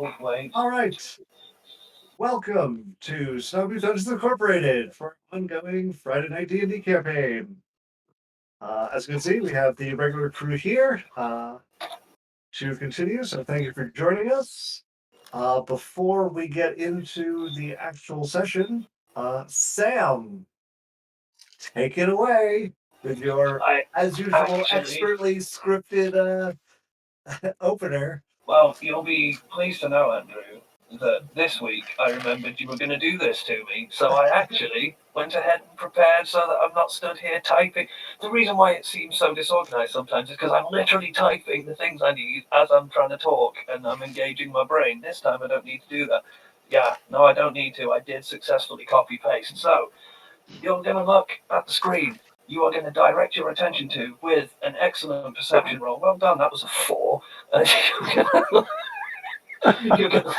Oh, wait. All right. Welcome to Snowboo Dungeons Incorporated for our ongoing Friday Night D&D campaign. As you can see, we have the regular crew here to continue, so thank you for joining us. Before we get into the actual session, Sam, take it away with your, I as usual, actually, expertly scripted opener. well, you'll be pleased to know, Andrew, that this week I remembered you were going to do this to me, so I actually went ahead and prepared so that I'm not stood here typing. The reason why it seems so disorganized sometimes is because I'm literally typing the things I need as I'm trying to talk and I'm engaging my brain. This time I don't need to do that. Yeah, no, I don't need to. I did successfully copy paste. So, you're going to look at the screen you are going to direct your attention to with an excellent perception roll. Well done, that was a 4. You're gonna,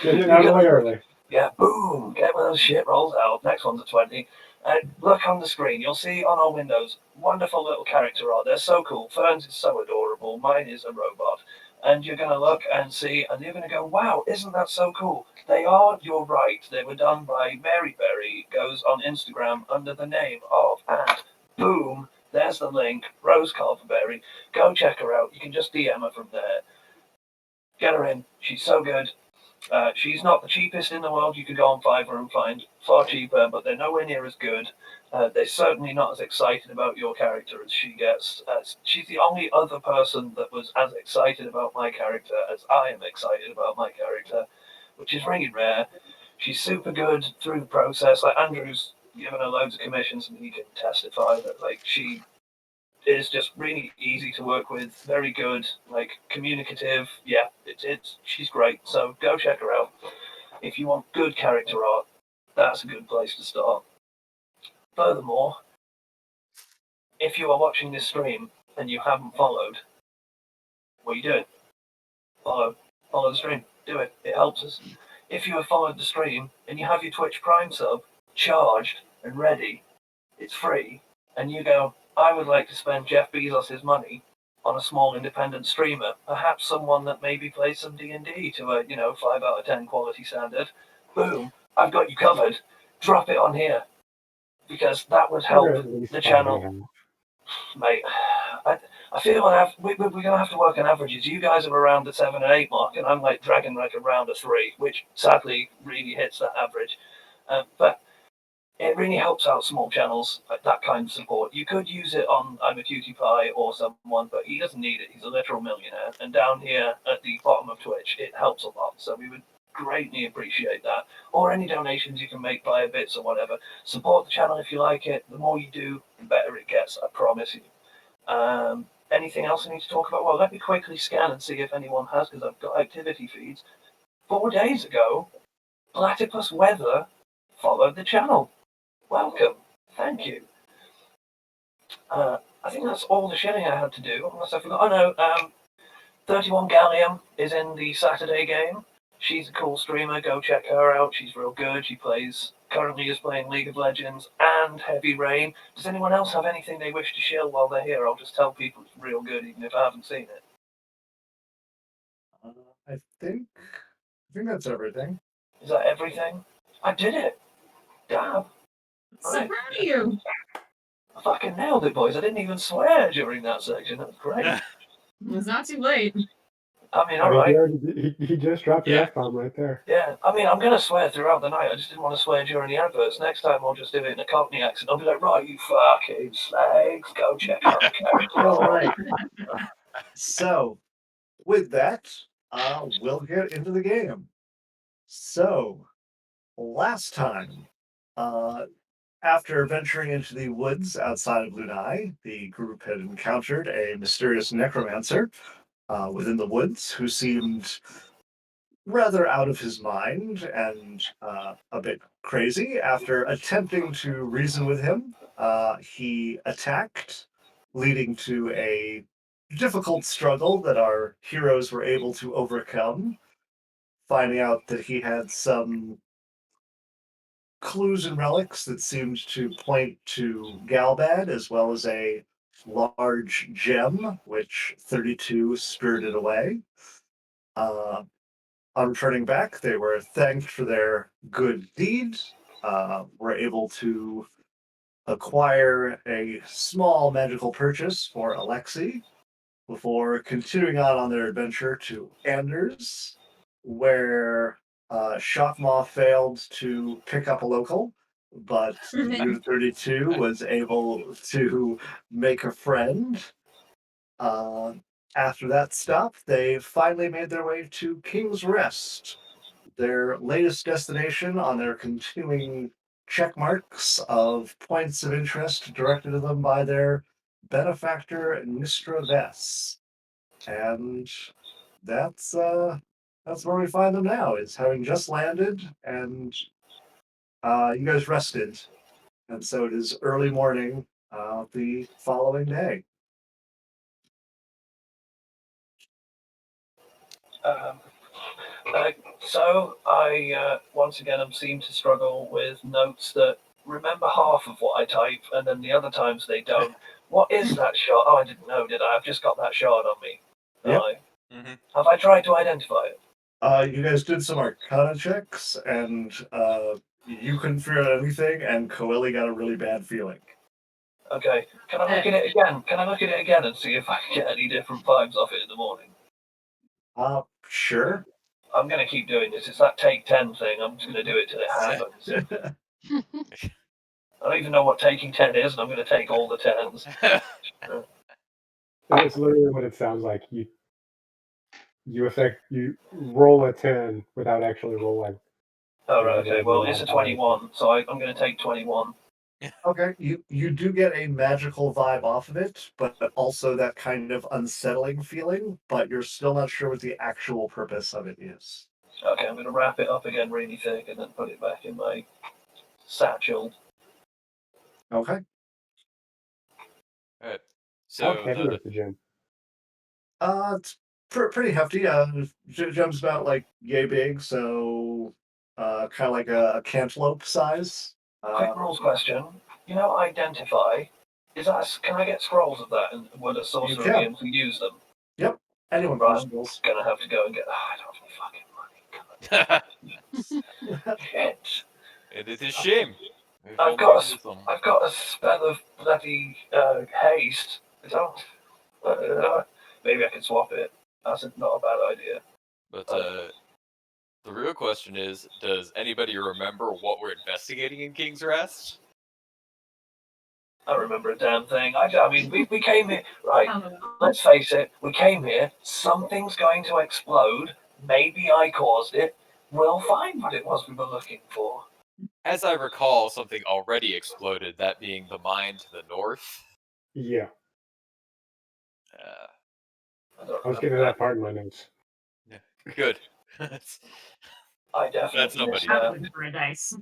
Get it you're out of the way gonna, early. yeah, boom, get one of those shit rolls out. Next one's a 20. Look on the screen. You'll see on our windows wonderful little character art. They're so cool. Fern's is so adorable. Mine is a robot. And you're going to look and see, and you're going to go, wow, isn't that so cool? They are, you're right. They were done by Mary Berry. Goes on Instagram under the name of, and boom, there's the link, Rose Carverberry. Go check her out. You can just DM her from there. Get her in. She's so good. She's not the cheapest in the world. You could go on Fiverr and find far cheaper, but they're nowhere near as good. They're certainly not as excited about your character as she gets. She's the only other person that was as excited about my character as I am excited about my character, which is really rare. She's super good through the process. Like Andrew's given her loads of commissions, and he can testify that like she is just really easy to work with, very good, like communicative. Yeah, it's she's great. So go check her out. If you want good character art, that's a good place to start. Furthermore, if you are watching this stream and you haven't followed, what are you doing? Follow. Follow the stream. Do it. It helps us. If you have followed the stream and you have your Twitch Prime sub charged and ready, it's free, and you go, I would like to spend Jeff Bezos' money on a small independent streamer, perhaps someone that maybe plays some D&D to a 5 out of 10 quality standard. Boom, I've got you covered. Drop it on here, because that would help At least the 5.5. channel, mate. I feel we're going to have to work on averages. You guys are around the 7 and 8 mark, and I'm like dragging like around a 3, which sadly really hits that average. But it really helps out small channels, like that kind of support. You could use it on I'm a Cutie Pie or someone, but he doesn't need it. He's a literal millionaire. And down here at the bottom of Twitch, it helps a lot. So we would greatly appreciate that. Or any donations you can make via bits or whatever. Support the channel if you like it. The more you do, the better it gets, I promise you. Anything else I need to talk about? Well, let me quickly scan and see if anyone has, because I've got activity feeds. 4 days ago, Platypus Weather followed the channel. Welcome. Thank you. I think that's all the shilling I had to do, unless I forgot. Oh no, 31 Gallium is in the Saturday game. She's a cool streamer. Go check her out. She's real good. She currently is playing League of Legends and Heavy Rain. Does anyone else have anything they wish to shill while they're here? I'll just tell people it's real good, even if I haven't seen it. I think that's everything. Is that everything? I did it. Damn. So proud of you. I fucking nailed it, boys. I didn't even swear during that section. That was great. It's not too late. I mean, all right. He just dropped an F-bomb right there. Yeah, I mean, I'm going to swear throughout the night. I just didn't want to swear during the adverts. Next time I'll just do it in a Cockney accent. I'll be like, right, you fucking slags, go check out the character. All right. So, with that, we'll get into the game. So, last time, after venturing into the woods outside of Lunai, the group had encountered a mysterious necromancer within the woods who seemed rather out of his mind and a bit crazy. After attempting to reason with him, he attacked, leading to a difficult struggle that our heroes were able to overcome, finding out that he had some clues and relics that seemed to point to Galbad, as well as a large gem, which 32 spirited away. On returning back, they were thanked for their good deed, were able to acquire a small magical purchase for Alexei before continuing on their adventure to Anders, where Shockmaw failed to pick up a local, but U32 was able to make a friend. Uh, After that stop, they finally made their way to King's Rest, their latest destination on their continuing check marks of points of interest directed to them by their benefactor Nistra Vess. And that's where we find them now, is having just landed and you guys rested. And so it is early morning the following day. Um, so I once again seem to struggle with notes that remember half of what I type, and then the other times they don't. What is that shard? Oh, I didn't know, did I? I've just got that shard on me. Yep. Have I tried to identify it? You guys did some Arcana checks, and you couldn't figure out anything, and Coeli got a really bad feeling. Okay. Can I look at it again? Can I look at it again and see if I can get any different vibes off it in the morning? Sure. I'm going to keep doing this. It's that take 10 thing. I'm just going to do it till it happens. I don't even know what taking 10 is, and I'm going to take all the 10s. It's literally what it sounds like. You roll a 10 without actually rolling. Oh, right, okay. Well, it's a 21, so I'm going to take 21. Okay, you do get a magical vibe off of it, but also that kind of unsettling feeling, but you're still not sure what the actual purpose of it is. Okay, I'm going to wrap it up again really thick and then put it back in my satchel. Okay. Alright. How So heavy is the gem? It's pretty hefty. Gem's about like yay big, so kind of like a cantaloupe size. Quick rules question. You know, identify. Can I get scrolls of that, and would a sorcerer be able to use them? Yep. Anyone Right, can scrolls. Gonna have to go and get. I don't have any fucking money. Shit. it is a shame. I've got a spell of bloody haste. I don't. Maybe I can swap it. That's not a bad idea. But the real question is, does anybody remember what we're investigating in King's Rest? I don't remember a damn thing. I mean, we came here. Right, let's face it, we came here. Something's going to explode. Maybe I caused it. We'll find what it was we were looking for. As I recall, something already exploded, that being the mine to the north. Yeah. I was getting to that part in my notes. Good. I definitely That's somebody. For a dice.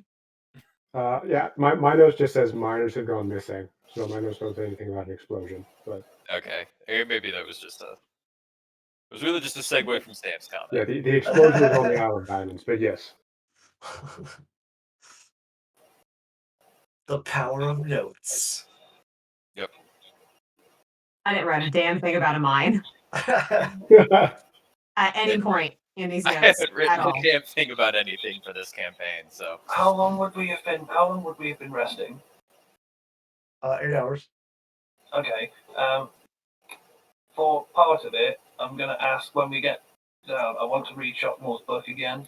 Yeah, my notes just says miners had gone missing, so my notes don't say anything about an explosion. But Okay, maybe that was just a. It was really just a segue from Sam's comment. yeah, the explosion was on the Isle of Diamonds, but yes. The power of notes. Yep. I didn't write a damn thing about a mine at any point in these I notes haven't written at all. a damn thing about anything for this campaign, so. How long would we have been resting? 8 hours. Okay. For part of it, I'm gonna ask when we get down. I want to read Shockmore's book again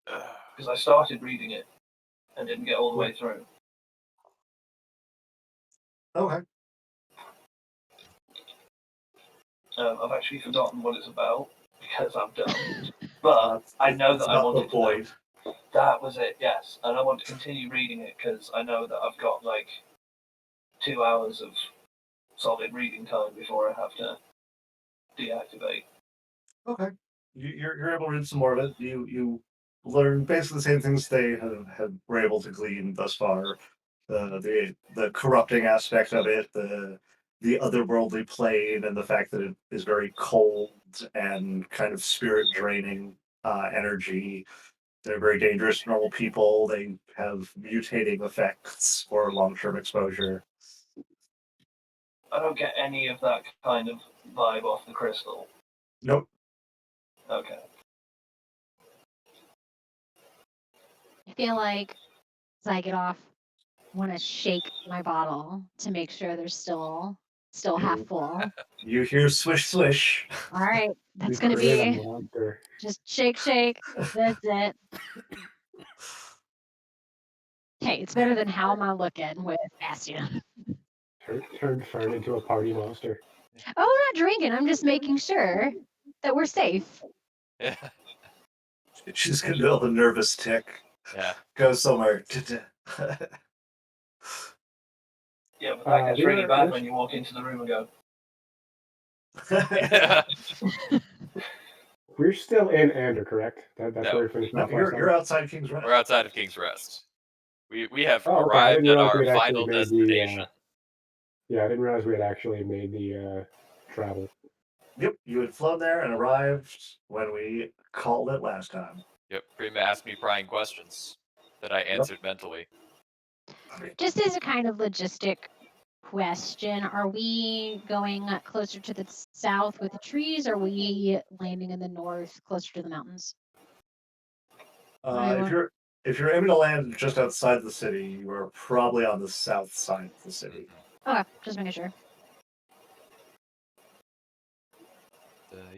because I started reading it and didn't get all the way through. Okay. I've actually forgotten what it's about because I'm dumb. But I know that I wanted to know. That was it, yes. And I want to continue reading it because I know that I've got like 2 hours of solid reading time before I have to deactivate. Okay. You're able to read some more of it. You learn basically the same things they were able to glean thus far. The corrupting aspect of it, the otherworldly plane, and the fact that it is very cold and kind of spirit draining energy. They're very dangerous to normal people. They have mutating effects for long term exposure. I don't get any of that kind of vibe off the crystal. Nope. Okay. feel like as I get off, I want to shake my bottle to make sure there's still half full. You hear swish swish. All right, You that's gonna create a be monster. just shake. That's it. Hey, it's better than how am I looking with Bastion. Turn Fern into a party monster. Oh, I'm not drinking. I'm just making sure that we're safe. Yeah. She's gonna build a nervous tick. Yeah. Go somewhere. Yeah, but that gets really we're- bad we're- when you walk into the room and go, Yeah. We're still in Ander, correct? That's No. where we finished No, off last time? you're outside King's Rest. We're outside of King's Rest. We have Oh, okay. I arrived didn't at realize our we had actually final made the, destination. Yeah, I didn't realize we had actually made the travel. Yep, you had flown there and arrived when we called it last time. Yep. Prima asked me prying questions that I answered mentally. Just as a kind of logistic question, are we going closer to the south with the trees, or are we landing in the north closer to the mountains? If you're aiming to land just outside the city, you are probably on the south side of the city. Okay, just making sure.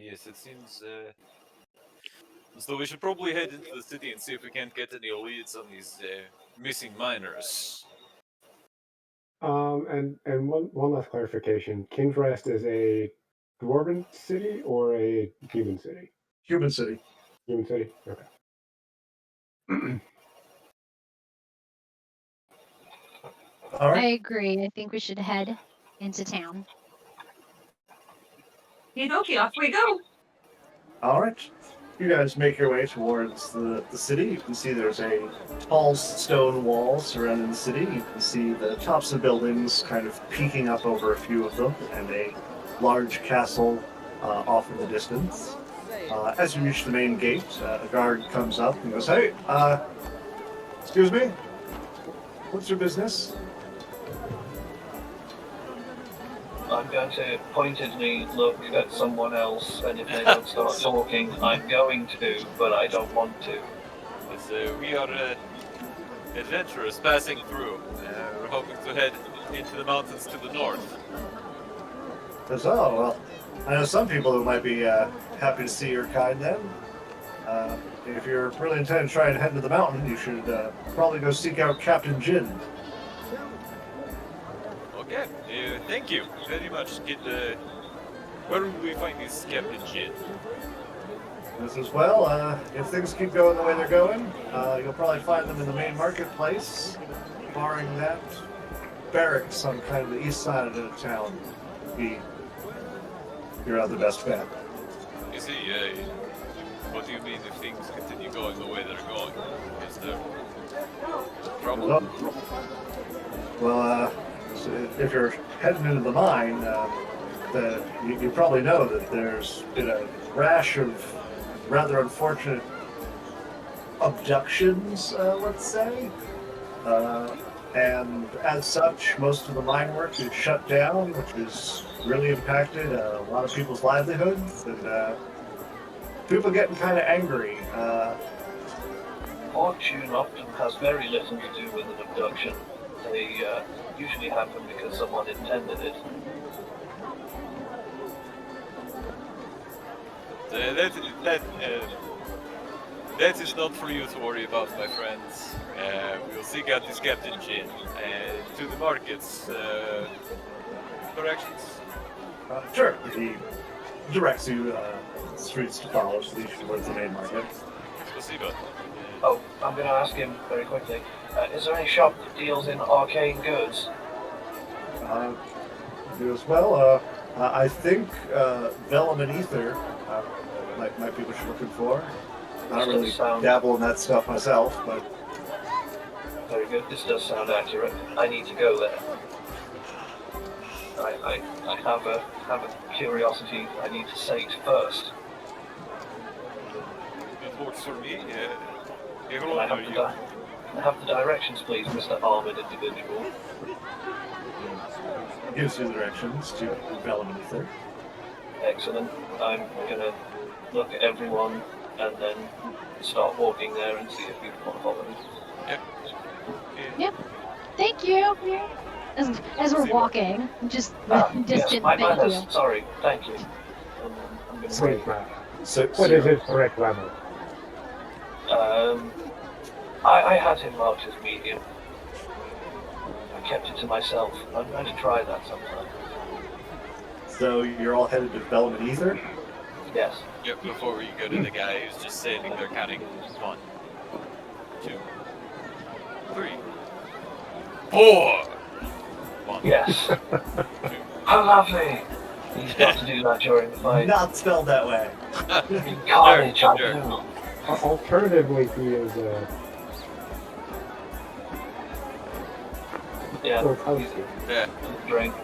Yes, it seems as though we should probably head into the city and see if we can't get any leads on these missing miners. And one last clarification: King's Rest is a dwarven city or a human city? Human city. Human city. Okay. All right. I agree. I think we should head into town. Okie off we go. All right. You guys make your way towards the city. You can see there's a tall stone wall surrounding the city. You can see the tops of buildings kind of peeking up over a few of them, and a large castle off in the distance. As you reach the main gate, a guard comes up and goes, "Hey, excuse me? What's your business?" I'm going to pointedly look at someone else, and if they don't start talking, I'm going to, but I don't want to. As we are adventurers passing through. We're hoping to head into the mountains to the north. Says, "Oh, well, I know some people who might be happy to see your kind then. If you're really intending to try and head to the mountain, you should probably go seek out Captain Jin." Okay, thank you very much, kid. Where will we find this Captain Jin? This as well, if things keep going the way they're going, you'll probably find them in the main marketplace, barring that barracks on kind of the east side of the town. You're not the best bet. You see, what do you mean if things continue going the way they're going? Is there trouble? Well, if you're heading into the mine, you probably know that there's been a rash of rather unfortunate abductions, let's say. And as such, most of the mine work is shut down, which has really impacted a lot of people's livelihoods, and people getting kind of angry. Fortune often has very little to do with an abduction. They usually happen because someone intended it. That is not for you to worry about, my friends. We'll seek out this Captain Jin and to the markets. Directions. Sure, he directs you streets to follow, so leads you towards the main market. Spasibo. Oh, I'm going to ask him very quickly. Is there any shop that deals in arcane goods? You as well. I think Vellum and Ether might be what you're looking for. I don't really dabble in that stuff myself, but Very good. This does sound accurate. I need to go there. I have a curiosity I need to sate first. It works for me. Can I have the directions, please, Mr. Armored Individual? gives you the directions to Vellum and Ether. Excellent. I'm gonna look at everyone and then start walking there and see if people want to follow me. Yep. Thank you. As we're See, walking, just Yes, distant my thank manners. you. Sorry, thank you. I'm going to Please, wait. Matt. So What is you're- his threat level? I had him marked as medium. I kept it to myself. I'm going to try that sometime. So you're all headed to Development Ether? Yes. Yep, before you go to the guy who's just standing there counting 1, 2, 3, 4. 1, Yes. 2. How lovely! He's got to do that during the fight. Not spelled that way. Carnage, Sure, I sure. do. Alternatively, he is Yeah, Gronkowski. Yeah. drink.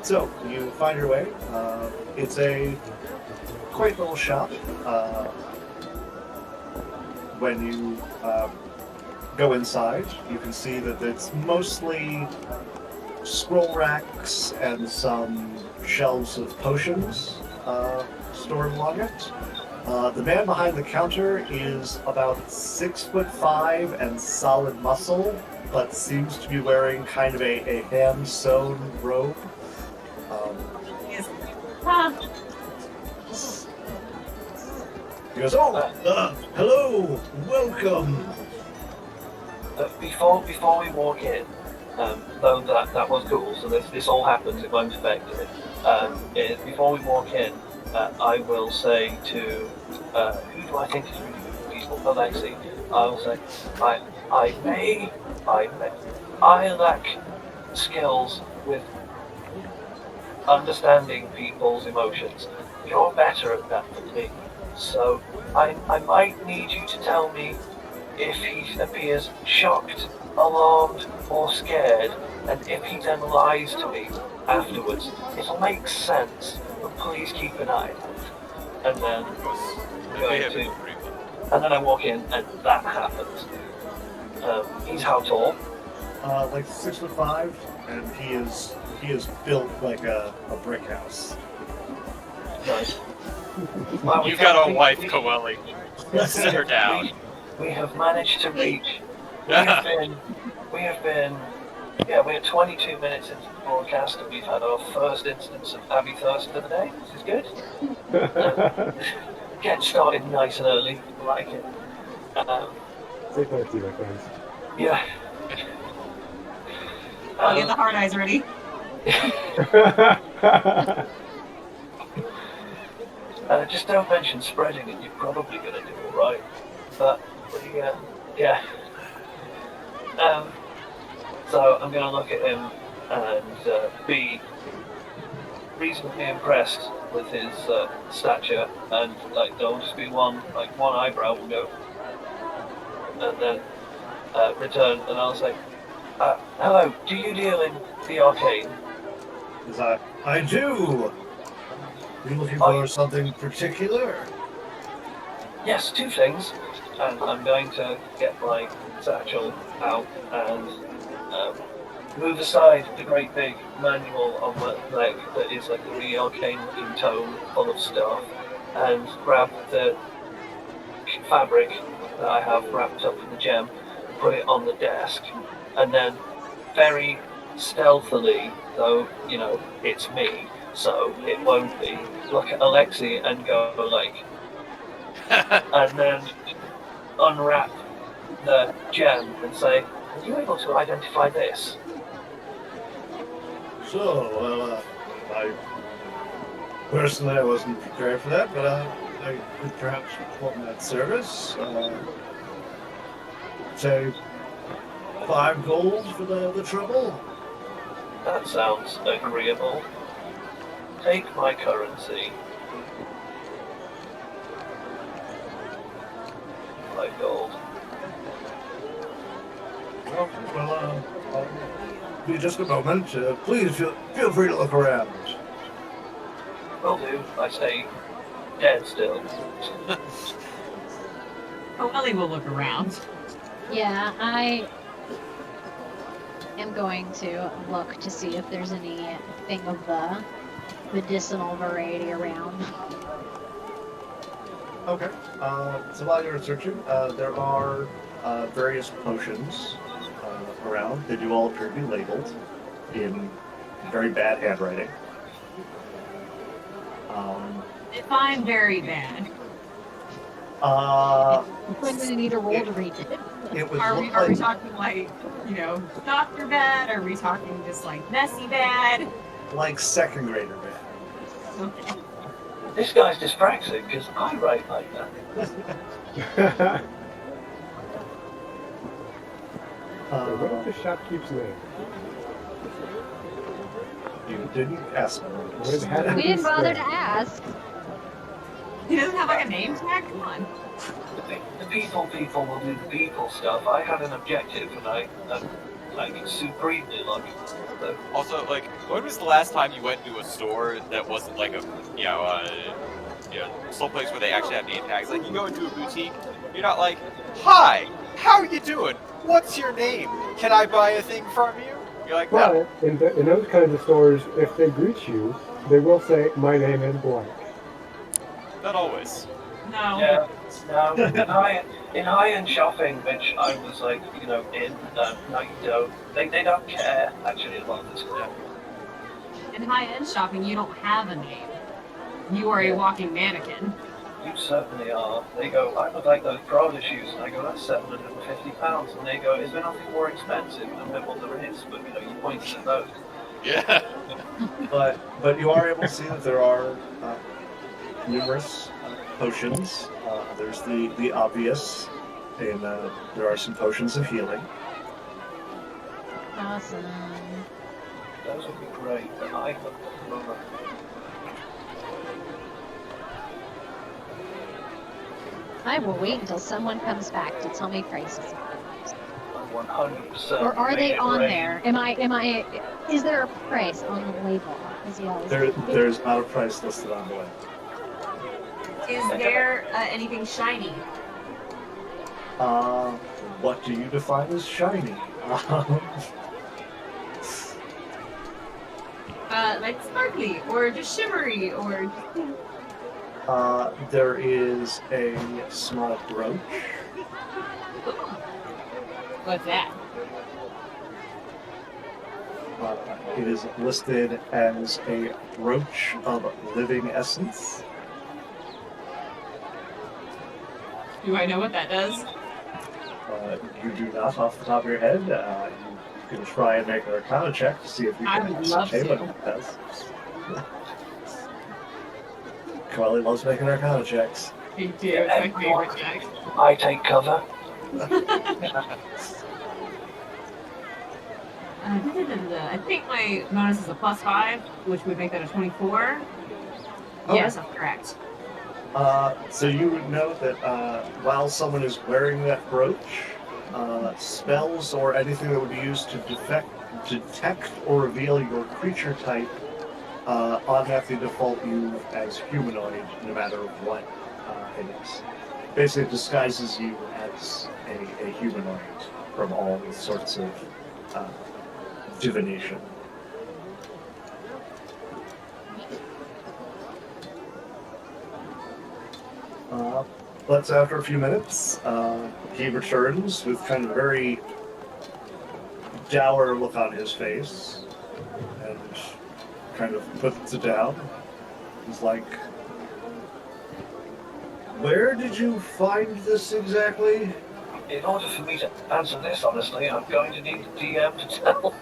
So you find your way. It's a quaint little shop. When you go inside, you can see that it's mostly scroll racks and some shelves of potions stored along it. The man behind the counter is about 6'5" and solid muscle, but seems to be wearing kind of a hand-sewn robe. He goes, hello, welcome. Before we walk in, though that was cool, so this all happens, it won't affect it. Before we walk in, I will say to, who do I think is really good people? Alexi. I will say, I lack skills with understanding people's emotions. You're better at that than me. So I might need you to tell me if he appears shocked, alarmed, or scared, and if he then lies to me afterwards. It'll make sense, but please keep an eye on it. And then and then I walk in and that happens. He's how tall? Like 6'5", and he is built like a brick house. Nice. Well, You got a wife, Coeli. Sit her down. We have managed to reach. We have been. Yeah, we're 22 minutes into the broadcast and we've had our first instance of Abby Thirst for the day. This is good. Get started nice and early. Like it. Stay thirsty, my friends. Yeah. I'll get the hard eyes ready. Just don't mention spreading it. You're probably gonna do all right. But yeah. So I'm gonna look at him and be reasonably impressed with his stature, and like there'll just be one eyebrow will go, and then return, and I'll say, "Hello, do you deal in the arcane?" Because I do. Are you looking for something particular? Yes, two things. And I'm going to get my satchel out and move aside the great big manual on my leg that is like a really arcane looking tome full of stuff, and grab the fabric that I have wrapped up in the gem, put it on the desk, and then very stealthily, though, you know, it's me, so it won't be, look at Alexi and go like, and then unwrap the gem and say, are you able to identify this? So, personally I wasn't prepared for that, but I could perhaps perform that service. Say 5 gold for the trouble. That sounds agreeable. Take my currency. 5 gold. Well, I'll be just a moment. Please feel free to look around. Will do. I stay dead still. Oh, Ellie will look around. Yeah, I am going to look to see if there's anything of the medicinal variety around. Okay. So while you're searching, there are various potions around. They do all appear to be labeled in very bad handwriting. Define very bad. Uh, I'm going to need a roll to read it. it would Are look we like talking like, doctor bad? Are we talking just like messy bad? second grader bad. Okay. This guy's dyspraxic because I write like that. So what is the shopkeep's name? You didn't ask me. What is happening? We didn't bother to ask. He doesn't have like a name tag? Come on. The people will do the people stuff. I had an objective and I supremely love it. So, Also, like, when was the last time you went to a store that wasn't like a, someplace where they actually have name tags? Like, you go into a boutique, you're not like, "Hi, how you doing? What's your name? Can I buy a thing from you?" You're like, "No." But in those kinds of stores, if they greet you, they will say, "My name is blank." Not always. No. yeah, no. In high-end shopping, which I was like, in, no, you don't. They don't care. Actually, a lot of this crap. In high-end shopping, you don't have a name. You are a walking mannequin. You certainly are. They go, I would like those Prada shoes, and I go, that's £750, and they go, is there nothing more expensive? And I'm like, well, there is, but you pointed at those. Yeah. But you are able to see that there are numerous potions. There's the obvious, and there are some potions of healing. Awesome. Those would be great, but I could remember. I will wait until someone comes back to tell me prices. 100%. Or are they make it on rain. there? Is there a price on the label as well? There's not a price listed on the way. Is there anything shiny? What do you define as shiny? Like sparkly, or just shimmery, or... There is a small brooch. What's that? It is listed as a brooch of living essence. Do I know what that does? You do not off the top of your head. You can try and make an Arcana check to see if you I can would love ascertain what to. it does. Carly loves making Arcana checks. Me too, it's my favorite check. I take cover. I think my bonus is a +5, which would make that a 24. Okay. Yes, I'm correct. So you would know that while someone is wearing that brooch, spells or anything that would be used to detect or reveal your creature type automatically default you as humanoid, no matter what it is. Basically, it disguises you as a humanoid from all sorts of divination. But after a few minutes, he returns with kind of a very dour look on his face and kind of puts it down. He's like, "Where did you find this exactly?" In order for me to answer this honestly, I'm going to need the DM to tell.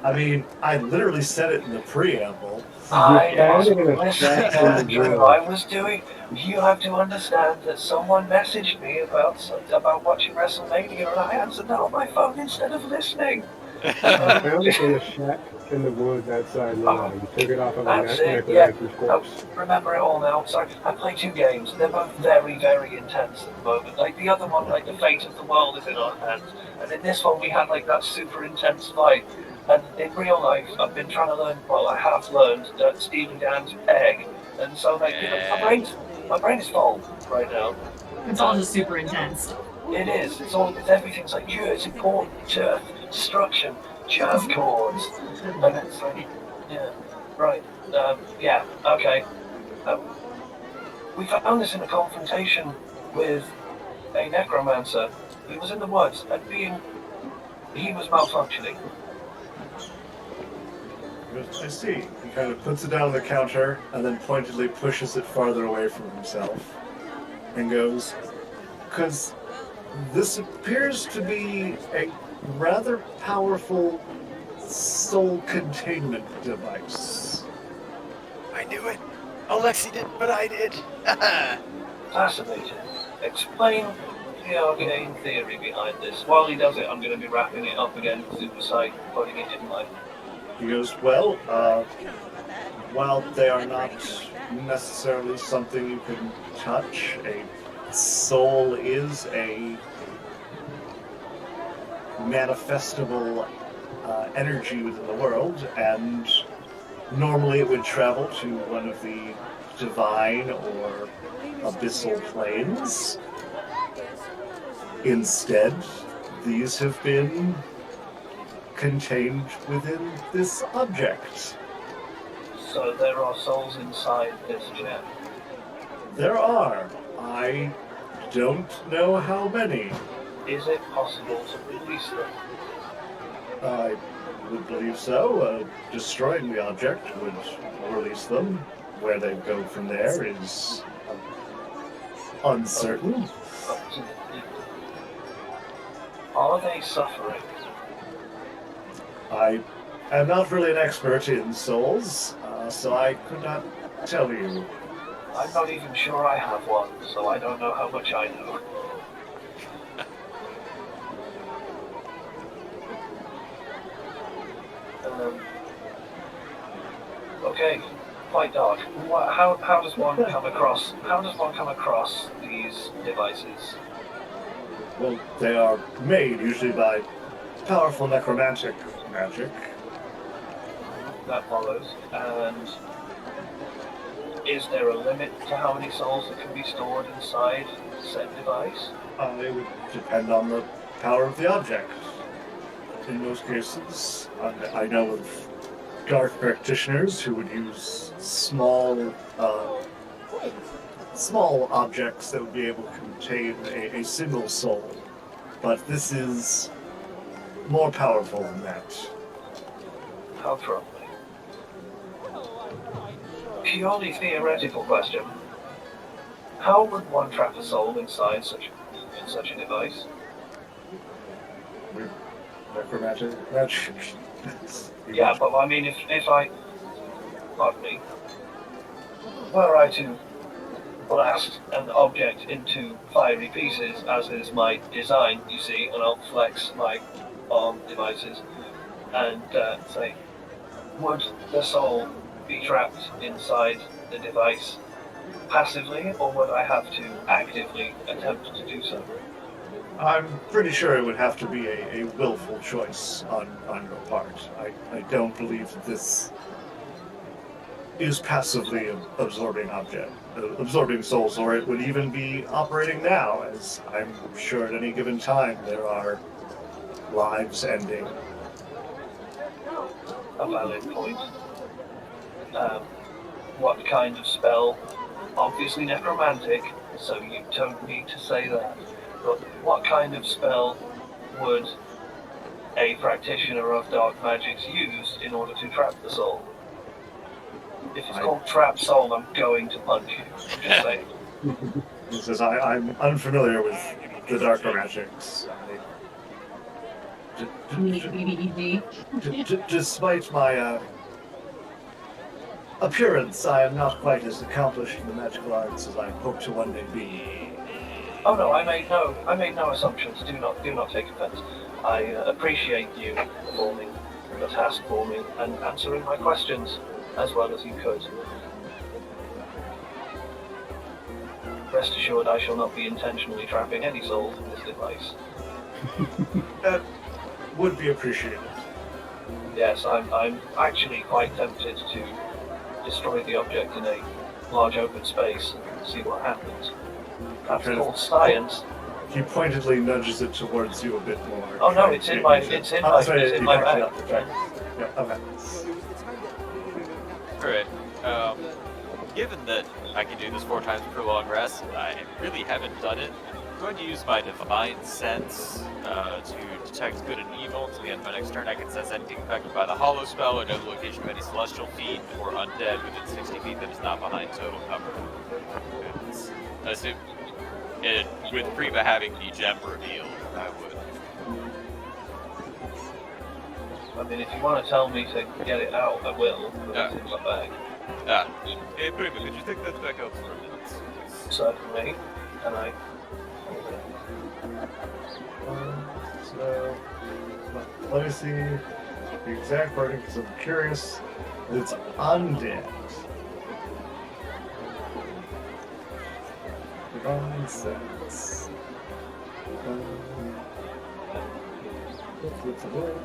I mean, I literally said it in the preamble. I can wasn't in a listening, chat in the Andrew. world. I was doing. You have to understand that someone messaged me about watching WrestleMania, and I answered that on my phone instead of listening. I found it in a shack in the woods outside Lana. You took it off of a That's it, necromancer's I corpse. remember it all now. Sorry, I played 2 games. They're both very, very intense at the moment. Like the other one, like the fate of the world is in our hands, and in this one we had like that super intense fight. And in real life, I've been trying to learn. Well, I have learned Stephen Dan's egg, and so like my brain is full right now. It's all just super intense. It is. It's everything's like, yeah, it's important. Turf, destruction, jazz chords, and it's like, yeah, right, yeah, okay. We found this in a confrontation with a necromancer. He was in the woods, and he was malfunctioning. I see. He kind of puts it down on the counter and then pointedly pushes it farther away from himself and goes, because this appears to be a rather powerful soul containment device. I knew it. Alexi didn't, but I did. Fascinating. Explain the arcane theory behind this. While he does it, I'm going to be wrapping it up again with Supersight, putting it in my... He goes, well, while they are not necessarily something you can touch, a soul is a manifestable energy within the world, and normally it would travel to one of the divine or abyssal planes. Instead, these have been contained within this object. So there are souls inside this gem. There are. I don't know how many. Is it possible to release them? I would believe so. Destroying the object would release them. Where they go from there is uncertain. Are they suffering? I am not really an expert in souls, so I could not tell you. I'm not even sure I have one, so I don't know how much I know. Okay, quite dark. How does one come across these devices? Well, they are made usually by powerful necromantic magic. That follows. And is there a limit to how many souls that can be stored inside said device? It would depend on the power of the object. In most cases, I know of dark practitioners who would use small objects that would be able to contain a single soul. But this is more powerful than that. How troubling. Purely theoretical question. How would one trap a soul inside such a device? With necromantic magic. Yeah, but I mean, if I... Pardon me. Were I to blast an object into fiery pieces, as is my design, you see, and I'll flex my arm devices, and say, would the soul be trapped inside the device passively, or would I have to actively attempt to do so? I'm pretty sure it would have to be a willful choice on your part. I don't believe that this is passively absorbing souls, or it would even be operating now, as I'm sure at any given time there are lives ending. A valid point. What kind of spell? Obviously necromantic, so you don't need to say that. But what kind of spell would a practitioner of dark magics use in order to trap the soul? If it's called Trap Soul, I'm going to punch you. Just saying. He says, I'm unfamiliar with the darker magics. Despite my appearance, I am not quite as accomplished in the magical arts as I hope to one day be. Oh no, I made no assumptions. Do not take offense. I appreciate you performing the task for me and answering my questions as well as you could. Rest assured, I shall not be intentionally trapping any souls in this device. That would be appreciated. Yes, I'm actually quite tempted to destroy the object in a large open space and see what happens. That's called science. He pointedly nudges it towards you a bit more. Oh no, it's in my bag. Yeah, okay. Alright. given that I can do this 4 times per long rest, I really haven't done it. I'm going to use my divine sense to detect good and evil. Until the end of my next turn, I can sense anything affected by the hollow spell or know the location of any celestial fiend or undead within 60 feet that is not behind total cover. I assume with Prima having the gem revealed, I would. I mean, if you want to tell me to get it out, I will. But it's in my bag. Hey, Prima, could you take that back out for a minute, please? Certainly. And I. So, let me see the exact wording because I'm curious. It's undead. Divine sense. What's the word?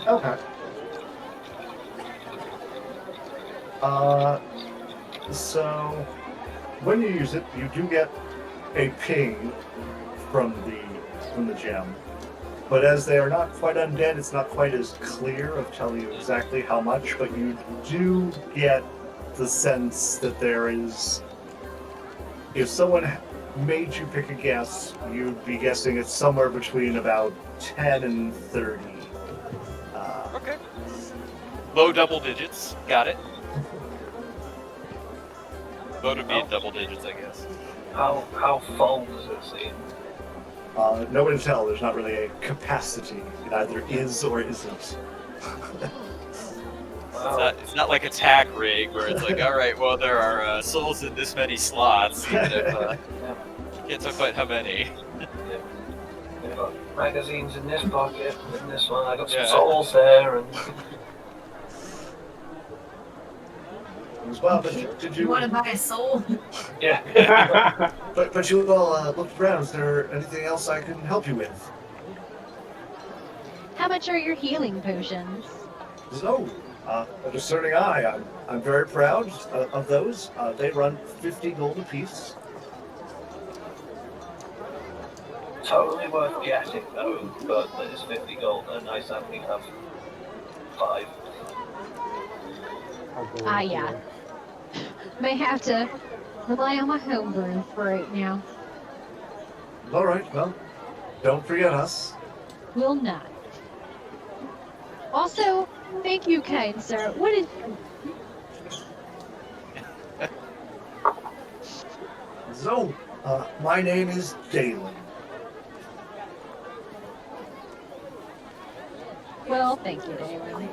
Okay. So when you use it, you do get a ping from the gem. But as they are not quite undead, it's not quite as clear of telling you exactly how much, but you do get the sense that there is, if someone made you pick a guess, you'd be guessing it's somewhere between about 10 and 30. Okay. Low double digits. Got it. Low to mid double digits, I guess. How full does it seem? No way to tell. There's not really a capacity. It either is or isn't. It's not like a tack rig where it's like, all right, well, there are souls in this many slots, even if you can't talk about how many. I've got magazines in this pocket, in this one. I got some Yeah. souls there, and As well, but did You you? want to buy a soul? yeah. But you all looked around. Is there anything else I can help you with? How much are your healing potions? So, a discerning eye. I'm very proud of those. They run 50 gold apiece. Totally worth getting though, but it's 50 gold, and I sadly have 5. Yeah. May have to rely on my homebrew for right now. All right. Well, don't forget us. Will not. Also, thank you, kind sir. What is So, my name is Dalen. Well, thank you, Dalen.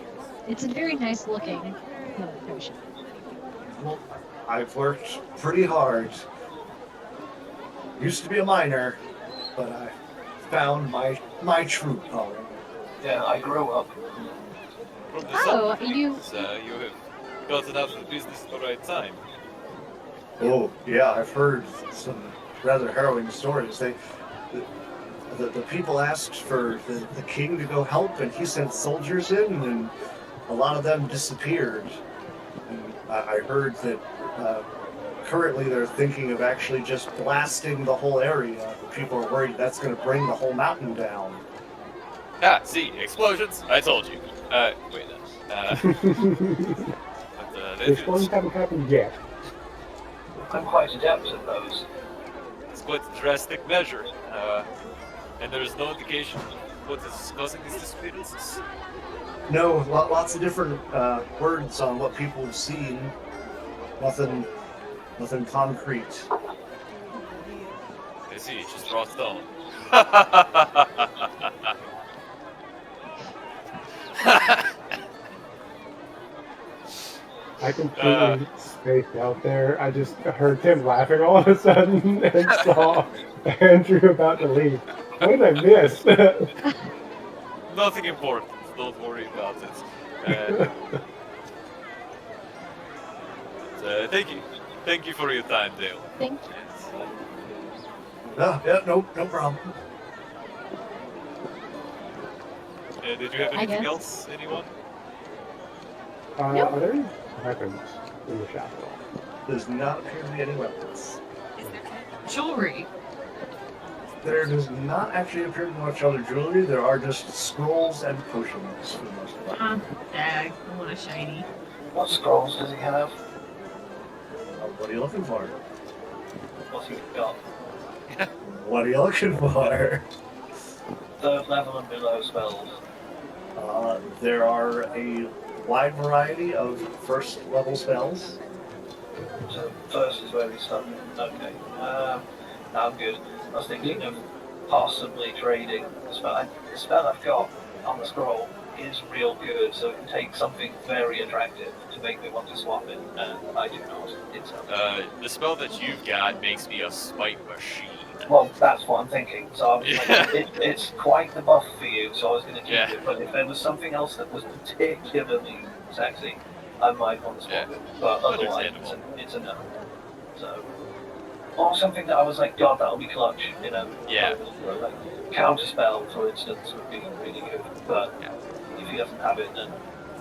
It's a very nice looking healing potion. Well, I've worked pretty hard. Used to be a miner, but I found my true calling. Yeah, I grew up. From the Oh, sound of you- things, you have gotten out of the business at the right time. Oh, yeah, I've heard some rather harrowing stories. The people asked for the king to go help, and he sent soldiers in, and a lot of them disappeared. And I heard that currently they're thinking of actually just blasting the whole area. People are worried that's going to bring the whole mountain down. Ah, see, explosions. I told you. Wait. Explosions haven't happened yet. I'm quite adept at those. It's quite a drastic measure, and there is no indication what is causing these disappearances. No, lots of different words on what people have seen. Nothing concrete. I see, just raw stone. I completely spaced out there. I just heard Tim laughing all of a sudden and saw Andrew about to leave. What did I miss? Nothing important. Don't worry about it. Thank you. Thank you for your time, Dale. Thank Yes. Yeah, no problem. Did you have I anything guess. else, anyone? Are there any weapons in the shop at all? Does not appear to be any weapons. Jewelry. There does not actually appear to be much other jewelry. There are just scrolls and potions for the most part. I want a shiny. What scrolls does he have? What are you looking for? What's he got? What are you looking for? Third level and below spells. There are a wide variety of first level spells. So first is where we start. Okay. I'm good. I was thinking of possibly trading the spell. The spell I've got on the scroll is real good, so it can take something very attractive to make me want to swap it, and I do not. It's The spell that you've got makes me a smite machine. well, that's what I'm thinking. So I was like, it's quite the buff for you, so I was going to keep it. But if there was something else that was particularly sexy, I might want to swap it. But otherwise, it's a no. So, or something that I was like, God, that'll be clutch, you know? Yeah. Like counterspell, for instance, would be really good. But if he doesn't have it, then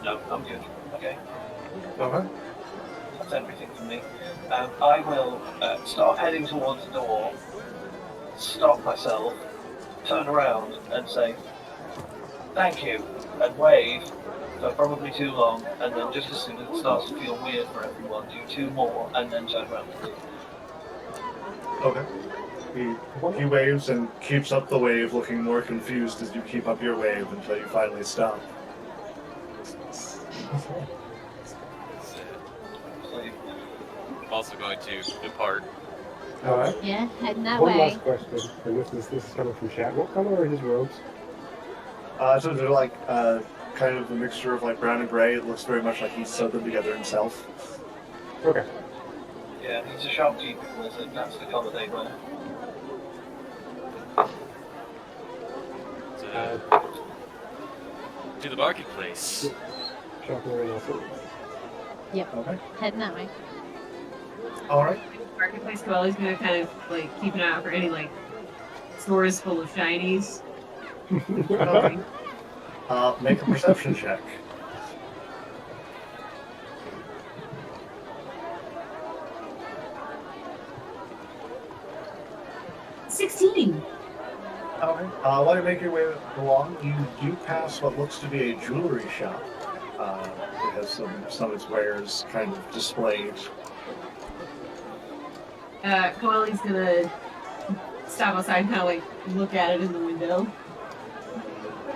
no, I'm good. Okay. Okay. That's everything for me. I will start heading towards the door, stop myself, turn around and say, thank you, and wave for probably too long, and then just as soon as it starts to feel weird for everyone, do 2 more, and then turn around and leave. Okay. He waves and keeps up the wave, looking more confused as you keep up your wave until you finally stop. I'm also going to depart. All right. Yeah, heading that One way. last question, and this is coming from chat. What color are his robes? So they're like kind of a mixture of like brown and gray. It looks very much like he sewed them together himself. Okay. Yeah, he's a shopkeeper wizard, that's the colour they wear. To the marketplace. Shopping around also. Yep. Okay. Heading that way. All right. Marketplace Coelho's gonna kind of like keep an eye out for any like stores full of shinies. Okay. Make a perception check. $16. Okay. While you make your way along, you do pass what looks to be a jewelry shop. It has some of its wares kind of displayed. Coelho's gonna stop outside and kind of like look at it in the window.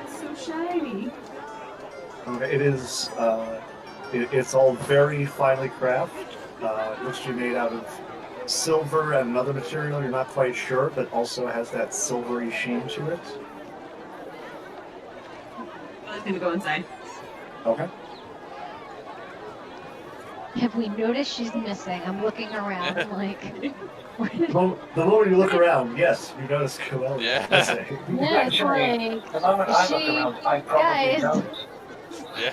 It's so shiny. Okay, it is. It's all very finely crafted. It looks to be made out of silver and another material you're not quite sure, but also has that silvery sheen to it. Coelho's gonna go inside. Okay. Have we noticed she's missing? I'm looking around. I'm like, where did... The moment you look around, yes, you notice Coel Yeah. missing. Yeah, it's Actually, like, the moment is I look she- around, I probably guys. don't. Yeah.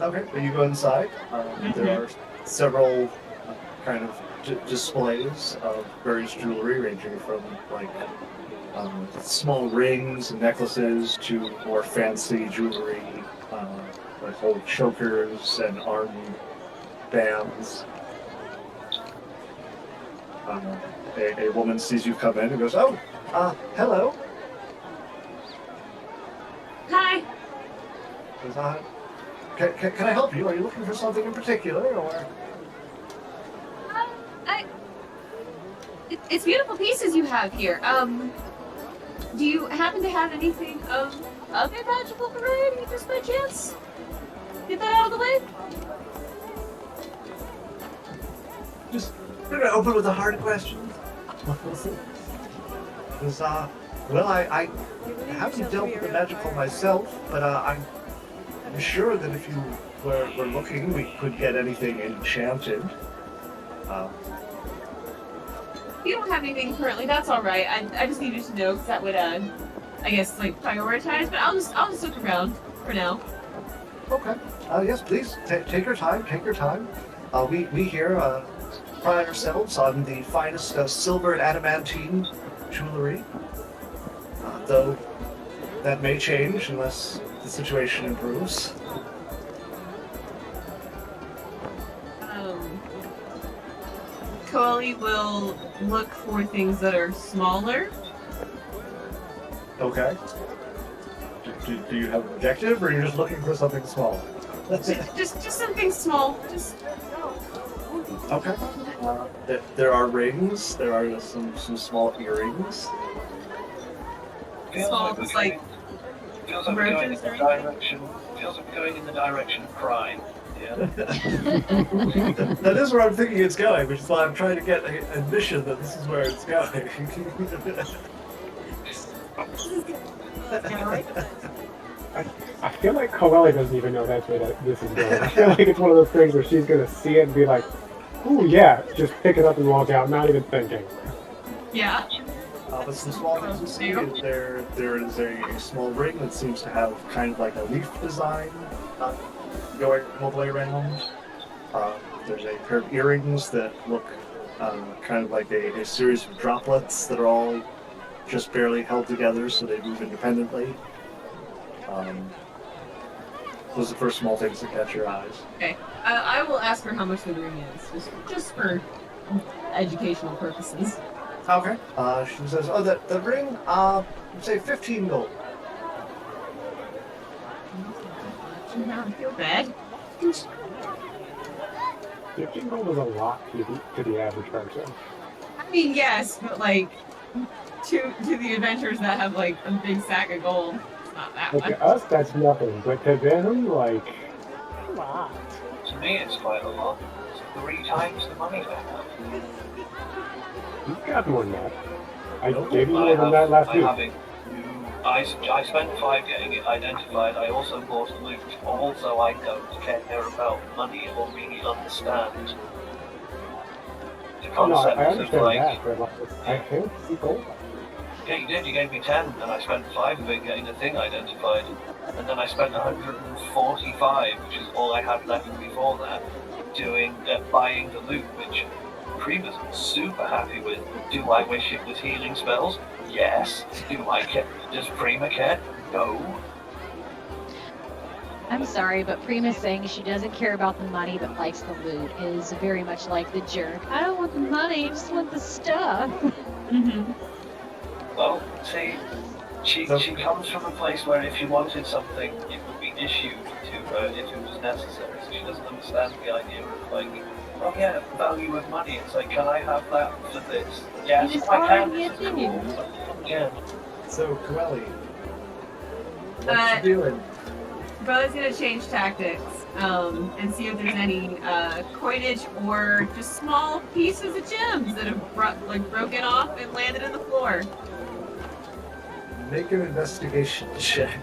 Okay, but you go inside. There are several kind of displays of various jewelry, ranging from like small rings and necklaces to more fancy jewelry, like whole chokers and arm bands. A woman sees you come in and goes, "Oh, hello." Hi. Goes, Can I help you? Are you looking for something in particular, or? It's beautiful pieces you have here. Do you happen to have anything of a magical variety, just by chance? Get that out of the way. Just we're gonna open with a hard question. Because, well, I haven't dealt with the magical myself, but I'm sure that if you were looking, we could get anything enchanted. If you don't have anything currently, that's all right. I just needed to know because that would, I guess, like prioritize. But I'll just look around for now. Okay. Yes, please take your time. Take your time. We here pride ourselves on the finest silver and adamantine jewelry. Though that may change unless the situation improves. Coeli will look for things that are smaller. Okay. Do you have an objective, or are you just looking for something small? Just something small. Just Okay. There are rings. There are some small earrings. small, just like Feels like we're going in roaches the or anything. direction. Feels like we're going in the direction of crime. Yeah. That is where I'm thinking it's going, which is why I'm trying to get a admission that this is where it's going. I feel like Coeli doesn't even know that's where this is going. I feel like it's one of those things where she's gonna see it and be like, "Ooh, yeah," just pick it up and walk out, not even thinking. Yeah. But some small things you see is there is a small ring that seems to have kind of like a leaf design going all the way around. There's a pair of earrings that look kind of like a series of droplets that are all just barely held together so they move independently. Those are the first small things that catch your eyes. Okay. I will ask her how much the ring is, just for educational purposes. Okay. She says, "Oh, the ring, say 15 gold." I feel bad. 15 gold is a lot to the average person. I mean, yes, but like to the adventurers that have like a big sack of gold, it's not that But much. to us, that's nothing. But to them, like, a lot. To me, it's quite a lot. It's 3 times the money I have. You've got more than that. I Nope. gave you more than that last week. I spent 5 getting it identified. I also bought loot. Also, I don't care about money or really understand the Oh, no, concept I of understand like. that, but like, I can't see gold. Yeah, you did. You gave me 10, and I spent 5 of it getting the thing identified. And then I spent 145, which is all I had left before that, buying the loot, which Prima's super happy with. Do I wish it was healing spells? Yes. Do I care? Does Prima care? No. I'm sorry, but Prima's saying she doesn't care about the money but likes the loot is very much like the jerk. I don't want the money, I just want the stuff. Mm-hmm. Well, see, she comes from a place where if she wanted something, it would be issued to her if it was necessary. So she doesn't understand the idea of like, oh yeah, value of money. It's like, can I have that for this? Yes, It is I can. already This is a cool. thing. Yeah. So, Coeli, what you doing? Bro's gonna change tactics and see if there's any coinage or just small pieces of gems that have broken off and landed in the floor. Make an investigation check.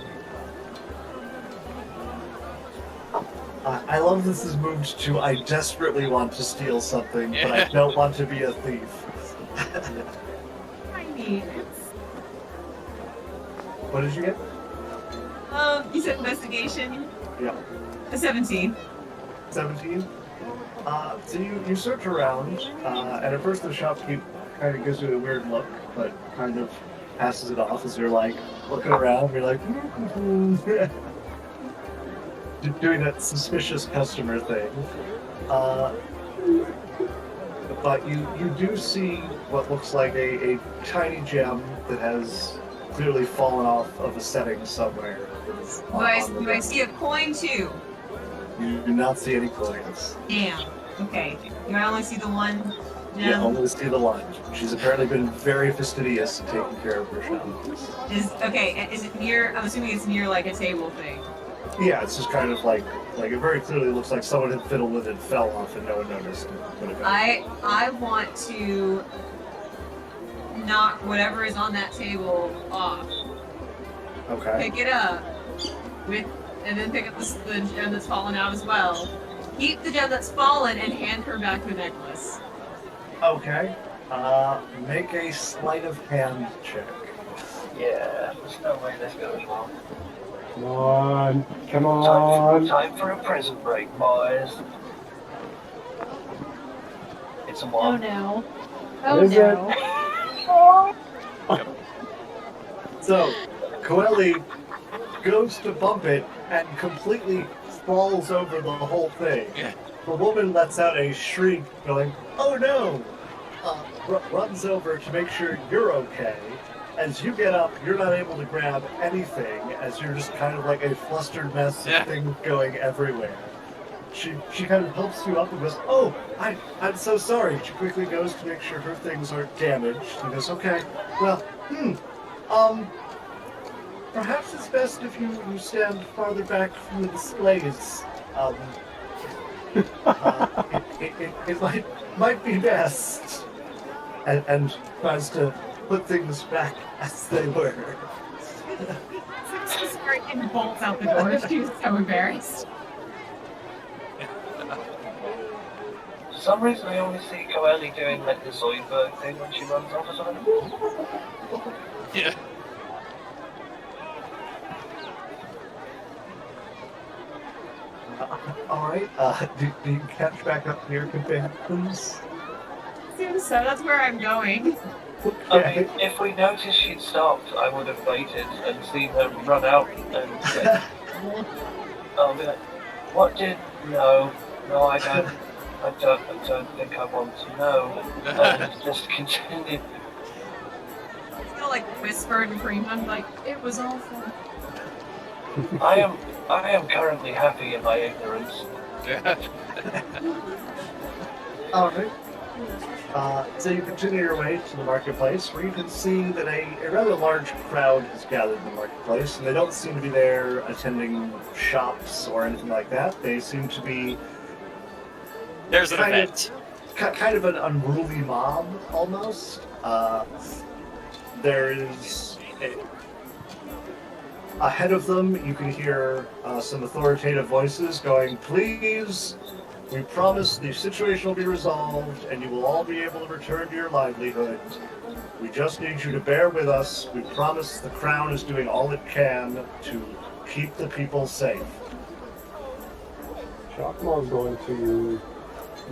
I love this is moved to I desperately want to steal something, but I don't want to be a thief. I mean, it's... What did you get? You said investigation? Yeah. A 17. 17? So you search around, and at first the shopkeep kind of gives you a weird look, but kind of passes it off as you're like looking around, you're like, doing that suspicious customer thing. But you do see what looks like a tiny gem that has clearly fallen off of a setting somewhere. Do I see a coin too? You do not see any coins. Damn. Okay. Do I only see the one You gem? only see the line. She's apparently been very fastidious in taking care of her shop. Is it near? I'm assuming it's near like a table thing. Yeah, it's just kind of like it very clearly looks like someone had fiddled with it, fell off, and no one noticed. I want to knock whatever is on that table off. Okay. Pick it up and then pick up the gem that's fallen out as well. Keep the gem that's fallen and hand her back the necklace. Okay. Make a sleight of hand check. Yeah. There's no way this goes wrong. Come on. Come on. Time for a prison break, boys. It's a Oh one. no. Oh Is no. So, Coeli goes to bump it and completely falls over the whole thing. The woman lets out a shriek, going, "Oh no!" runs over to make sure you're okay. As you get up, you're not able to grab anything, as you're just kind of like a flustered mess of things going everywhere. She kind of helps you up and goes, "Oh, I'm so sorry." She quickly goes to make sure her things aren't damaged. She goes, "Okay, well, perhaps it's best if you stand farther back from the displays. It might be best." And tries to put things back as they were. She's freaking bolts out the door. She's so embarrassed. For some reason, I always see Coeli doing like the Zoidberg thing when she runs off or something. Yeah. All right. Do you catch back up to your companions? Seems so. That's where I'm going. I mean, if we noticed she'd stopped, I would have waited and seen her run out and said, I'll be like, "What did? No, I don't think I want to know." And just continue. It's gonna like whisper and scream. I'm like, it was awful. I am currently happy in my ignorance. All right. So you continue your way to the marketplace, where you can see that a rather large crowd has gathered in the marketplace, and they don't seem to be there attending shops or anything like that. They seem to be There's an event. kind of an unruly mob, almost. There is ahead of them, you can hear some authoritative voices going, "Please, we promise the situation will be resolved and you will all be able to return to your livelihood. We just need you to bear with us. We promise the Crown is doing all it can to keep the people safe." Shockmaw's going to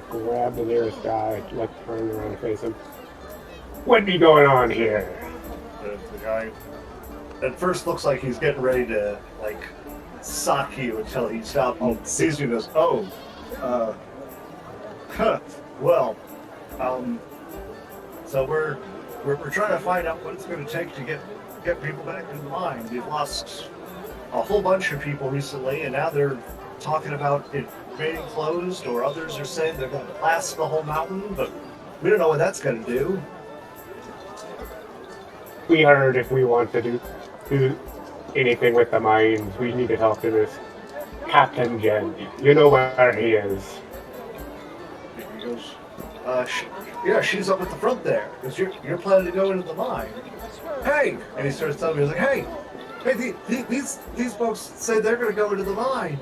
grab the nearest guy, like turn around and face him. What be going on here? The guy at first looks like he's getting ready to, like, sock you until he stops and sees you and goes, "Oh, well, so we're trying to find out what it's going to take to get people back in line. We've lost a whole bunch of people recently, and now they're talking about it being closed, or others are saying they're going to blast the whole mountain, but we don't know what that's going to do." We heard if we want to do anything with the mines, we need to talk to this Captain Jen. You know where he is. He goes, yeah, she's up at the front there, because you're planning to go into the mine. Hey! And he starts telling me, he's like, hey, these folks say they're going to go into the mine.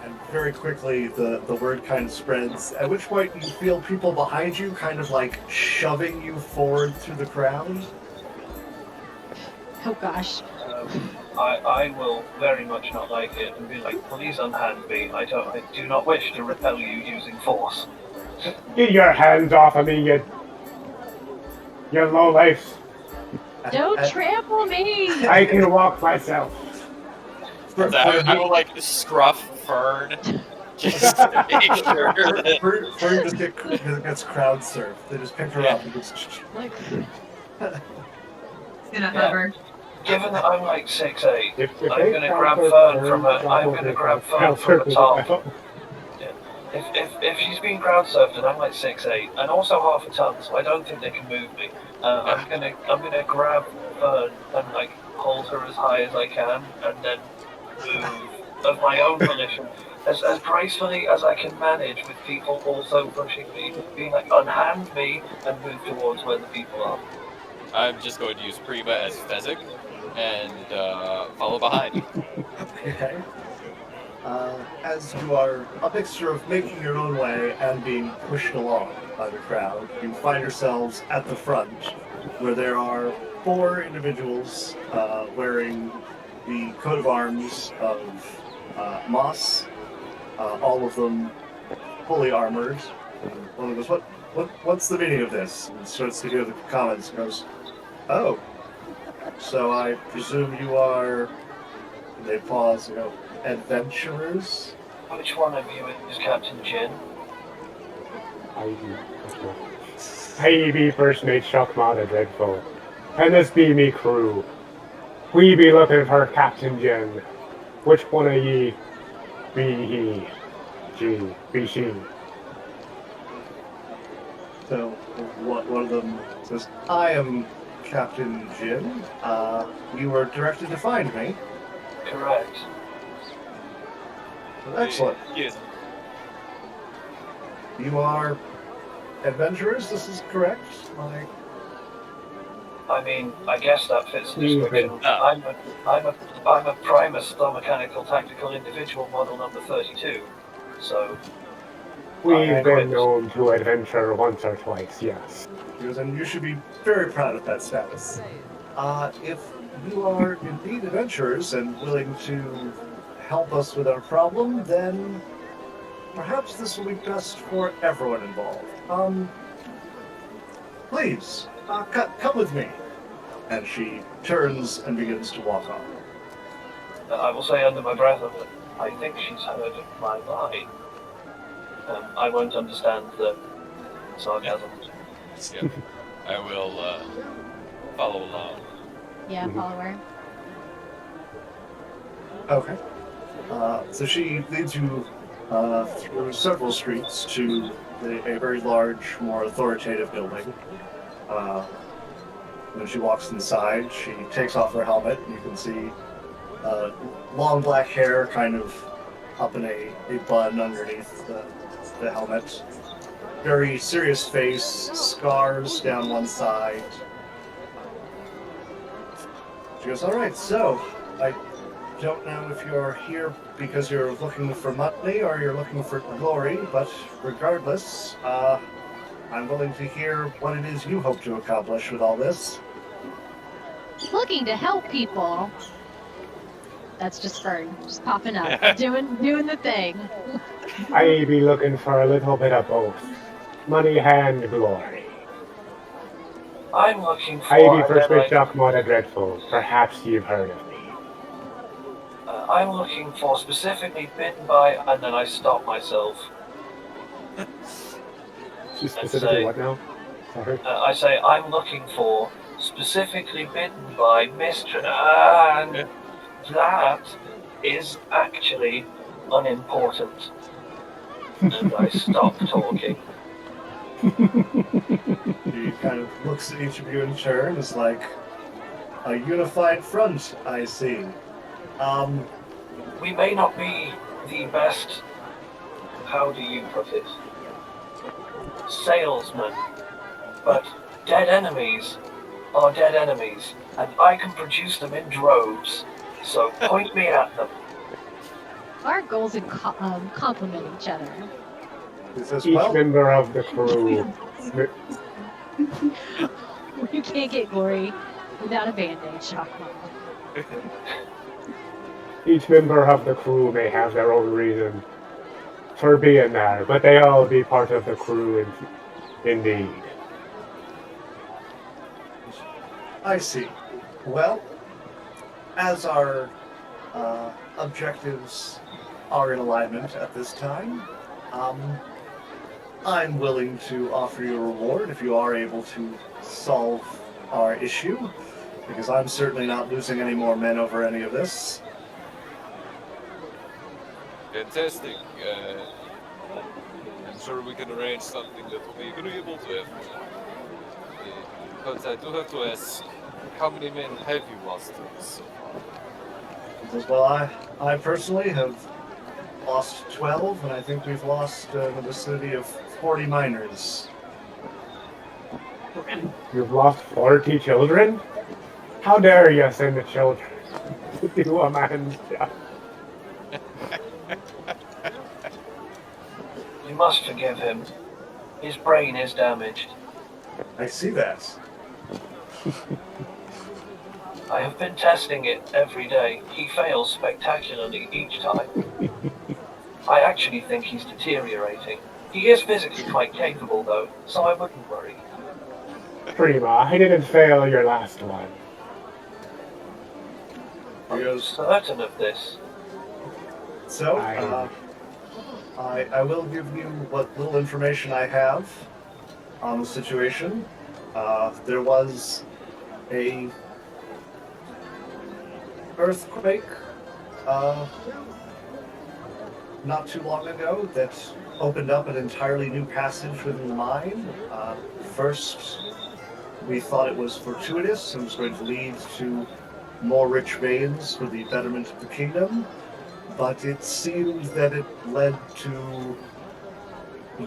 And very quickly, the word kind of spreads, at which point you feel people behind you kind of like shoving you forward through the crowd. Oh gosh. I will very much not like it and be like, "Please unhand me. I do not wish to repel you using force." Get your hands off of me, you lowlifes. Don't trample me! I can walk myself. I will like scruff Fern just to make sure that Fern just gets crowd surfed. They just pick her up and goes, Like, It's gonna hover. Given that I'm like 6'8", If I'm gonna grab Fern from her. I'm gonna grab Fern from the top. If she's being crowd surfed and I'm like 6'8", and also half a ton, so I don't think they can move me. I'm gonna grab Fern and like hold her as high as I can, and then move of my own volition, as gracefully as I can manage, with people also pushing me, being like, "Unhand me," and move towards where the people are. I'm just going to use Prima as Fezzik and follow behind. Okay. As you are a mixture of making your own way and being pushed along by the crowd, you find yourselves at the front, where there are 4 individuals wearing the coat of arms of Moss, all of them fully armored. One of them goes, what's the meaning of this?" And starts to hear the comments and goes, "Oh, so I presume you are," and they pause and go, "adventurers?" Which one of you is Captain Jin? I do. I be First Mate Shockmon the Dreadful, and this be me crew. We be looking for Captain Jin. Which one of ye be he? Be she? So one of them says, I am Captain Jin. You were directed to find me. Correct. Excellent. Yes. You are adventurers, this is correct? I mean, I guess that fits the description. Ah. I'm a Primus, the mechanical tactical individual model number 32. So We've been known to adventure once or twice, yes. And you should be very proud of that status. If you are indeed adventurers and willing to help us with our problem, then perhaps this will be best for everyone involved. Please, come with me. And she turns and begins to walk on. I will say under my breath, I think she's heard my lie. I won't understand the sarcasm. Yeah. I will follow along. Yeah, follow her. Okay. So she leads you through several streets to a very large, more authoritative building. When she walks inside, she takes off her helmet, and you can see long black hair kind of up in a bun underneath the helmet. Very serious face, scars down one side. She goes, all right, so I don't know if you're here because you're looking for money or you're looking for glory, but regardless, I'm willing to hear what it is you hope to accomplish with all this. Looking to help people. That's just Fern, just popping up, doing the thing. I be looking for a little bit of both. Money and glory. I'm looking for... I be First Mate Shockmon the Dreadful. Perhaps you've heard of me. I'm looking for specifically bitten by, and then I stop myself. Specifically what now? Sorry. I say, I'm looking for specifically bitten by Mistress, and that is actually unimportant. And I stop talking. She kind of looks at each of you in turn, is like, a unified front, I see. We may not be the best, how do you put it, salesmen, but dead enemies are dead enemies, and I can produce them in droves, so point me at them. Our goals complement each other. Says, Each member of the crew. You can't get glory without a band-aid, Shockmon. Each member of the crew may have their own reason for being there, but they all be part of the crew indeed. I see. Well, as our objectives are in alignment at this time, I'm willing to offer you a reward if you are able to solve our issue, because I'm certainly not losing any more men over any of this. Fantastic. I'm sure we can arrange something that will be agreeable to everyone. But I do have to ask, how many men have you lost so far? He says, well, I personally have lost 12, and I think we've lost in the vicinity of 40 miners. You've lost 40 children? How dare you send the children to do a man's job? You must forgive him. His brain is damaged. I see that. I have been testing it every day. He fails spectacularly each time. I actually think he's deteriorating. He is physically quite capable, though, so I wouldn't worry. Prima, I didn't fail your last one. Are you certain of this? So, I will give you what little information I have. on the situation. There was a earthquake not too long ago that opened up an entirely new passage within the mine. First, we thought it was fortuitous and was going to lead to more rich veins for the betterment of the kingdom, but it seemed that it led to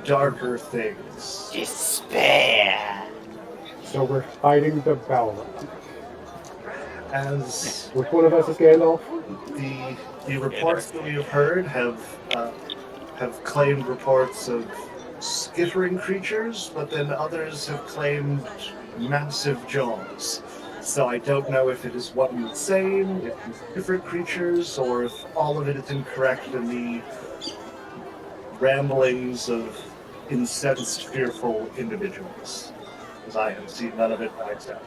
darker things. Despair! So we're fighting the bell. As Which one of us is Gandalf? the reports that we have heard have claimed reports of skittering creatures, but then others have claimed massive jaws. So I don't know if it is what you're saying, if it's different creatures, or if all of it is incorrect in the ramblings of incensed, fearful individuals. Because I have seen none of it myself.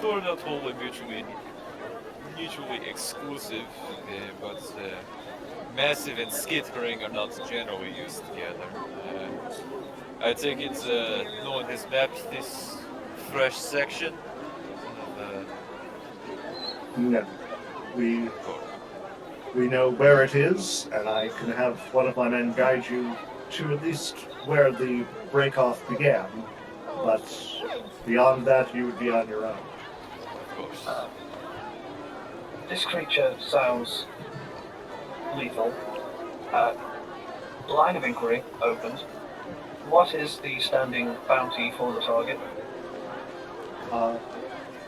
They're not all mutually exclusive, but massive and skittering are not generally used together. I think it's no one has mapped this fresh section. No. We know where it is, and I can have one of my men guide you to at least where the break-off began. But beyond that, you would be on your own. Of course. This creature sounds lethal. Line of inquiry opened. What is the standing bounty for the target?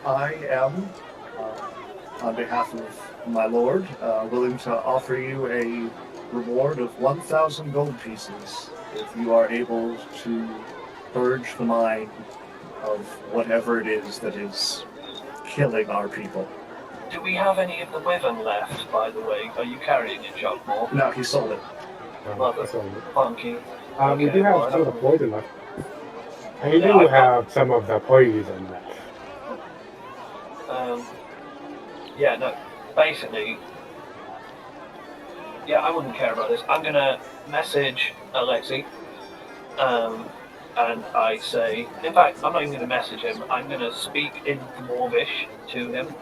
I am, on behalf of my lord, willing to offer you a reward of 1,000 gold pieces if you are able to purge the mine of whatever it is that is killing our people. Do we have any of the wyvern left, by the way? Are you carrying it, Chuckmore? No, he sold it. Mother So, funky. we do well, have some of the poison left. I Yeah, do I've got- have some of the poison left. Yeah, no, basically, yeah, I wouldn't care about this. I'm gonna message Alexei, and I say, in fact, I'm not even gonna message him, I'm gonna speak in Dwarvish to him.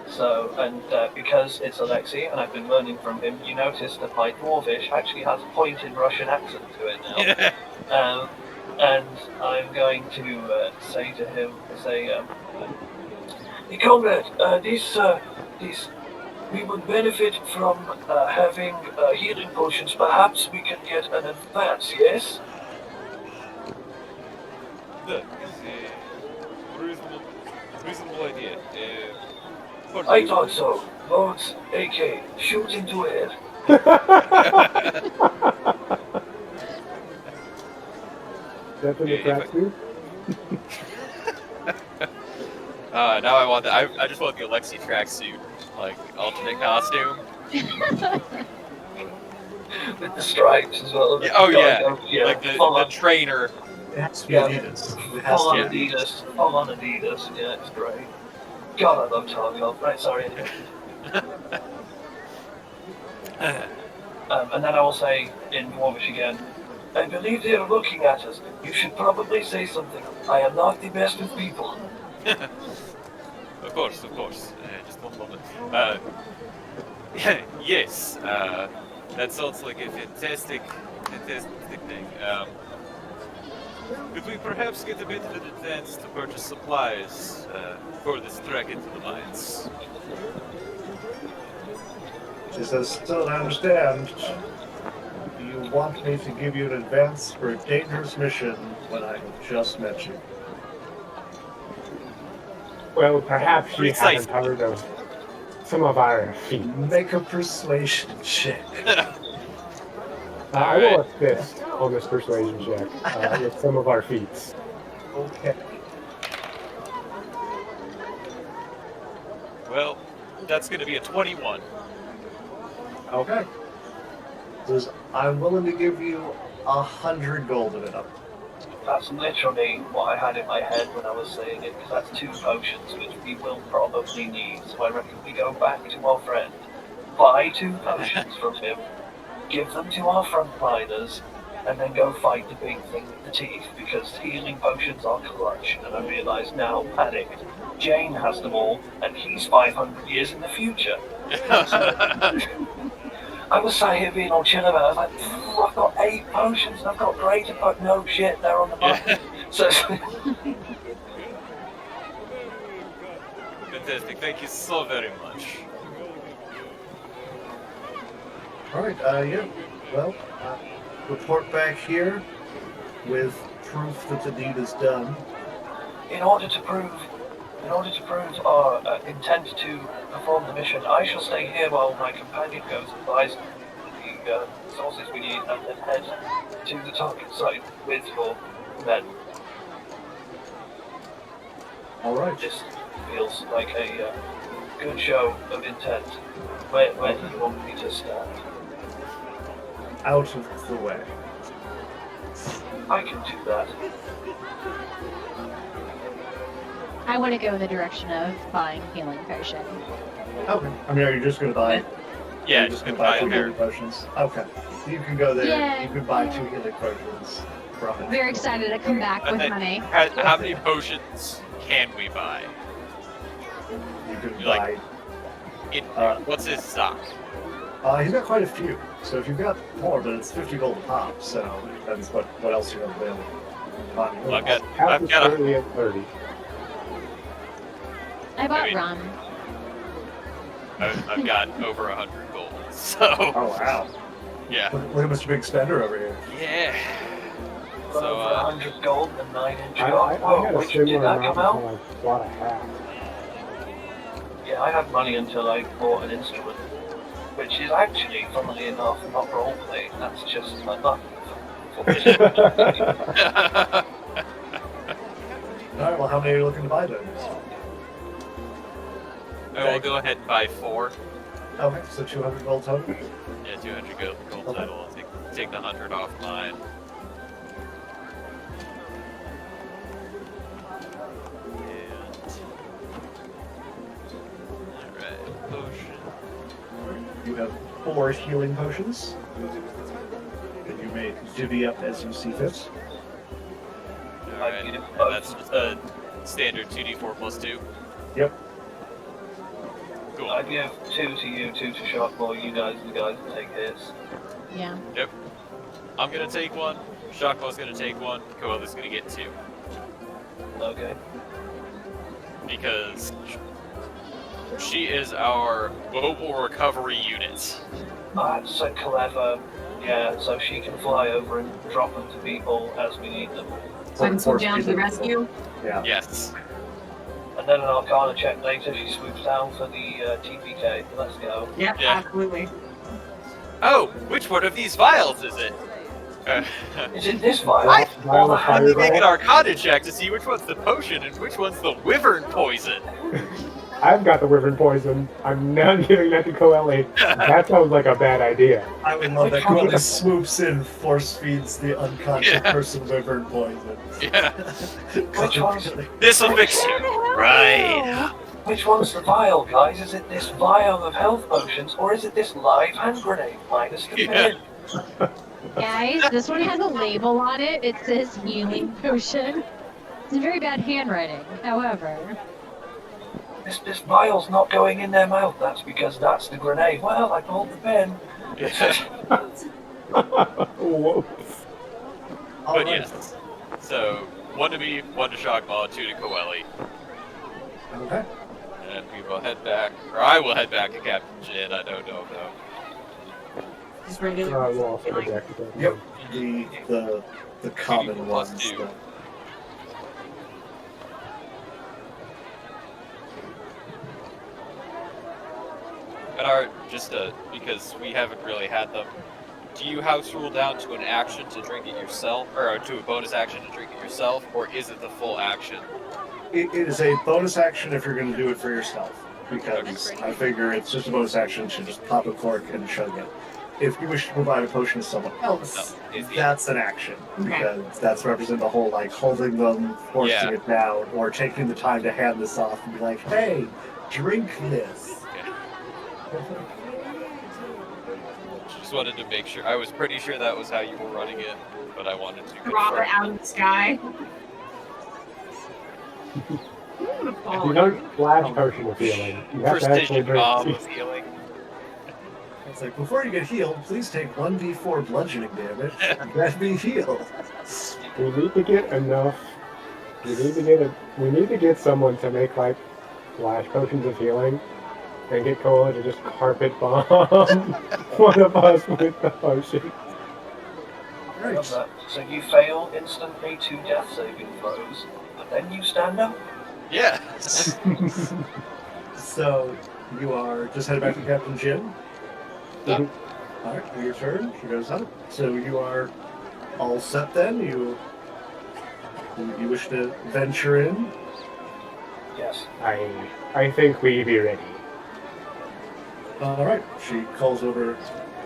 So, and because it's Alexei and I've been learning from him, you notice that my Dwarvish actually has a pointed Russian accent to it now. And I'm going to say to him, hey, comrade, this, we would benefit from having healing potions. Perhaps we can get an advance, yes? That is a reasonable idea. I thought so. Lords, AK, shoot into it. Definitely tracks me. Now I want that. I just want the Alexei tracksuit, like alternate costume. With the stripes as well. Yeah, oh yeah, yeah, like the full trainer. It has to be Yeah. Adidas. It has on to Adidas. Full on Adidas. Yeah, it's great. God, I love Tarkov. Right, sorry. And then I will say in Dwarvish again, I believe they are looking at us. You should probably say something. I am not the best with people. Of course. Just one moment. Yes, that sounds like a fantastic thing. Could we perhaps get a bit of an advance to purchase supplies for this trek into the mines? She says, still I understand. You want me to give you an advance for a dangerous mission when I have just met you. Well, perhaps you Precisely. haven't heard of some of our feats. Make a persuasion check. I will assist on this persuasion check with some of our feats. Okay. Well, that's going to be a 21. Okay. Says, I'm willing to give you 100 gold of it up. That's literally what I had in my head when I was saying it, because that's 2 potions, which we will probably need. So I reckon we go back to our friend, buy 2 potions from him, give them to our frontliners, and then go fight the big thing with the teeth, because healing potions are clutch. And I realise now, panicked, Jane has them all, and he's 500 years in the future. I was sat here being all chill about it. I was like, I've got 8 potions and I've got greater, but no shit, they're on the button. So, Fantastic, thank you so very much. Alright, yeah. Well, report back here with proof that the deed is done. in order to prove our intent to perform the mission, I shall stay here while my companion goes and buys the resources we need, and then head to the target site with your men. Alright. This feels like a good show of intent. Where do you want me to stand? Out of the way. I can do that. I want to go in the direction of buying healing potion. Okay. I mean, are you just going to buy... Yeah, you're just going to buy 2 healing potions? Okay. You can go there. Yeah. You can buy 2 healing potions from it. Very excited to come back with money. How many potions can we buy? You can You're buy... What's his stock? He's got quite a few. So if you've got more, but it's 50 gold a pop, so that's what else you have available. Well, I've Half is got currently at 30. I bought I mean- rum. I've got over 100 gold. So Oh, wow. yeah, Look at Mr. Big Spender over here. yeah. Got So, over 100 gold and 9-inch I gold. had Whoa, a which did similar that amount come out? until I bought a hat. Yeah, I had money until I bought an instrument, which is actually, funnily enough, not roleplay. That's just my luck. Alright, well, how many are you looking to buy then? I will go ahead and buy 4. Okay, so 200 gold total. Yeah, 200 gold Okay. total. I'll take the 100 off mine. Alright, potion. You have 4 healing potions. And you may divvy up as you see fit. Alright, need and it. that's just a standard 2d4 plus 2. Yep. Cool. I give 2 to you, 2 to Sharkboy. You guys are the guys that take hits. Yeah. Yep. I'm gonna take 1. Shockbow's gonna take 1. Koala's gonna get 2. Okay. Because she is our mobile recovery unit. That's so clever. Yeah, so she can fly over and drop them to people as we need them. So I can swoop down to the rescue. Yeah. Yes. And then an Arcana check later, she swoops down for the TPK. Let's go. Yep, Yeah. absolutely. Oh, which one of these vials is it? Is it this vial? I Vial of Let me make an fireball. Arcana check to see which one's the potion and which one's the wyvern poison. I've got the wyvern poison. I'm not giving that to Coeli. That sounds like a bad idea. I would love that. Coeli swoops in, force feeds the unconscious Yeah. person wyvern poison. Yeah, Which one's, this'll fix you. Right. which one's the vial, guys? Is it this vial of health potions, or is it this live hand grenade minus the Yeah. pin? Guys, this one has a label on it. It says healing potion. It's in very bad handwriting, however. This vial's not going in their mouth. That's because that's the grenade. Well, I pulled the pin. Whoops. But yes. So, 1 to me, 1 to Shockmaw, 2 to Coeli. Okay. And we will head back, or I will head back to Captain Jin, I don't know though. Just regular. We'll also go back to that. Yep. The common Plus ones. 2. And our, just because we haven't really had them, do you house rule down to an action to drink it yourself, or to a bonus action to drink it yourself, or is it the full action? It is a bonus action if you're going to do it for yourself, because I figure it's just a bonus action to just pop a cork and chug it. If you wish to provide a potion to someone else, No, it's the- that's an action, Okay. because that's represent the whole like holding them, forcing Yeah. it down, or taking the time to hand this off and be like, "Hey, drink this." Just wanted to make sure. I was pretty sure that was how you were running it, but I wanted to Drop it confirm. out of the sky. You don't flash potion of healing. You have to actually Precision bomb drink. of healing. It's like, before you get healed, please take 1d4 bludgeoning damage and then be healed. We need to get enough. We need to get someone to make like flash potions of healing, and get Cola to just carpet bomb one of us with the potion. I love that. So you fail instantly 2 death saving throws, but then you stand up. Yeah. So you are just headed back to Captain Jim. Yep. Alright, your turn. She goes up. So you are all set then? You wish to venture in? Yes. I think we be ready. Alright. She calls over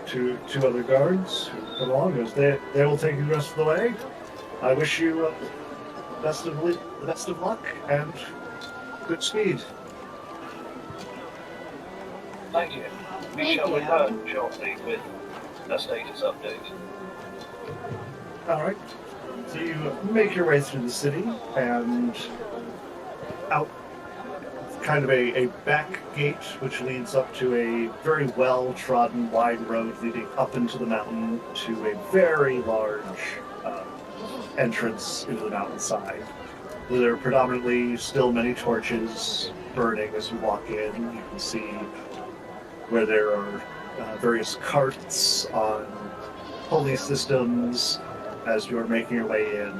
to 2 other guards who come along. Goes, they will take you the rest of the way. I wish you the best of luck and good speed. Thank you. We Thank shall you. return shortly with a status update. Alright. So you make your way through the city and out kind of a back gate which leads up to a very well-trodden wide road leading up into the mountain to a very large entrance into the mountainside. There are predominantly still many torches burning as you walk in. You can see where there are various carts on pulley systems as you're making your way in.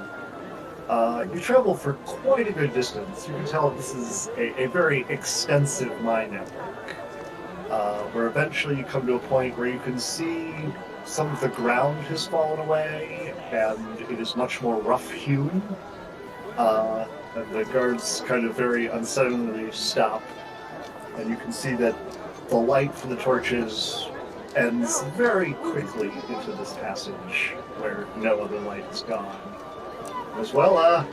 You travel for quite a good distance. You can tell this is a very extensive mine network, where eventually you come to a point where you can see some of the ground has fallen away and it is much more rough-hewn. And the guards kind of very unsettlingly stop, and you can see that the light from the torches ends very quickly into this passage where no other light is gone. As well,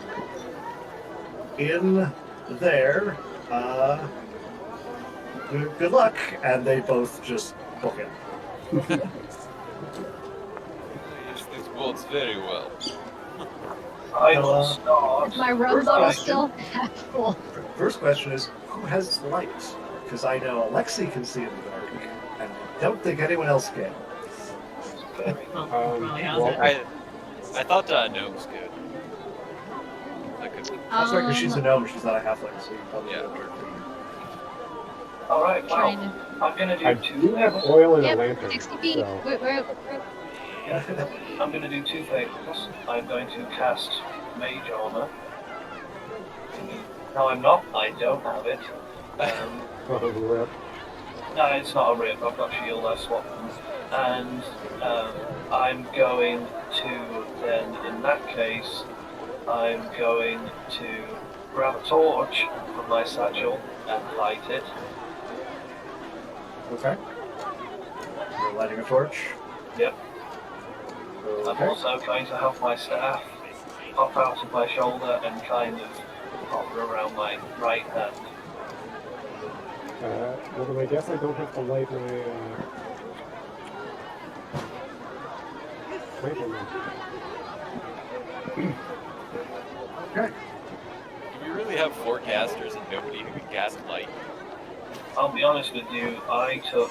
in there, good luck, and they both just book it. Use these bolts very well. I will start. Is my rum First bottle question. still half full? First question is, who has light? Because I know Alexi can see in the dark, and I don't think anyone else can. Probably has well, it. I thought gnomes could. That could be. That's right, because she's a gnome, she's not a halfling, so you probably Yeah. don't dark. Alright, Trying well, to. I'm gonna do I 2 do have things. oil and a Yep, lantern. 60 feet. So. I'm gonna do 2 things. I'm going to cast Mage Armor. No, I'm not. I don't have it. Rip. No, it's not a rip. I've got shield. I swapped them. And I'm going to then, in that case, I'm going to grab a torch from my satchel and light it. Okay. You're lighting a torch. Yep. I'm Okay. also going to have my staff pop out of my shoulder and kind of hover around my right hand. Well, I guess I don't have to light my. Wait a minute. Okay. Do we really have 4 casters and nobody who can cast light? I'll be honest with you, I took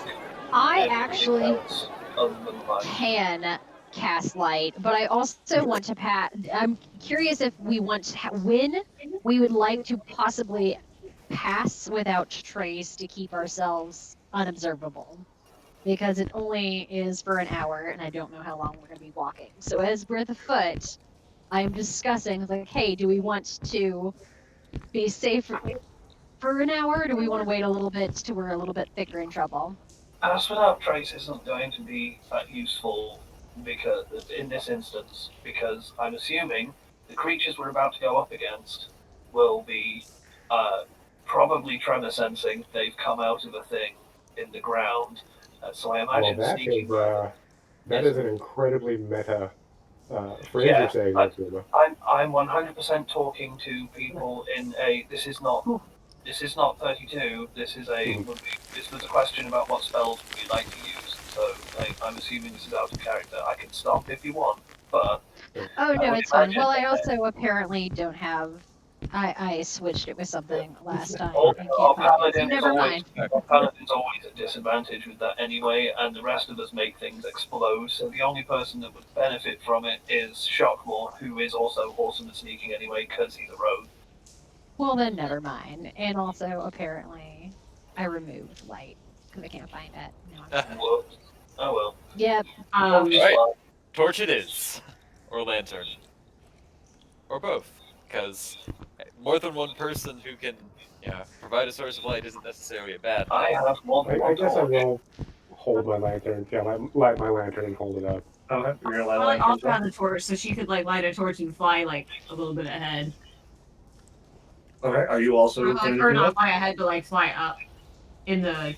I everything actually else other than light. can cast light, but I also want to pass. I'm curious if we want to when we would like to possibly pass without trace to keep ourselves unobservable, because it only is for an hour, and I don't know how long we're going to be walking. So as we're the foot, I'm discussing like, hey, do we want to be safe for an hour, or do we want to wait a little bit till we're a little bit thicker in trouble? Pass without trace isn't going to be that useful because in this instance, because I'm assuming the creatures we're about to go up against will be probably tremor sensing. They've come out of a thing in the ground, so I Well, imagine sneaking. that is an incredibly meta phrase Yeah, you're saying, there, Kuma. I'm 100% talking to people in a. This is not 32. This is a. This was a question about what spells would you like to use. So I'm assuming this is out of character. I can stop if you want, but Oh no, would it's fine. imagine Well, I that also apparently don't have. I switched it with something last time our, and our can't find it. So paladin is never always mind. our paladin's always at disadvantage with that anyway, and the rest of us make things explode. So the only person that would benefit from it is Shockmore, who is also awesome at sneaking anyway because he's a rogue. Well, then never mind. And also, apparently, I removed light because I can't find it. No, I'm sad. Whoops. Oh well. Yep. Torch is Right. fine. Torch it is, or lantern, or both, because more than one person who can, provide a source of light isn't necessarily a bad I thing. have more than I one guess I torch. will hold my lantern. Yeah, light my lantern and hold it up. Okay, you're gonna light a Well, I lantern. also have the torch, so she could like light a torch and fly like a little bit ahead. Okay, are you also Or, going like, to or do not that? fly ahead, but like fly up in the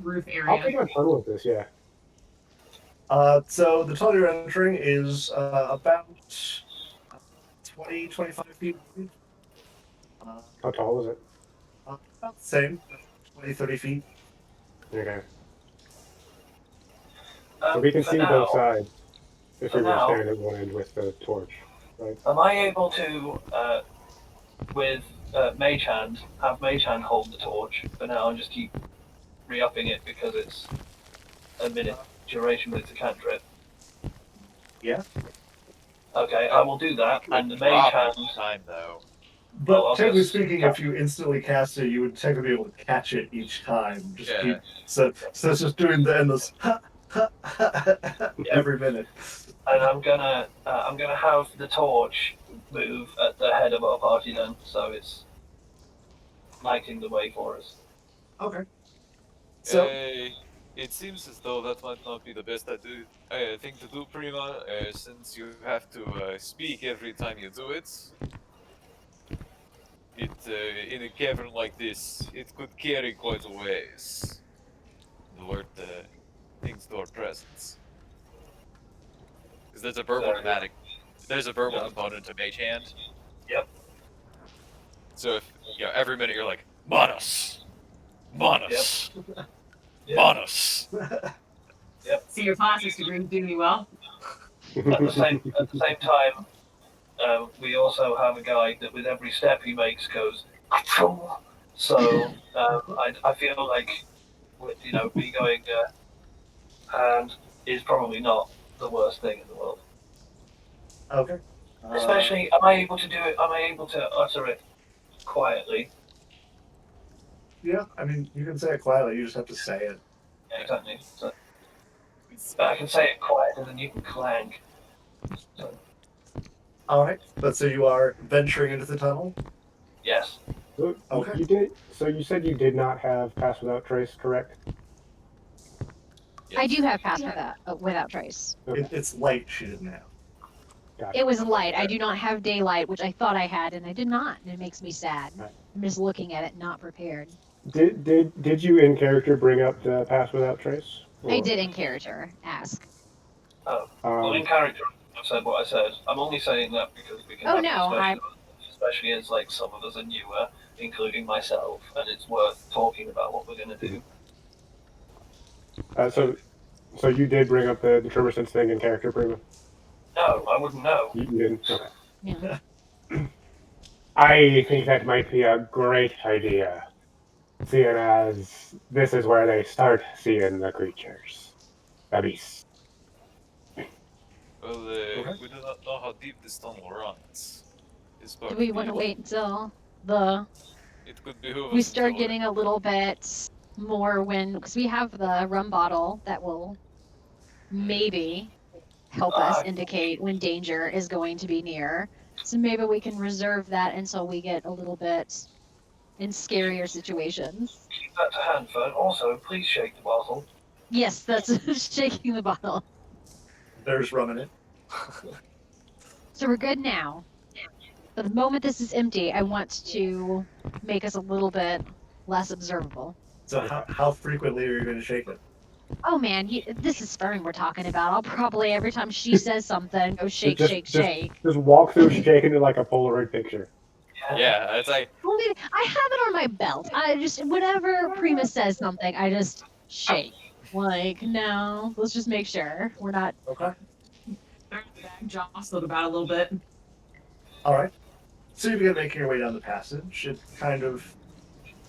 roof I'll area. take my turn with this. Yeah. So the tunnel you're entering is about 20, 25 feet. How tall is it? About the same, 20, 30 feet. Okay. So we can For see now, both sides if for we were now- standing at one end with the torch, right? am I able to, with Mage Hand, have Mage Hand hold the torch for now and just keep re-upping it because it's a minute duration with the cantrip? Yeah. Okay, I will do that, Would and the Mage drop Hand. each time though. But I'll technically just- speaking, if you instantly cast it, you would technically be able to catch it each time. Just Yeah. keep so it's just doing the endless every minute. And I'm gonna have the torch move at the head of our party then, so it's lighting the way for us. Okay. So It seems as though that might not be the best thing to do, Prima, since you have to speak every time you do it. In a cavern like this, it could carry quite a ways. Alert things to our presence. Because there's a verbal Sorry. Yeah. component to Mage Hand. Yep. So if every minute you're like, Manos! Manos! Yep. Manos! See, your plastics degree doing you well. At the same time, we also have a guy that with every step he makes goes, "Achoo!" So I feel like me going hand is probably not the worst thing in the world. okay. Especially, am I able to do it? Am I able to utter it quietly? Yeah, I mean you can say it quietly, you just have to say it. Yeah, exactly. So, but I can say it quiet, and then you can clank. So, Alright. But so you are venturing into the tunnel? yes. So Okay. You did. So you said you did not have pass without trace, correct? I do have pass without trace. Okay. It's light she didn't have. Gotcha. It was light. I do not have daylight, which I thought I had, and I did not. And it makes me sad. Right. I'm just looking at it, not prepared. Did you in character bring up the pass without trace? I Or, did in character ask. Well, in character, I've said what I said. I'm only saying that because we can Oh, have no, discussion, especially as like some of us are newer, including myself, and it's worth talking about what we're going to do. So you did bring up the tremor sense thing in character, Prima? No, I wouldn't know. You didn't. Okay. Yeah. I think that might be a great idea, seeing as this is where they start seeing the creatures, the beasts. Well, Okay. we do not know how deep this tunnel runs. Do we want to wait until the It could behoove we us start until- getting a little bit more because we have the rum bottle that will maybe help us indicate when danger is going to be near. So maybe we can reserve that until we get a little bit in scarier situations. Keep that to hand, Fern. Also, please shake the bottle. Yes, that's shaking the bottle. There's rum in it. So we're good now. But the moment this is empty, I want to make us a little bit less observable. So how frequently are you going to shake it? Oh man, this is Fern we're talking about. I'll probably every time she says something, go shake, Just- shake, just- shake. Just walk through shaking it like a Polaroid picture. Yeah, it's like, Well, I have it on my belt. I just whenever Prima says something, I just shake. Like, no, let's just make sure we're not. Okay. They're in the back, jostled about a little bit. All right. So you begin making your way down the passage. It kind of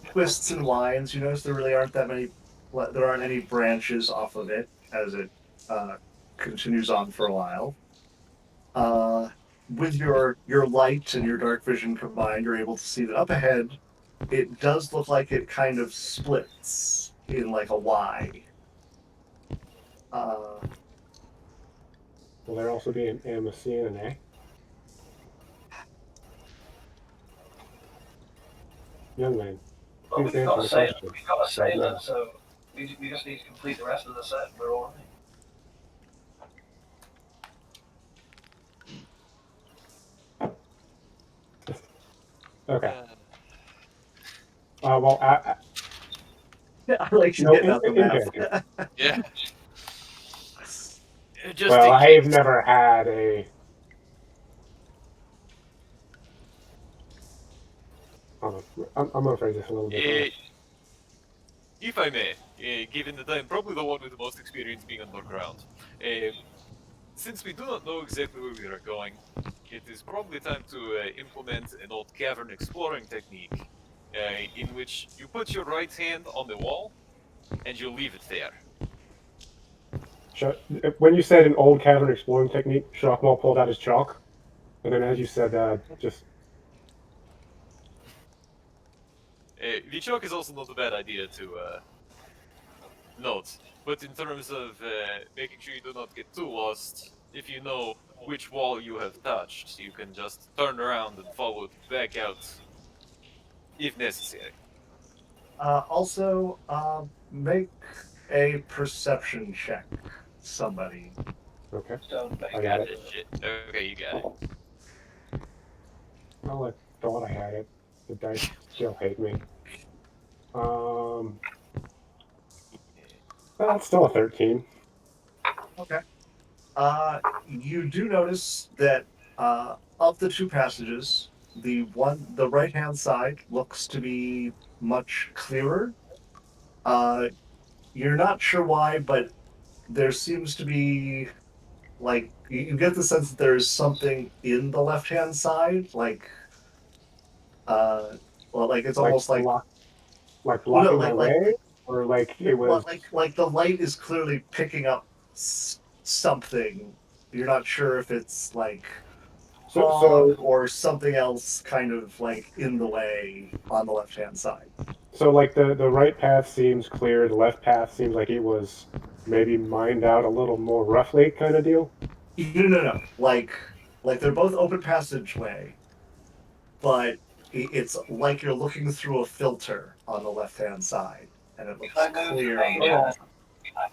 twists and winds. You notice there really aren't that many. There aren't any branches off of it as it continues on for a while. With your light and your dark vision combined, you're able to see that up ahead, it does look like it kind of splits in like a Y. Uh, Will there also be an M, a C, and an A? Young man, Well, please we've got answer a the sailor. question. We've got a sailor, now. so we just need to complete the rest of the set. And we're all right. Okay. Uh, Well, I like you no, getting out the in map. character. yeah. Just Well, in I've case. never had a. Hold on. I'm gonna phrase this a little differently. If I may, given that I'm probably the one with the most experience being underground, since we do not know exactly where we are going, it is probably time to implement an old cavern exploring technique, in which you put your right hand on the wall and you leave it there. When you said an old cavern exploring technique, Shockmall pulled out his chalk, and then as you said, just The choke is also not a bad idea to note, but in terms of making sure you do not get too lost, if you know which wall you have touched, you can just turn around and follow it back out if necessary. Also, make a perception check, somebody. okay. Don't make I got it. it. Shit. Okay, you got it. Well, I thought I had it. The dice still hate me. Um, that's still a 13. Okay. You do notice that of the two passages, the right hand side looks to be much clearer. Uh, you're not sure why, but there seems to be like you get the sense that there is something in the left hand side, uh, well, like it's Like almost like well, no, blocking my way, or like no, it was. like the light is clearly picking up something. You're not sure if it's like So, fog so, or something else kind of like in the way on the left hand side. so like the right path seems clear. The left path seems like it was maybe mined out a little more roughly, kind of deal. No. Like they're both open passageway, but it's like you're looking through a filter on the left hand side, and it If looks I move the clear on the mage right hand, side.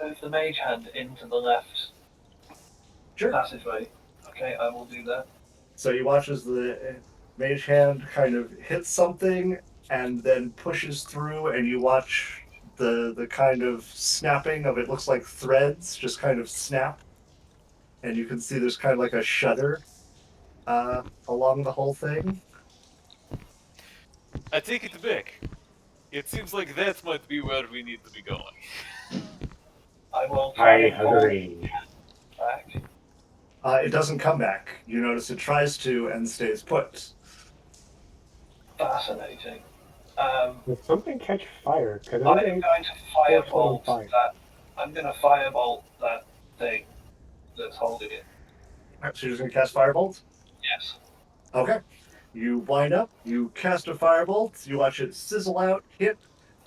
I move the mage hand into the left Sure. passageway. Okay, I will do that. So you watch as the mage hand kind of hits something and then pushes through, and you watch the kind of snapping of it looks like threads just kind of snap, and you can see there's kind of like a shudder along the whole thing. I take it back. It seems like that might be where we need to be going. I will I try and pull agree. back. It doesn't come back. You notice it tries to and stays put. Fascinating. Did something catch fire? Because I'm everything going to torch lit on firebolt fire. that. I'm going to firebolt that thing that's holding it. So you're just gonna cast firebolt. Yes. Okay. You wind up. You cast a firebolt. You watch it sizzle out, hit,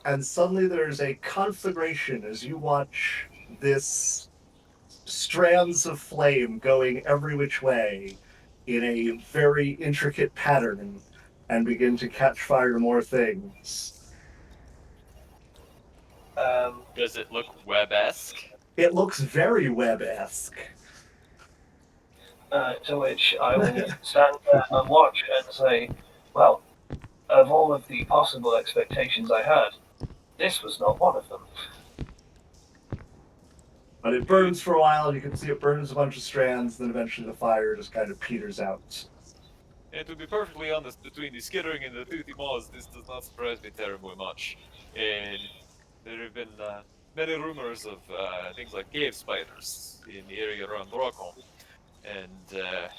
and suddenly there's a conflagration as you watch this strands of flame going every which way in a very intricate pattern and begin to catch fire more things. Does it look web-esque? It looks very web-esque. To which I will stand there and watch and say, well, of all of the possible expectations I had, this was not one of them. But it burns for a while. You can see it burns a bunch of strands, then eventually the fire just kind of peters out. And to be perfectly honest, between the skittering and the toothy maws, this does not surprise me terribly much. And there have been many rumors of things like cave spiders in the area around Rockholm, and it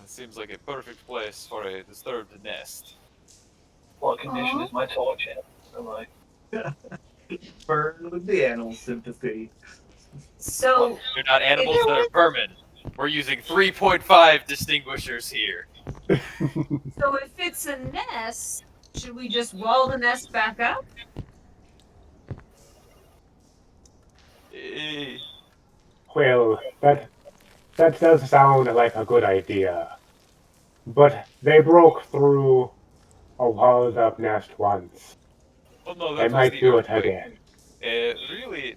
seems like a perfect place for a disturbed nest. What condition Aw. is my torch in? Am I? Burn with the animal sympathy. So They're not animals, if, they're vermin. We're using 3.5 distinguishers here. so if it's a nest, should we just wall the nest back up? Eh, Well, that does sound like a good idea. But they broke through a walled up nest once. well, no, They that was might the do it earthquake. again. Really,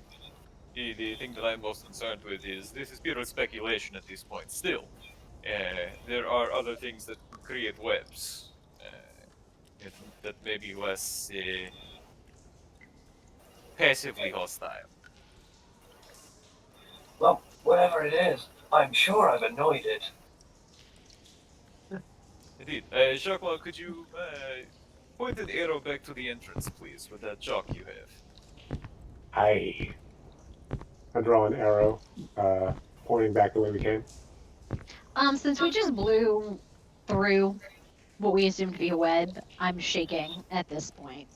the thing that I'm most concerned with is this is pure speculation at this point. Still, there are other things that can create webs that may be less passively hostile. Well, whatever it is, I'm sure I've annoyed it. Indeed. Jacques, could you point an arrow back to the entrance, please, with that chalk you have? I draw an arrow, pointing back the way we came. Since we just blew through what we assumed to be a web, I'm shaking at this point.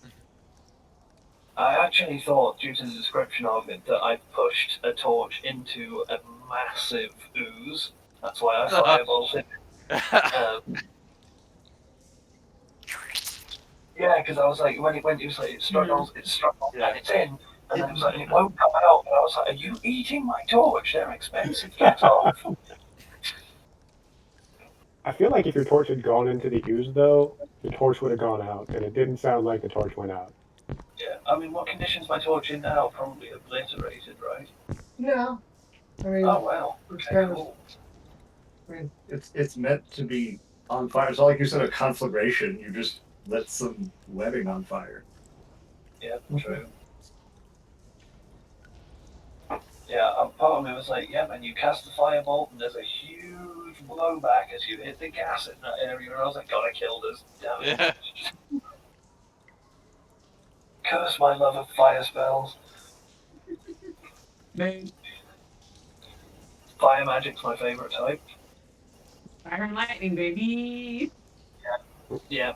I actually thought, due to the description of it, that I pushed a torch into a massive ooze. That's why I fireballed it. Yeah, because I was like, when it was like, it struggles, Yeah. and it's in, and then it was like, it won't come out. And I was like, are you eating my torch? They're expensive. Get off. I feel like if your torch had gone into the ooze, though, the torch would have gone out, and it didn't sound like the torch went out. Yeah, I mean, what condition's my torch in now? Probably obliterated, right? Yeah. I mean, Oh, wow. it's Okay, kind of- cool. I mean, it's meant to be on fire. It's not like you said a conflagration. You just lit some webbing on fire. Yeah, true. Yeah, part of me was like, yeah, man, you cast the firebolt and there's a huge blowback as you hit the gas in that area. And I was like, God, I killed us. Damn it. Yeah. Curse my love of fire spells. Man. Fire magic's my favorite type. Fire and lightning, baby. Yeah.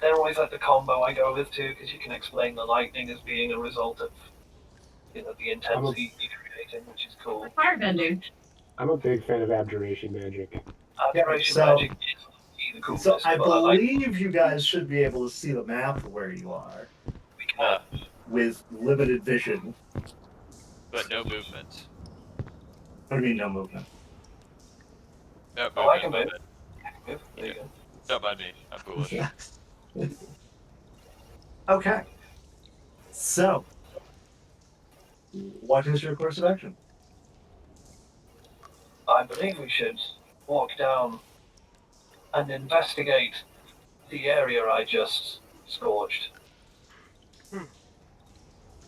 They're always like the combo I go with too, because you can explain the lightning as being a result of, the intensity you're creating, which is cool. Firebending. I'm a big fan of abjuration magic. Abjuration so- magic is the coolest. So I but like, believe you guys should be able to see the map of where you are we can with limited vision. But no movement. What do you mean no movement? No Oh, I movement, can move. movement. There you go. Don't mind me. I'm foolish. Okay. So, what is your course of action? I believe we should walk down and investigate the area I just scorched.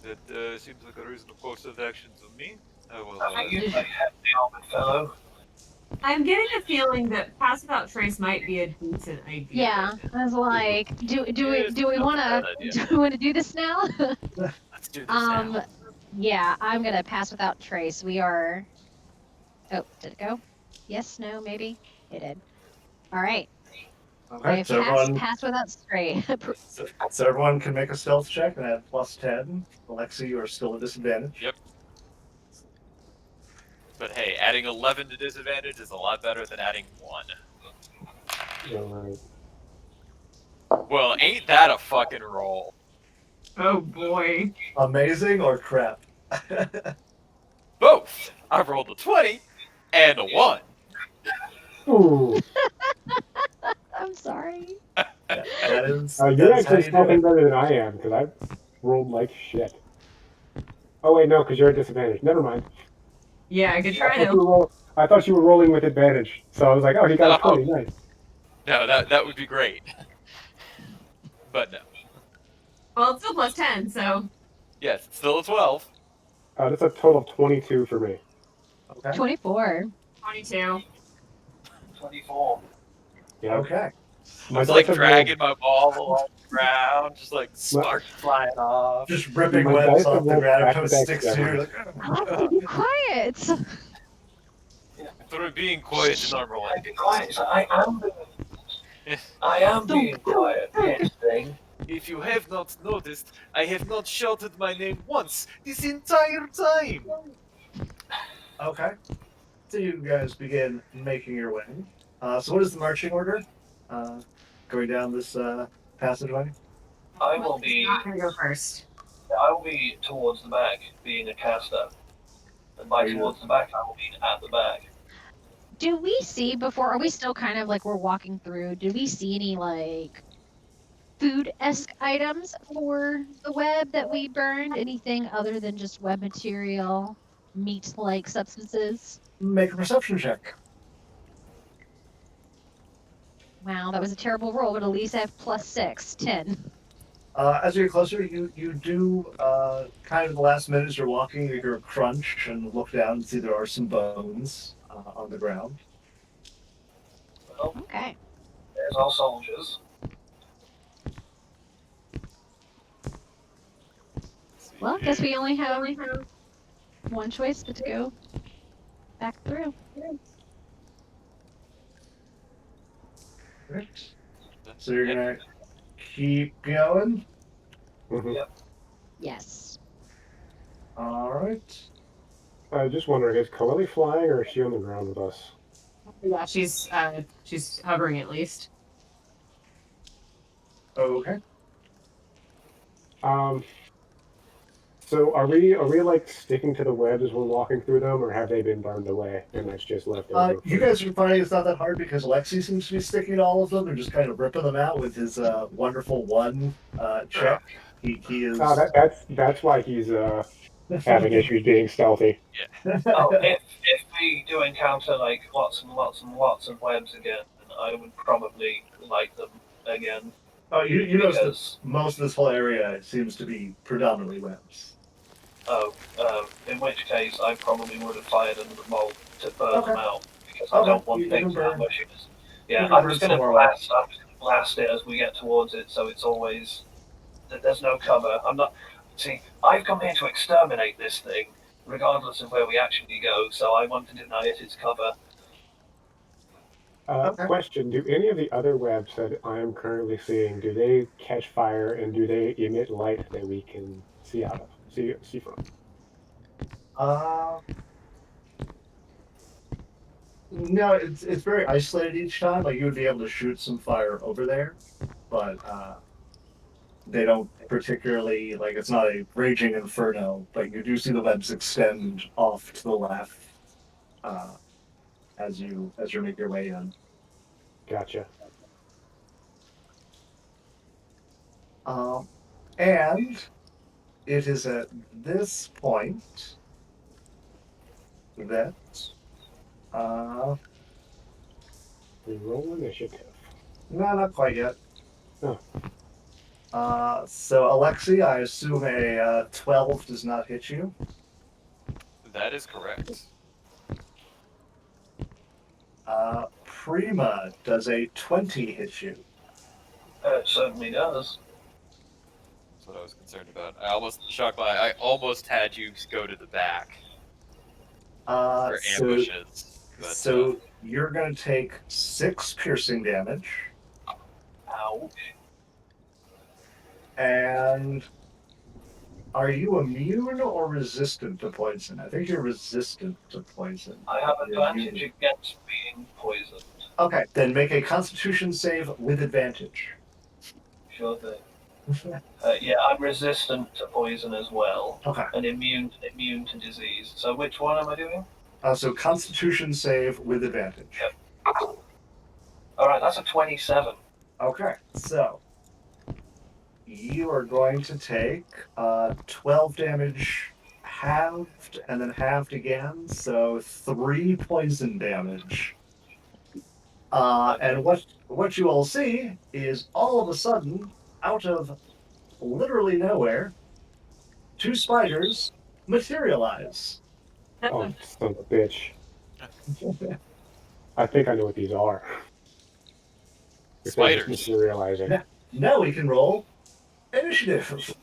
That seems like a reasonable course of action to me. I will. I think you, my heavily armored fellow. I'm getting a feeling that Pass Without Trace might be a decent idea. Yeah, I was like, do we It's want not a bad to idea. do we want to do this now? Let's do this now. Yeah, I'm gonna pass without trace. We are. Oh, did it go? Yes, no, maybe it did. All right. Okay, I so everyone, pass without stray. so everyone can make a stealth check and add +10. Alexi, you are still at disadvantage. Yep. But hey, adding 11 to disadvantage is a lot better than adding 1. Alright. Well, ain't that a fucking roll? Oh boy. Amazing or crap? Both! I rolled a 20 and a 1. Ooh, I'm sorry. That is. you're that is how actually you do stealthing it. better than I am, because I rolled like shit. Oh wait, no, because you're at disadvantage. Never mind. Yeah, I could I try thought, you to. were I thought you were rolling with advantage, so I was like, oh, he got a Oh. 20, nice. No, that would be great. But no. Well, it's still +10, so. Yes, it's still a 12. That's a total of 22 for me. Okay. 24. 22. 24. Yeah. Okay. My It's like dice have dragging my ball along. ground, just like sparks flying off. Just ripping My webs dice off have the rolled ground. It back comes to back sticks to you. sevens. Like, Alexa, be quiet. Through being quiet to normal. I'd be quiet. So I am being quiet. Yes, thing. If you have not noticed, I have not shouted my name once this entire time. okay. So you guys begin making your way. So what is the marching order? Going down this passageway? I Well, will he's be. not gonna go first. I will be towards the back, being a caster. And by Are you- towards the back, I will be at the back. Do we see before? Are we still kind of like we're walking through? Do we see any like food-esque items for the web that we burned? Anything other than just web material, meat-like substances? Make a perception check. Wow, that was a terrible roll, but at least I have +6, 10. As you get closer, you do kind of the last minute as you're walking, you hear a crunch and look down and see there are some bones on the ground. Well, Okay. there's our soldiers. Well, I guess we only have one choice but to go back through. Right. So you're gonna keep going. Mhm. Yep. Yes. All right. Just wondering, is Coeli flying or is she on the ground with us? Yeah, she's hovering at least. Okay. Um, so are we like sticking to the webs as we're walking through them, or have they been burned away and that's just left over? You guys are finding it's not that hard because Lexi seems to be sticking to all of them and just kind of ripping them out with his wonderful one check. He is. Oh, that's why he's having issues being stealthy. Oh, if we do encounter like lots and lots and lots of webs again, I would probably light them again. Oh, you notice that Because most of this whole area seems to be predominantly webs. in which case I probably would have fired under the mold to burn Okay. them out because I Okay, don't want you can things burn- ambushing us. you Yeah, can I'm burn just some gonna more blast it as we get towards it, so it's always there's no cover. I'm not. See, I've come here to exterminate this thing, regardless of where we actually go. So I want to deny it its cover. Okay. Question: do any of the other webs that I am currently seeing do they catch fire and do they emit light that we can see out of, see from? No, it's very isolated each time. Like you would be able to shoot some fire over there, but they don't particularly like. It's not a raging inferno. Like you do see the webs extend off to the left as you make your way in. Gotcha. And it is at this point that We roll initiative. no, not quite yet. Oh. So Alexi, I assume a 12 does not hit you. That is correct. Prima, does a 20 hit you? It certainly does. That's what I was concerned about. I almost had you go to the back for ambushes. But, So you're going to take 6 piercing damage, Ouch. and are you immune or resistant to poison? I think you're resistant to poison. I have You're advantage immune. against being poisoned. Okay, then make a Constitution save with advantage. Sure thing. Yeah, I'm resistant to poison as well, Okay, and immune to disease. So which one am I doing? so Constitution save with advantage. Yep. All right, that's a 27. Okay, so you are going to take 12 damage halved and then halved again, so 3 poison damage. And what you all see is all of a sudden, out of literally nowhere, 2 spiders materialize. Oh, son of a bitch! I think I know what these are. If they're just Spiders. materializing. Yeah. Now we can roll initiative.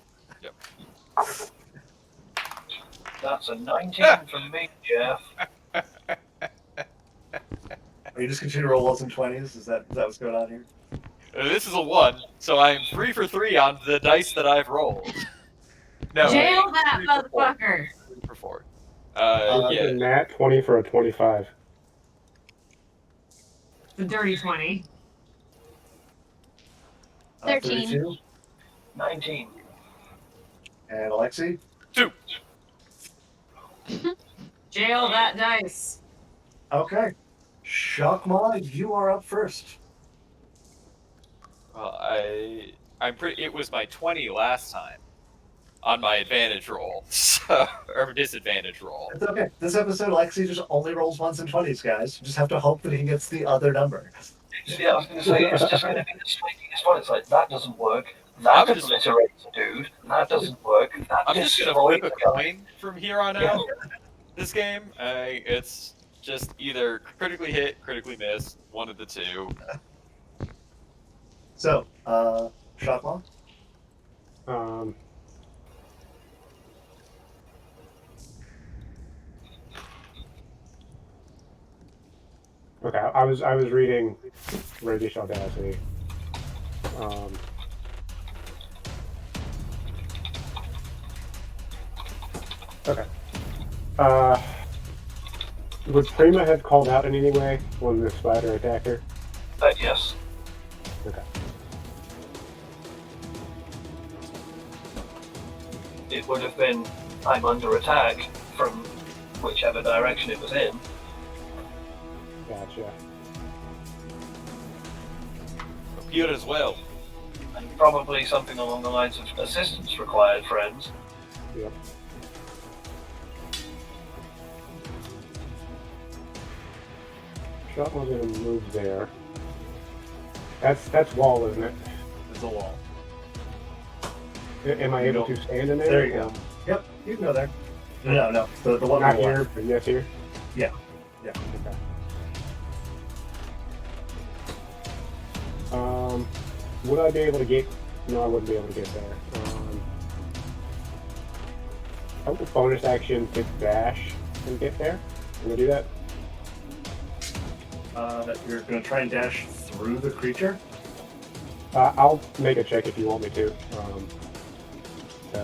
That's a 19 from me, Jeff. Are you just continue to roll rolls and 20s? Is that what's going on here? This is a 1, so I'm 3 for 3 on the dice that I've rolled. No, Jail wait, that 3 for 4. motherfucker. 3 for 4. It's Yeah. a nat 20 for a 25. The dirty 20. 13. 32. 19. And Alexi? 2. Jail that dice. Okay. Shockma, you are up first. Well, I'm pretty. It was my 20 last time on my advantage roll, so or disadvantage roll. It's okay. This episode, Alexi just only rolls 1s and 20s, guys. You just have to hope that he gets the other number. Yeah, I was going to say, it's just going to be the sneakiest one. It's like, that doesn't work. That I'm just- obliterates a dude. That doesn't work. That I'm just gonna destroys flip a the guy. coin from here on out. This game, it's just either critically hit, critically miss, one of the two. So, Shockma? Okay, I was reading Radish Audacity. Okay. Would Prima have called out in any way when the spider attacked her? Yes. Okay. It would have been, I'm under attack from whichever direction it was in. Gotcha. Here as well. And probably something along the lines of assistance required, friends. Yep. Shotgun's gonna move there. That's wall, isn't it? There's a wall. Am I able Nope. to stand in there? There you go. Yep, you can go there. No. The one Not on the here, left. but yes here? Yeah. Okay. Would I be able to get... No, I wouldn't be able to get there. I would bonus action to dash and get there. Can I do that? You're going to try and dash through the creature? I'll make a check if you want me to.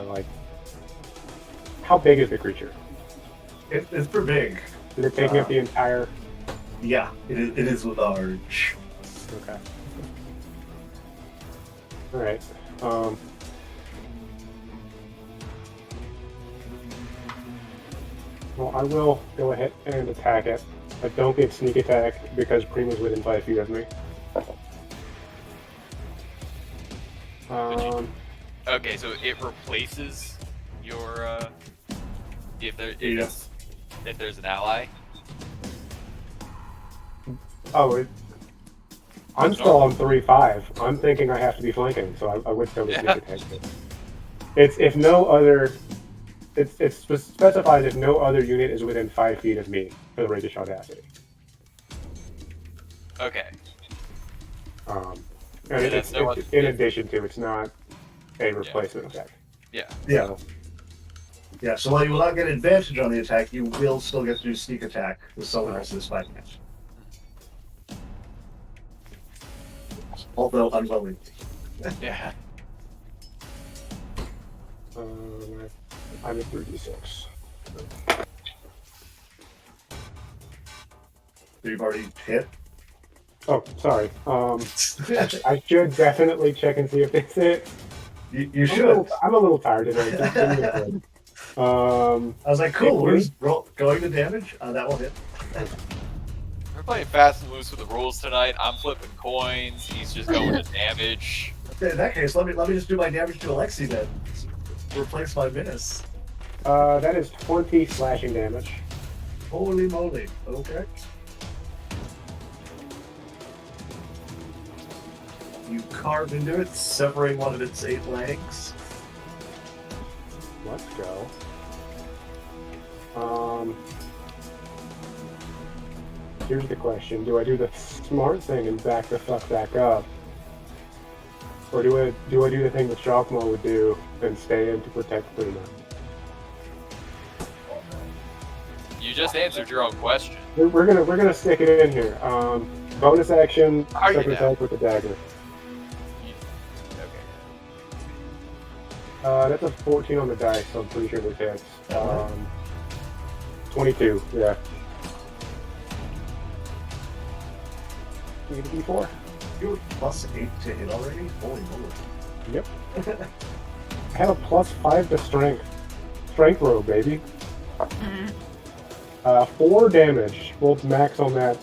Like... How big is the creature? It's pretty big. Is it taking up the entire... Yeah, it is large. Okay. Alright. Well, I will go ahead and attack it. I don't get sneak attack because Prima's within 5 feet of me. Okay, so it replaces your if there's an ally. Oh, I'm still on 3-5. I'm thinking I have to be flanking, so I would still get sneak attack. It's if no other. It specifies if no other unit is within 5 feet of me for the Radish Audacity. Okay. And that's no other- in addition to, it's not a replacement attack. Yeah. Yeah. Yeah, so while you will not get advantage on the attack, you will still get to do sneak attack with someone else's fighting match. Although unwillingly. Yeah. I'm at 3d6. You've already hit. Oh, sorry. I should definitely check and see if it's it. You should. I'm a little tired today. Just give me a break. I was like, cool, where's going to damage? That will hit. We're playing fast and loose with the rules tonight. I'm flipping coins. He's just going to damage. Okay, in that case, let me just do my damage to Alexi then. Replace my miss. That is 20 slashing damage. Holy moly. Okay. You carve into it, severing one of its 8 legs. Let's go. Here's the question. Do I do the smart thing and back the fuck back up? Or do I do the thing that Shockmaw would do and stay in to protect Luna? You just answered your own question. We're gonna stick it in here. Bonus action, Are you second now? attack with the dagger. Okay. That's a 14 on the dice, so I'm pretty sure this hits. 22, yeah. You get a D4. You're +8 to hit already? Holy moly. Yep. I have a +5 to strength. Strength row, baby. 4 damage. Rolled max on that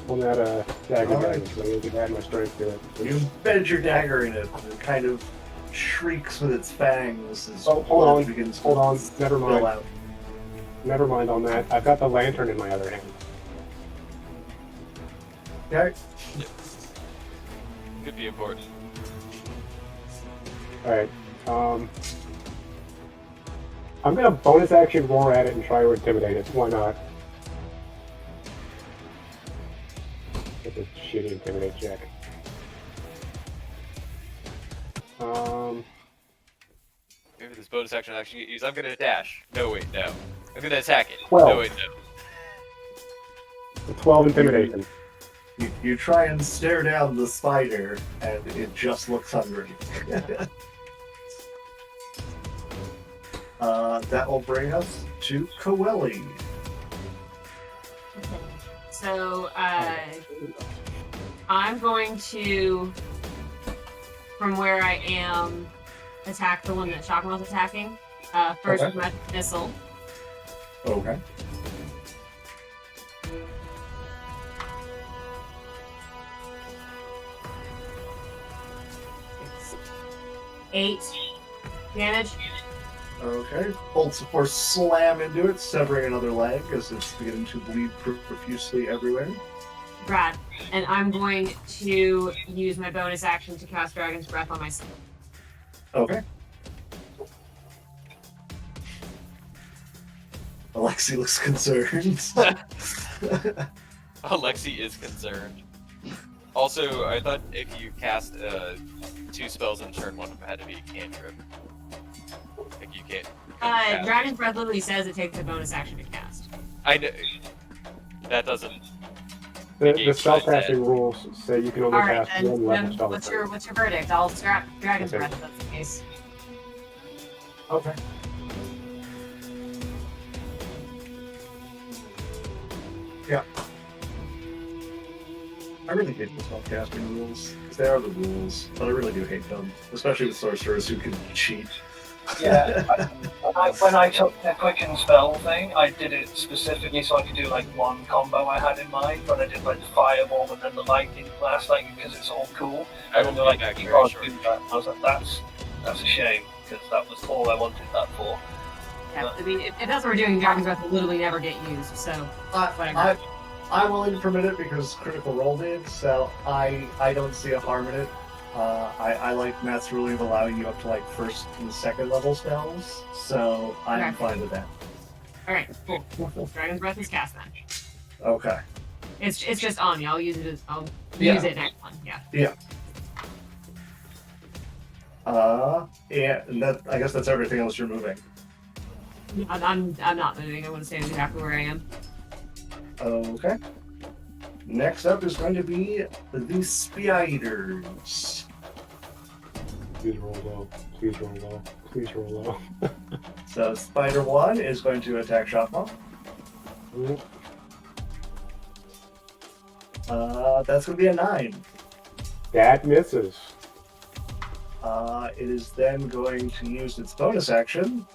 dagger Alright. damage. So I need to add my strength to it. You embed your dagger in it, and it kind of shrieks with its fangs as Oh, hold blood on. begins to Hold on. Never spill mind. out. Never mind on that. I've got the lantern in my other hand. Okay. Could be important. Alright. I'm gonna bonus action roar at it and try to intimidate it. Why not? It's a shitty intimidate check. Maybe this bonus action actually get used. I'm gonna dash. No, wait, no. I'm gonna attack it. 12. No, wait, no. A 12 intimidation. You try and stare down the spider, and it just looks hungry. That will bring us to Coeli. So, I'm going to, from where I am, attack the one that Shockmaw's attacking. First Okay. with my missile. Okay. It's 8 damage. Okay. Bolts, of course, slam into it, severing another leg as it's beginning to bleed profusely everywhere. Brad. And I'm going to use my bonus action to cast Dragon's Breath on myself. Okay. Alexi looks concerned. Alexi is concerned. Also, I thought if you cast 2 spells in turn, one of them had to be a cantrip. Like you can't. cast- Dragon's Breath literally says it takes a bonus action to cast. I know. That doesn't. The Engage spellcasting that. rules say you can only Alright, cast then, one level then spell. what's your verdict? I'll scrap Dragon's Okay. Breath if that's the case. Okay. Yeah. I really hate the spellcasting rules, because they are the rules, but I really do hate them, especially with sorcerers who can cheat. Yeah. When I took the quicken spell thing, I did it specifically so I could do like one combo I had in mind, but I did like the fireball and then the lightning blast, like because it's all cool. I And will then they're be like, back you very can't shortly. do that. I was like, that's a shame because that was all I wanted that for. Yeah, I mean, if that's what we're doing, Dragon's Breath will literally never get used, so whatever. I'm willing to permit it because Critical Role did, so I don't see a harm in it. I like Matt's ruling of allowing you up to like first and second level spells, so I'm Okay. fine with that. Alright, cool. Dragon's Breath is cast then. Okay. It's just on me. I'll use it I'll Yeah. use it next one. Yeah. Yeah, and that I guess that's everything else you're moving. I'm not moving. I want to stay exactly where I am. Okay. Next up is going to be the spiders. Please roll low. Please roll low. Please roll low. So Spider 1 is going to attack Shockmaw. That's going to be a 9. That misses. It is then going to use its bonus action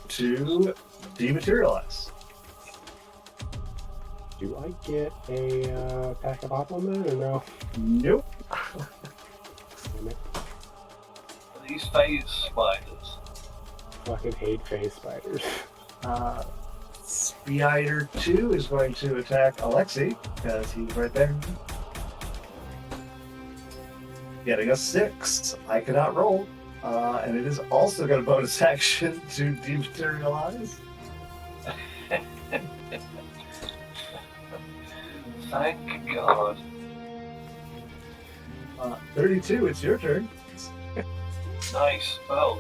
to dematerialize. Do I get a pack of op on that or no? Nope. Damn it. These phase spiders. Fucking hate phase spiders. Spider 2 is going to attack Alexi, because he's right there. Getting a 6. I cannot roll. And it is also got a bonus action to dematerialize. Thank God. 32, it's your turn. Nice. Well,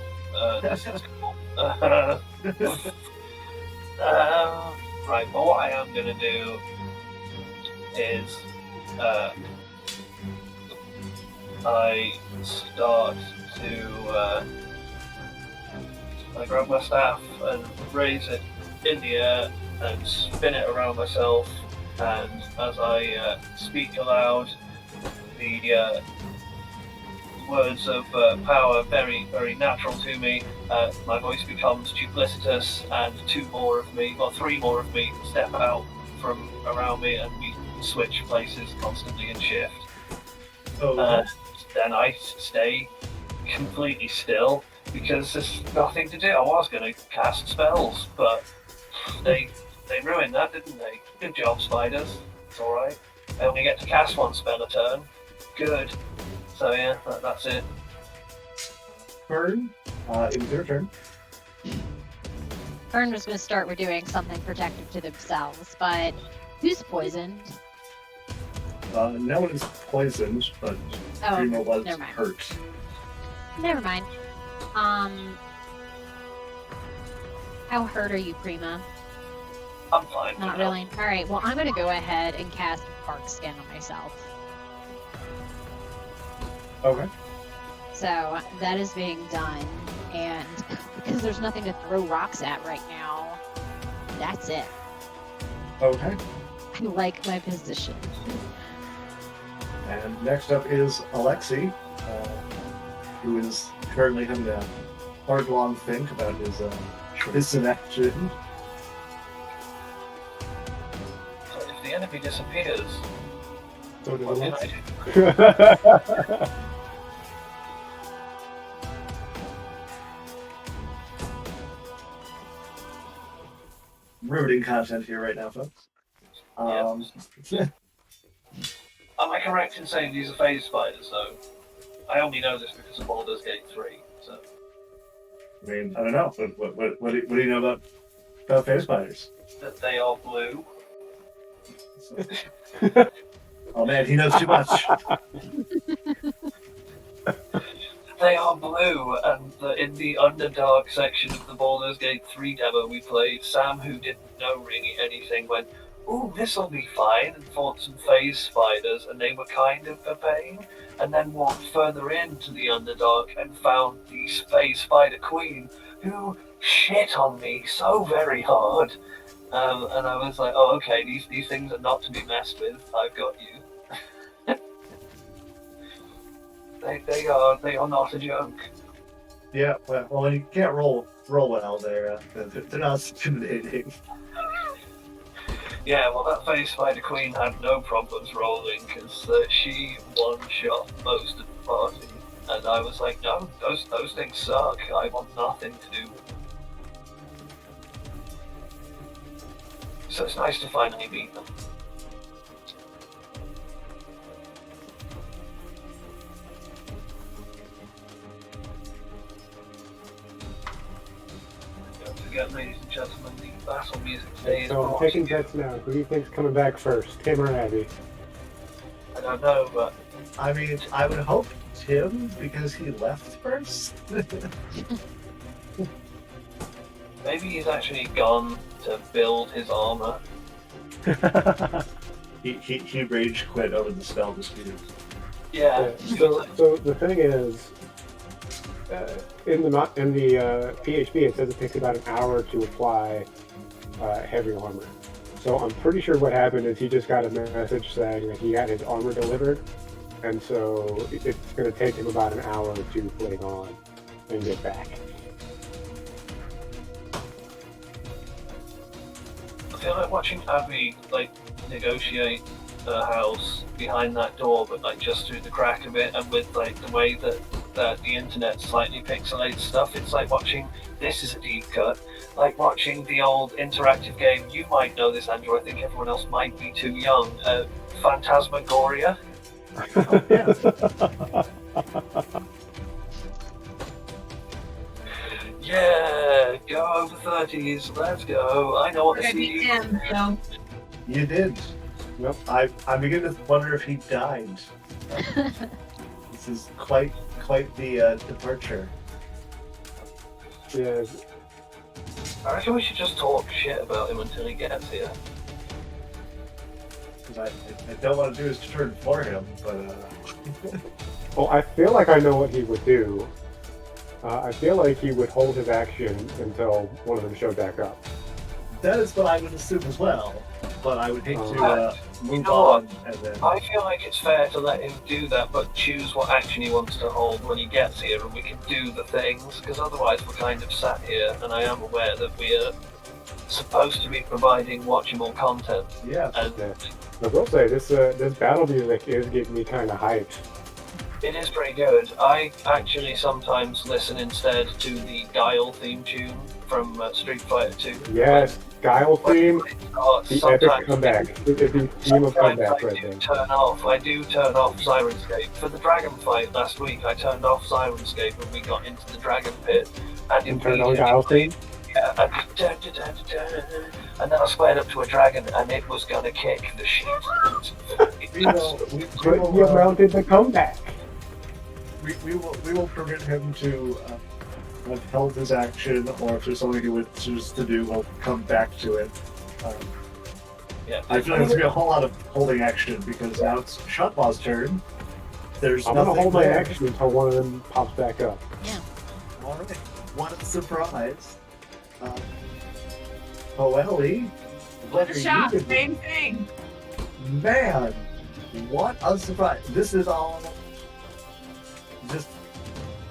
this is cool. Right, well, what I am going to do is I start to I grab my staff and raise it in the air and spin it around myself, and as I speak aloud, the words of power very, very natural to me. My voice becomes duplicitous, and three more of me step out from around me, and we switch places constantly and shift. Then I stay completely still because there's nothing to do. I was going to cast spells, but they ruined that, didn't they? Good job, spiders. It's all right. I only get to cast one spell a turn. Good. So yeah, that's it. Fern, it was your turn. Fern was going to start with doing something protective to themselves, but who's poisoned? No one is poisoned, but Prima was never mind. hurt. Never mind. How hurt are you, Prima? I'm fine. Not really. All right. Well, I'm going to go ahead and cast Bark Skin on myself. Okay. So that is being done, and because there's nothing to throw rocks at right now, that's it. Okay. I like my position. And next up is Alexei, who is currently having a hard, long think about his inaction. So if the enemy disappears, So does what can Alexei. I do? Ruining content here right now, folks. Am I correct in saying these are phase spiders, though? I only know this because of Baldur's Gate 3, so... I mean, I don't know. What do you know about phase spiders? That they are blue. Oh man, he knows too much. They are blue, and in the Underdark section of the Baldur's Gate 3 demo we played, Sam, who didn't know really anything, went, "Ooh, this'll be fine," and fought some phase spiders, and they were kind of a pain, and then walked further into the Underdark and found the phase spider queen, who shit on me so very hard. And I was like, oh, okay, these things are not to be messed with. I've got you. They are not a joke. Yeah, well, when you can't roll well, they're not intimidating. Yeah, well, that phase spider queen had no problems rolling because she one-shot most of the party, and I was like, no, those things suck. I want nothing to do with them. So it's nice to finally beat them. Don't forget, ladies and gentlemen, the battle music today is So I'm brought taking to you. bets now. Who do you think's coming back first, Tim or Abby? I don't know, but I mean, I would hope Tim, because he left first. maybe he's actually gone to build his armor. he rage quit over the spell dispute. Yeah. So the thing is, in the PHP it says it takes about an hour to apply heavy armor. So I'm pretty sure what happened is he just got a message saying that he got his armor delivered, and so it's going to take him about an hour to put it on and get back. I feel like watching Abby negotiate her house behind that door, but just through the crack of it, and with the way that the internet slightly pixelates stuff. It's like watching. This is a deep cut. Like watching the old interactive game. You might know this, Andrew. I think everyone else might be too young. Phantasmagoria. Yeah, go over 30s. Let's go. I know what the CD is. So. You did. Yep. I'm beginning to wonder if he died. This is quite the departure. Yeah, I reckon we should just talk shit about him until he gets here. 'Cause I don't want to do his turn for him, but well, I feel like I know what he would do. I feel like he would hold his action until one of them showed back up. that is what I would assume as well. But I would hate to move know on and then. I feel like it's fair to let him do that, but choose what action he wants to hold when he gets here, and we can do the things, because otherwise we're kind of sat here, and I am aware that we're supposed to be providing watchable content. Yeah. And Yeah. I will say this battle music is getting me kind of hyped. it is pretty good. I actually sometimes listen instead to the Guile theme tune from Street Fighter 2. Yes, Guile theme, Or the epic sometimes comeback. It's the theme of Sometimes comeback I right do there. I do turn off Sirenscape. For the dragon fight last week, I turned off Sirenscape when we got into the dragon pit. And turn on Guile theme. Yeah, and then I squared up to a dragon, and it was gonna kick the shit. We will, But you mounted the comeback. we will permit him to withhold his action, or if there's something he would choose to do, we'll come back to it. Yeah, I feel like there's gonna be a whole lot of holding action because now it's Shotbaw's turn. There's I'm nothing gonna hold my there. action until one of them pops back up. All right. What a surprise. Ellie, what are you Shot, doing? same thing. Man, what a surprise. This is all just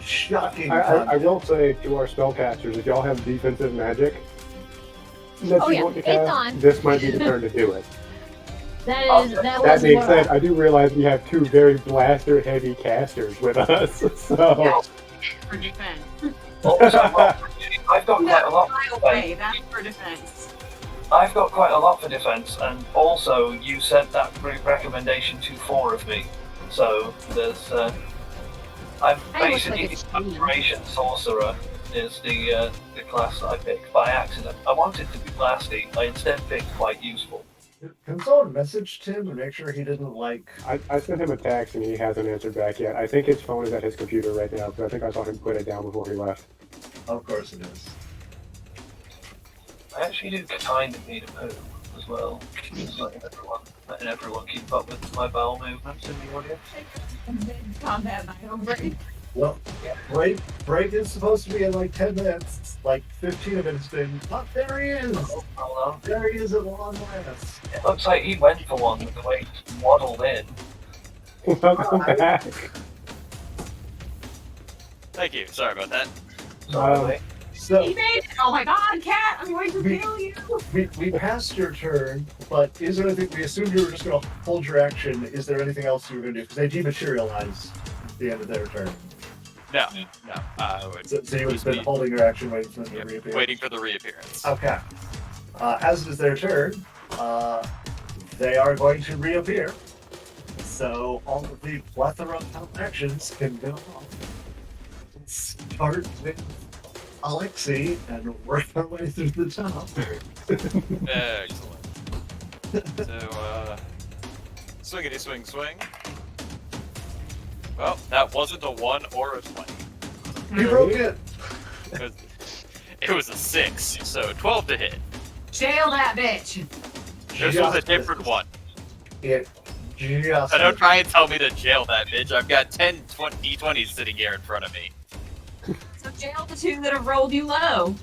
shocking. I will say to our spellcasters, if y'all have defensive magic that Oh, you yeah, want to it's cast, on. this might be the turn to do it. That That was being what said, I do realize we have two very blaster heavy casters with us, so Yeah. For defense. Also, I've got quite a lot. Okay, that's for defense. I've got quite a lot for defense, and also you sent that group recommendation to 4 of me. So there's, I'm I look like basically a the scream. Operation Sorcerer is the class that I picked by accident. I wanted to be blasty, I instead picked quite useful. Can someone message Tim and make sure he didn't like. I sent him a text and he hasn't answered back yet. I think his phone is at his computer right now because I think I saw him put it down before he left. Of course it is. I actually do kind of need a poo as well. Just letting everyone keep up with my bowel movements in the audience. Combat my own brain. Well, break is supposed to be in like 10 minutes. Like 15 of it's been. Oh, there he is! Hold on. There he is at long last. It looks like he went for one the way he waddled in. Welcome back. Thank you. Sorry about that. Sorry. So He made it! Oh my god, Cat! I'm going to kill you! we passed your turn, but is there anything? We assumed you were just going to hold your action. Is there anything else you were going to do? Because they dematerialize at the end of their turn. No. So you would have been holding your action, waiting for them to reappear. Waiting for the reappearance. Okay. As it is their turn, they are going to reappear. So all of the plethora of actions can go off. Start with Alexei and work our way through the top. Excellent. So, swingity swing swing. Well, that wasn't a 1 or a 20. You broke it. It was a 6, so 12 to hit. Jail that bitch! This was a different one. It just. So don't try and tell me to jail that bitch. I've got 10 D20s sitting here in front of me. So jail the 2 that have rolled you low.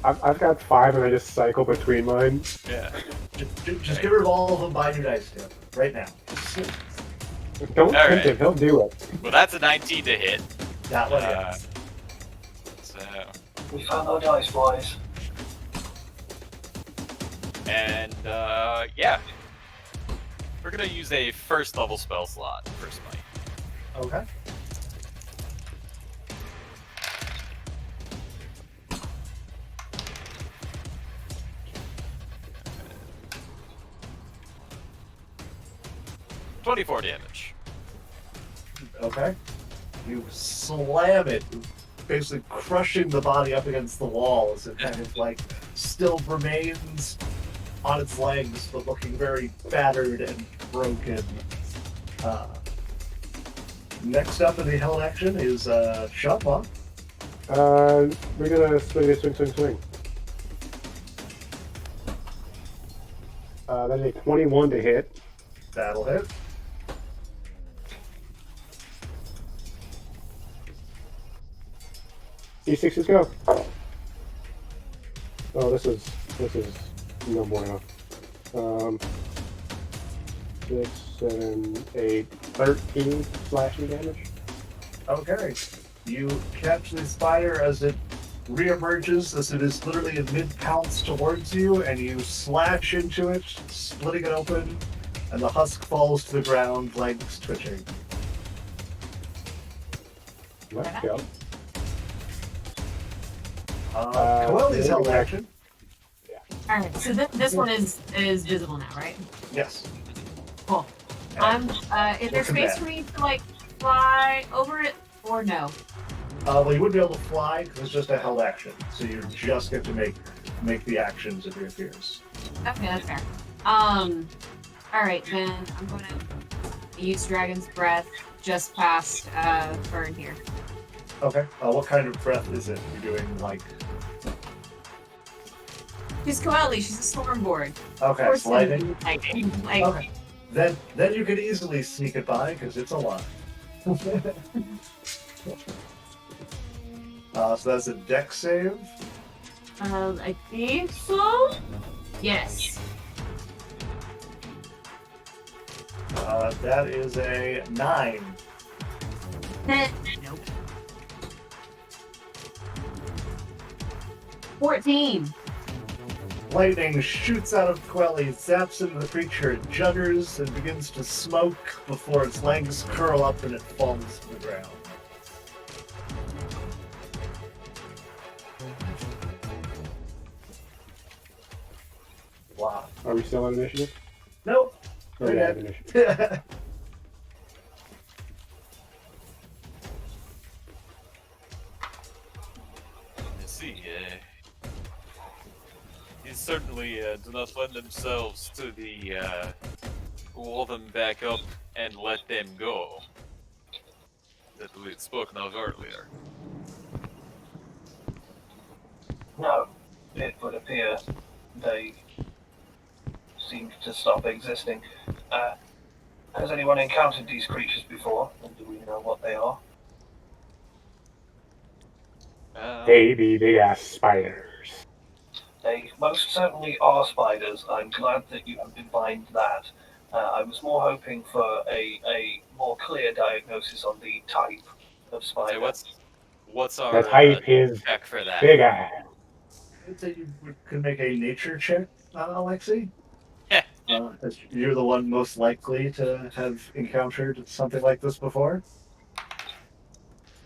I've got 5 and I just cycle between mine. Yeah. Just get rid of all of them by your dice tip right now. Don't All tempt right. him, he'll do it. Well, that's a 19 to hit. That one is. So, We found our dice, boys. and yeah. We're gonna use a first level spell slot for Smite. Okay. $24 damage. Okay. You slam it, basically crushing the body up against the wall as it kind of like still remains on its legs, but looking very battered and broken. Next up in the held action is Shotma. We're gonna swing. That's a 21 to hit. That'll hit. D6s go. Oh, this is no bueno. 6, 7, 8, 13 slashing damage. Okay. You catch the spider as it reemerges, as it is literally in mid-pounce towards you, and you slash into it, splitting it open, and the husk falls to the ground, legs twitching. Let's go. Coelho's held action. All right, so this one is visible now, right? Yes. Cool. Is there space for me to like fly over it or no? Well, you wouldn't be able to fly because it's just a held action, so you just get to make the actions if it appears. Okay, that's fair. All right, then I'm gonna use Dragon's Breath just past Fern here. Okay. What kind of breath is it? You're doing like. She's Coeli, she's a Stormboard. Okay, sliding. Like, Okay. Then you could easily sneak it by because it's a lot. So that's a dex save. I think so. Yes. That is a 9. Nope. 14. Lightning shoots out of Quelly, zaps into the creature, it judders and begins to smoke before its legs curl up and it falls to the ground. Wow. Are we still on initiative? Nope. Or we have initiative? Let's see. These certainly do not lend themselves to the wall them back up and let them go that we had spoken of earlier. No, it would appear they seem to stop existing. Has anyone encountered these creatures before? And do we know what they are? Baby big ass spiders. They most certainly are spiders. I'm glad that you have divined that. I was more hoping for a more clear diagnosis on the type of spider. Okay, what's our The type is check for that? big ass. I'd say you could make a nature check, Alexi. Yeah. As you're the one most likely to have encountered something like this before.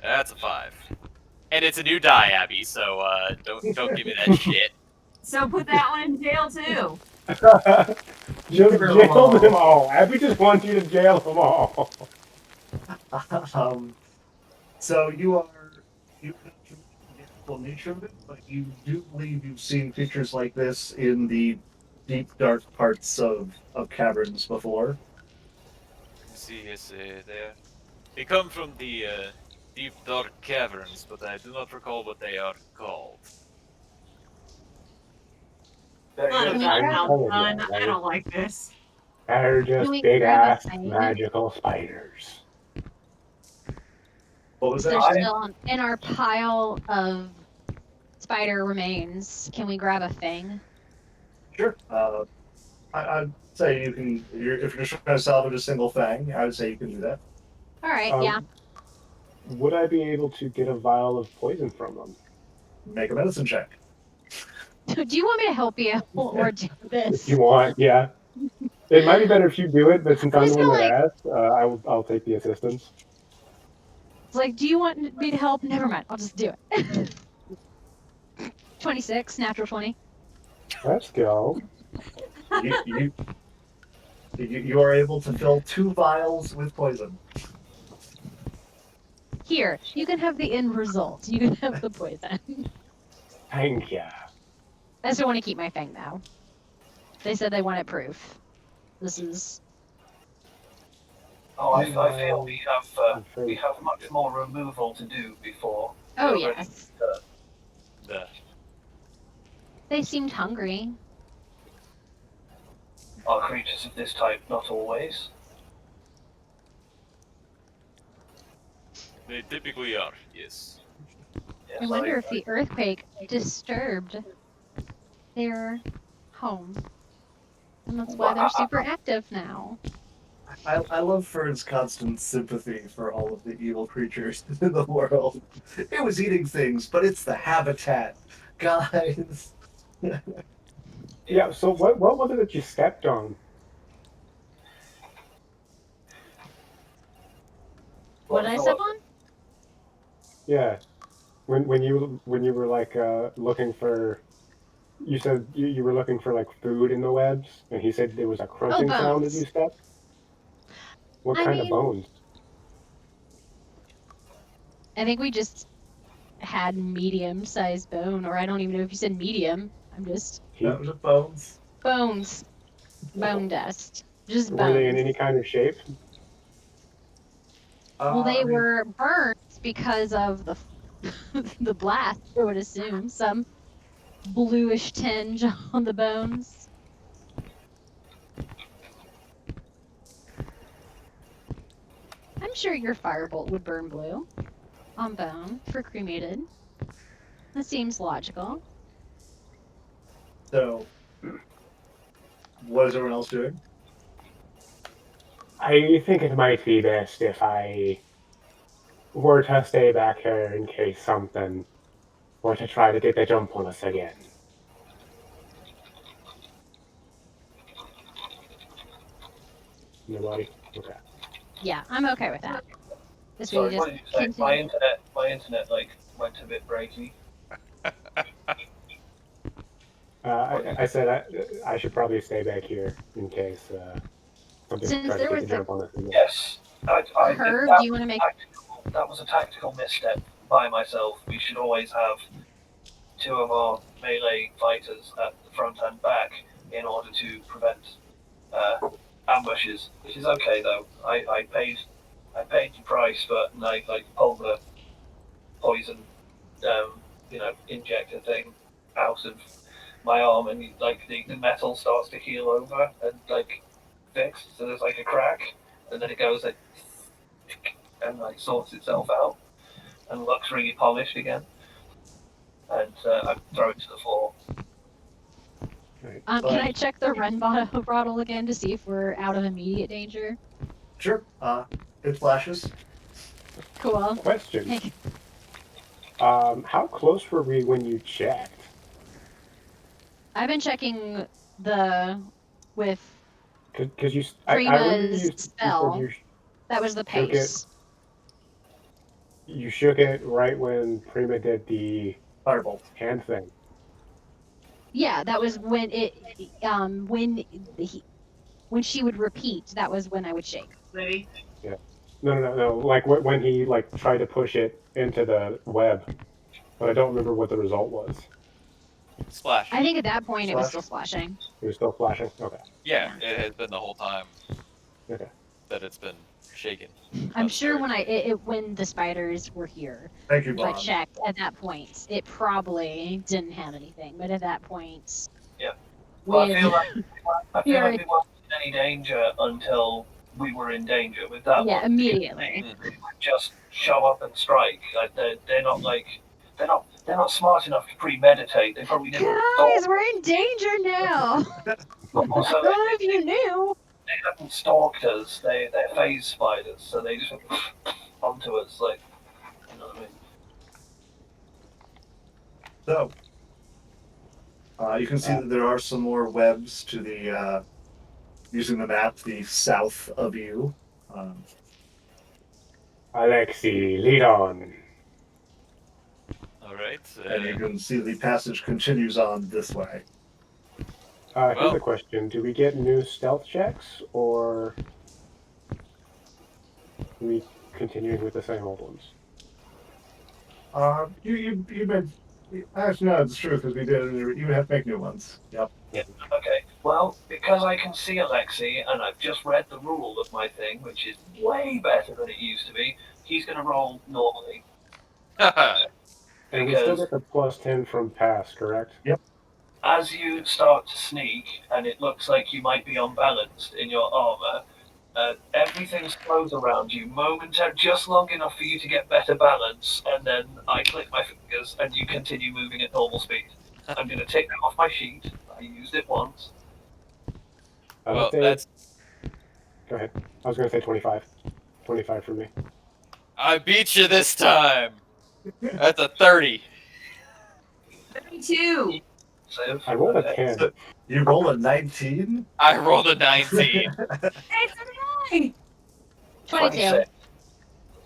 That's a 5. And it's a new die, Abby, so don't give me that shit. So put that one in jail too. Just jail them all. Abby just wants you to jail them all. So you don't know the actual nature of it, but you do believe you've seen creatures like this in the deep, dark parts of caverns before. See, yes, they come from the deep, dark caverns, but I do not recall what they are called. Very good. I don't like this. They're just Can we big grab a ass thing? magical spiders. What was They're that? still in our pile of spider remains. Can we grab a fang? Sure. I'd say you can. If you're just trying to salvage a single fang, I would say you can do that. All right, yeah. Would I be able to get a vial of poison from them? Make a medicine check. Do you want me to help you or do this? If you want, yeah. It might be better if you do it, but since I'm I'm just the one gonna, that asked, I'll take the assistance. It's like, do you want me to help? Never mind, I'll just do it. 26, natural 20. Let's go. You are able to fill 2 vials with poison. Here, you can have the end result. You can have the poison. Thank ya. I still want to keep my fang now. They said they wanted proof. This is... Oh, I feel we afraid. have much more removal to do before. Oh we're ready. yes, The they seemed hungry. Are creatures of this type not always? they typically are, yes. Yes, I wonder if the earthquake disturbed their home, and that's why they're super active now. I love Fern's constant sympathy for all of the evil creatures in the world. It was eating things, but it's the habitat, guys. Yeah. So what was it that you stepped on? What did I step on? Yeah. When you were like looking for, you said you were looking for like food in the webs, and he said there was a Oh, crunching sound as you bones. stepped. What I kind of mean, bones? I think we just had medium-sized bone, or I don't even know if you said medium. I'm just That was the bones. bones, bone dust, just Were they in bones. any kind of shape? Well, I they mean, were burnt because of the the blast. I would assume some bluish tinge on the bones. I'm sure your firebolt would burn blue on bone for cremated. That seems logical. so what is everyone else doing? I think it might be best if I were to stay back here in case something were to try to get the jump on us again. Nobody? Okay. Yeah, I'm okay with that. This we Sorry, just what did you say? continue. My internet like went a bit breaky. I said I should probably stay back here in case something Since tried to there get was the the jump on us again. Yes, I did curve, do that. you want to make? That was a tactical misstep by myself. We should always have two of our melee fighters at the front and back in order to prevent ambushes, which is okay though. I paid the price, but I like pulled the poison injector thing out of my arm, and like the metal starts to heal over and like fix. So there's like a crack, and then it goes like and like sorts itself out and looks really polished again. And I throw it to the floor. Right. Can I check the run bottle again to see if we're out of immediate danger? Sure. It flashes. Cool. Question. Hey, How close were we when you checked? I've been checking the with Because I remember Prima's you said spell. you That was the shook it. pace. You shook it right when Prima did the Firebolt. hand thing. Yeah, that was when when she would repeat. That was when I would shake. Ready? Yeah. No. Like when he like tried to push it into the web, but I don't remember what the result was. Splash. I think at that point it was Splash. still splashing. It was still flashing. Okay. Yeah, it has been the whole time Okay. that it's been shaken. I'm That's sure very when the spiders were here, Thank you, if I Bond. checked at that point, it probably didn't have anything. But at that point, Yeah. Well, with I feel like we weren't in any danger until we were in danger. With that yeah, one, immediately. they would just show up and strike. Like they're not they're not smart enough to premeditate. They probably didn't. Guys, we're in danger now. Also, None of you knew. they hadn't stalked us. They're phase spiders, so they just went onto us. Like, you know what I mean? So, you can see that there are some more webs to the, using the map, the south of you. Alexi, lead on. All right. And you can see the passage continues on this way. Here's Well- a question: do we get new stealth checks, or are we continuing with the same old ones? You made. Actually, no, it's true because we did. You would have to make new ones. Yep. Yeah. Okay. Well, because I can see Alexei, and I've just read the rule of my thing, which is way better than it used to be, he's going to roll normally. And we still Because get the +10 from pass, correct? as you start to sneak, and it looks like you might be unbalanced in your armor, everything slows around you momentarily, just long enough for you to get better balance, and then I click my fingers, and you continue moving at normal speed. I'm going to take that off my sheet. I used it once. Well, Let's say, that's. go ahead. I was going to say 25. 25 for me. I beat you this time. That's a 30. 32. Save. I rolled a Okay. 10. So you roll a 19. I rolled a 19. Hey, so did I. 22. 26.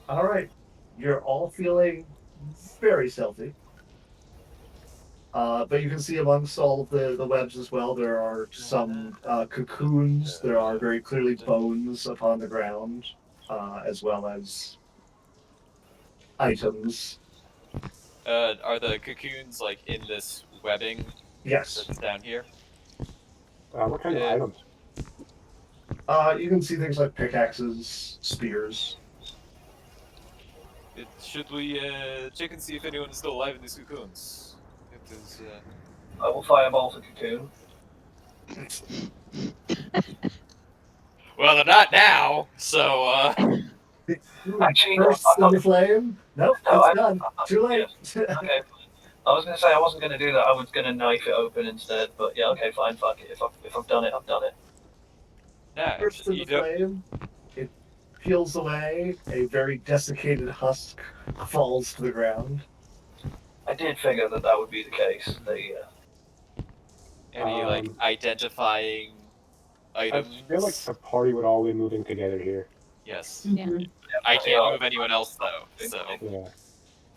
All right, you're all feeling very stealthy. But you can see amongst all of the webs as well, there are some cocoons. There are very clearly bones upon the ground, as well as items. Are the cocoons like in this webbing Yes. that's down here? What kind of items? You can see things like pickaxes, spears. Should we check and see if anyone is still alive in these cocoons? It is. I will fireball the cocoon. Well, they're not now, so. Actually, no, Bursts I'm not. into flame. Nope, No, it's done. Too late. Okay. I was going to say I wasn't going to do that. I was going to knife it open instead. But yeah, okay, fine, fuck it. If I've done it, I've done it. No, Bursts into you don't. flame. It peels away. A very desiccated husk falls to the ground. I did figure that that would be the case. Any like identifying I items? feel like the party would all be moving together here. Yes. Yeah. I can't move anyone else though, so. Yeah.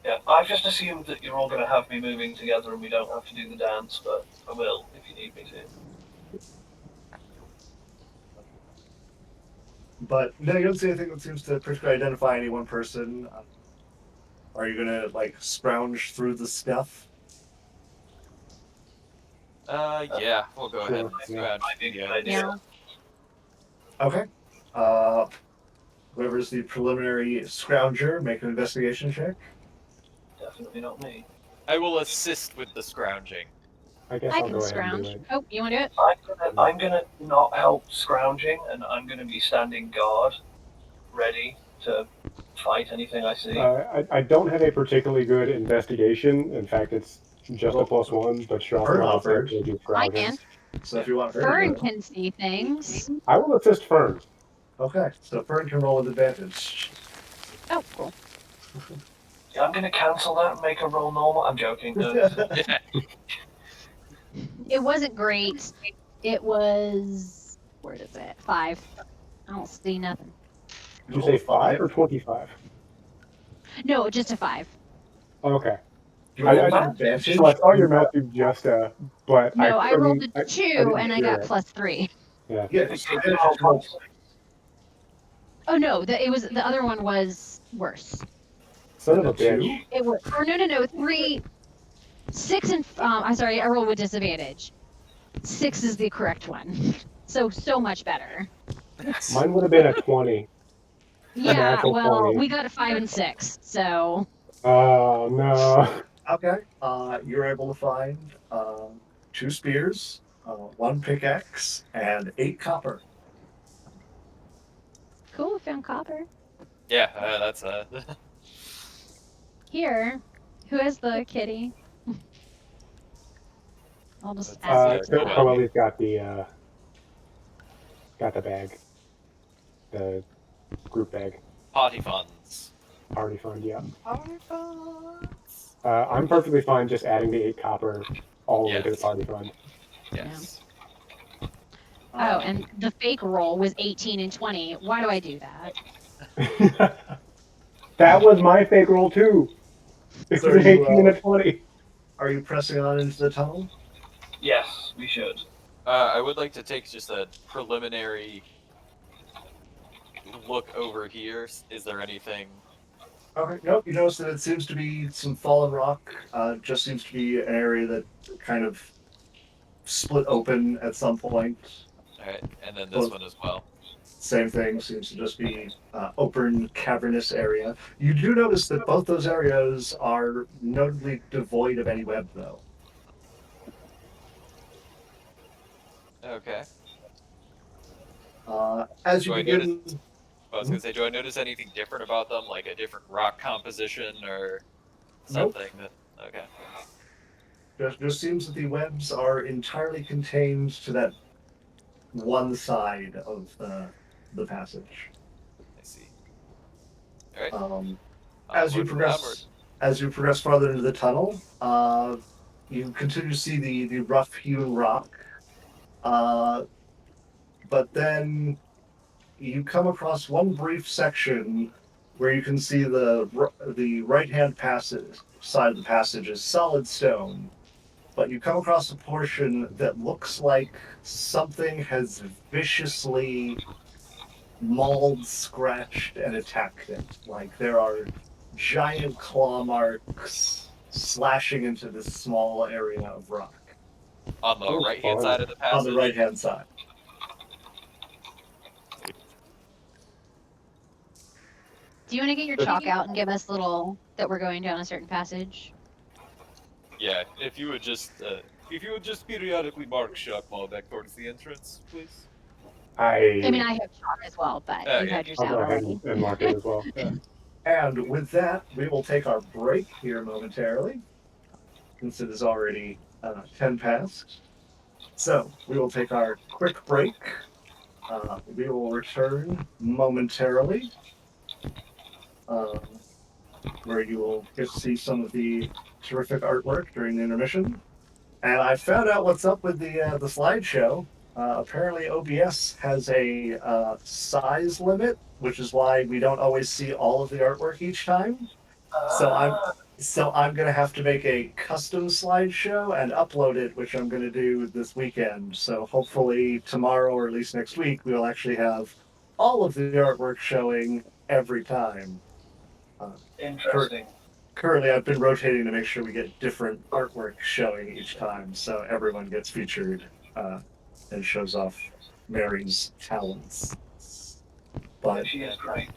Yeah, I've just assumed that you're all going to have me moving together and we don't have to do the dance, but I will if you need me to. But no, you don't see anything that seems to particularly identify any one person. Are you gonna like scrounge through the stuff? Yeah, we'll go ahead and Sure, scratch Might be a good the, idea. Yeah. Okay. Whoever's the preliminary scrounger, make an investigation check. Definitely not me. I will assist with the scrounging. I guess I I'll can go ahead and do scrounge. it. Oh, you want to do it? I'm gonna not help scrounging, and I'm gonna be standing guard, ready to fight anything I see. I don't have a particularly good investigation. In fact, it's just a +1, but Shock Fern wants offered. to do I scrounging. can. So if you want her to Fern do it. can see things. I will assist Fern. Okay, so Fern can roll with advantage. Oh, cool. Yeah, I'm gonna cancel that and make her roll normal. I'm joking. Yeah. It wasn't great. It was. Where is it? 5. I don't see nothing. Did you say 5 or 25? No, just a 5. Okay. You roll I- with I- advantage. So I saw your mouth do just but No, I rolled couldn't- a 2 didn't and I hear got it. +3. Yeah. Yeah, It's so you roll twice. Oh no, the other one was worse. Son of a Two? bitch. It was or no 3, 6 and I'm sorry, I rolled with disadvantage. 6 is the correct one. So much better. Mine would have been a 20. Yeah, natural well, 20. we got a 5 and 6, so Oh, no. Okay. You're able to find 2 spears, 1 pickaxe, and 8 copper. cool. Found copper. Yeah, that's Here, who has the kitty? I'll just add it to that. Coelho's got the bag. The group bag. party funds. Party fund, yeah. Party funds. I'm perfectly fine just adding the 8 copper all the way to the Yes. party fund. Yes. Oh, and the fake roll was 18 and 20. Why do I do that? That was my fake roll too. It So was an you, 18 and a 20. Are you pressing on into the tunnel? Yes, we should. I would like to take just a preliminary look over here. Is there anything? Okay, nope. You notice that it seems to be some fallen rock. Just seems to be an area that kind of split open at some point. All right, and then this Both one as well. same thing, seems to just be open, cavernous area. You do notice that both those areas are notably devoid of any web, though. Okay. As you Do I notice? begin, I was gonna say, do I notice anything different about them, like a different rock composition or nope, something that? Okay, just seems that the webs are entirely contained to that one side of the passage. I see. All right, Um, as you onward and onward. progress farther into the tunnel, you continue to see the rough hewn rock. Uh, but then you come across one brief section where you can see the right hand passage side of the passage is solid stone, but you come across a portion that looks like something has viciously mauled, scratched, and attacked it. Like there are giant claw marks slashing into this small area of rock On the Oh, right-hand fun. side of the on the passage. right hand side. Do you want to get your chalk out and give us little that we're going down a certain passage? Yeah, if you would just periodically mark Shakmal back towards the entrance, please. I mean, I I have chalk as well, but Oh you've yeah. had yours I'll go out ahead already. and mark it as well. Yeah. And with that, we will take our break here momentarily, since it is already 10 past. So we will take our quick break. We will return momentarily, uh, where you will get to see some of the terrific artwork during the intermission. And I found out what's up with the slideshow. Apparently, OBS has a size limit, which is why we don't always see all of the artwork each time. So I'm Ah, so I'm gonna have to make a custom slideshow and upload it, which I'm gonna do this weekend. So hopefully tomorrow or at least next week we'll actually have all of the artwork showing every time. Uh, cur- interesting. Currently, I've been rotating to make sure we get different artwork showing each time, so everyone gets featured and shows off Mary's talents. Yeah, But she is Yeah. great.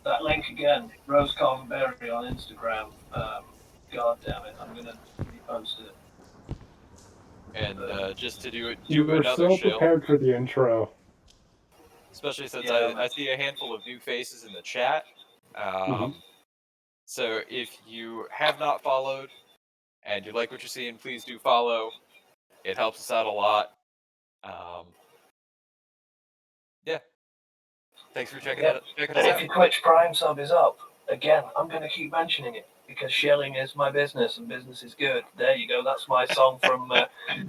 That link again, Rose Carmenberry on Instagram. God damn it, I'm gonna repost it. And just to You do were another so shill, prepared for the intro. especially since Yeah, I see a handful of new faces in the chat. Hmm. So if you have not followed and you like what you're seeing, please do follow. It helps us out a lot. Um, yeah. Thanks for checking yeah. checking us And if out. your Twitch Prime sub is up, again, I'm gonna keep mentioning it because shelling is my business and business is good. There you go. That's my song from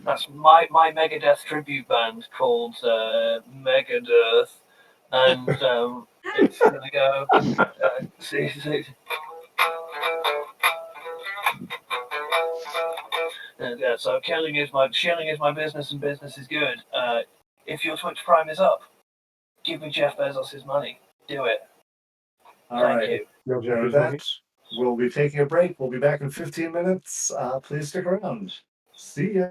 that's my Megadeth tribute band called Megadeth, and it's gonna go. See. Yeah, so shelling is my business and business is good. If your Twitch Prime is up, give me Jeff Bezos' money. Do it. all Thank right, you. No and with Jeffy's money. that, we'll be taking a break. We'll be back in 15 minutes. Please stick around. See ya.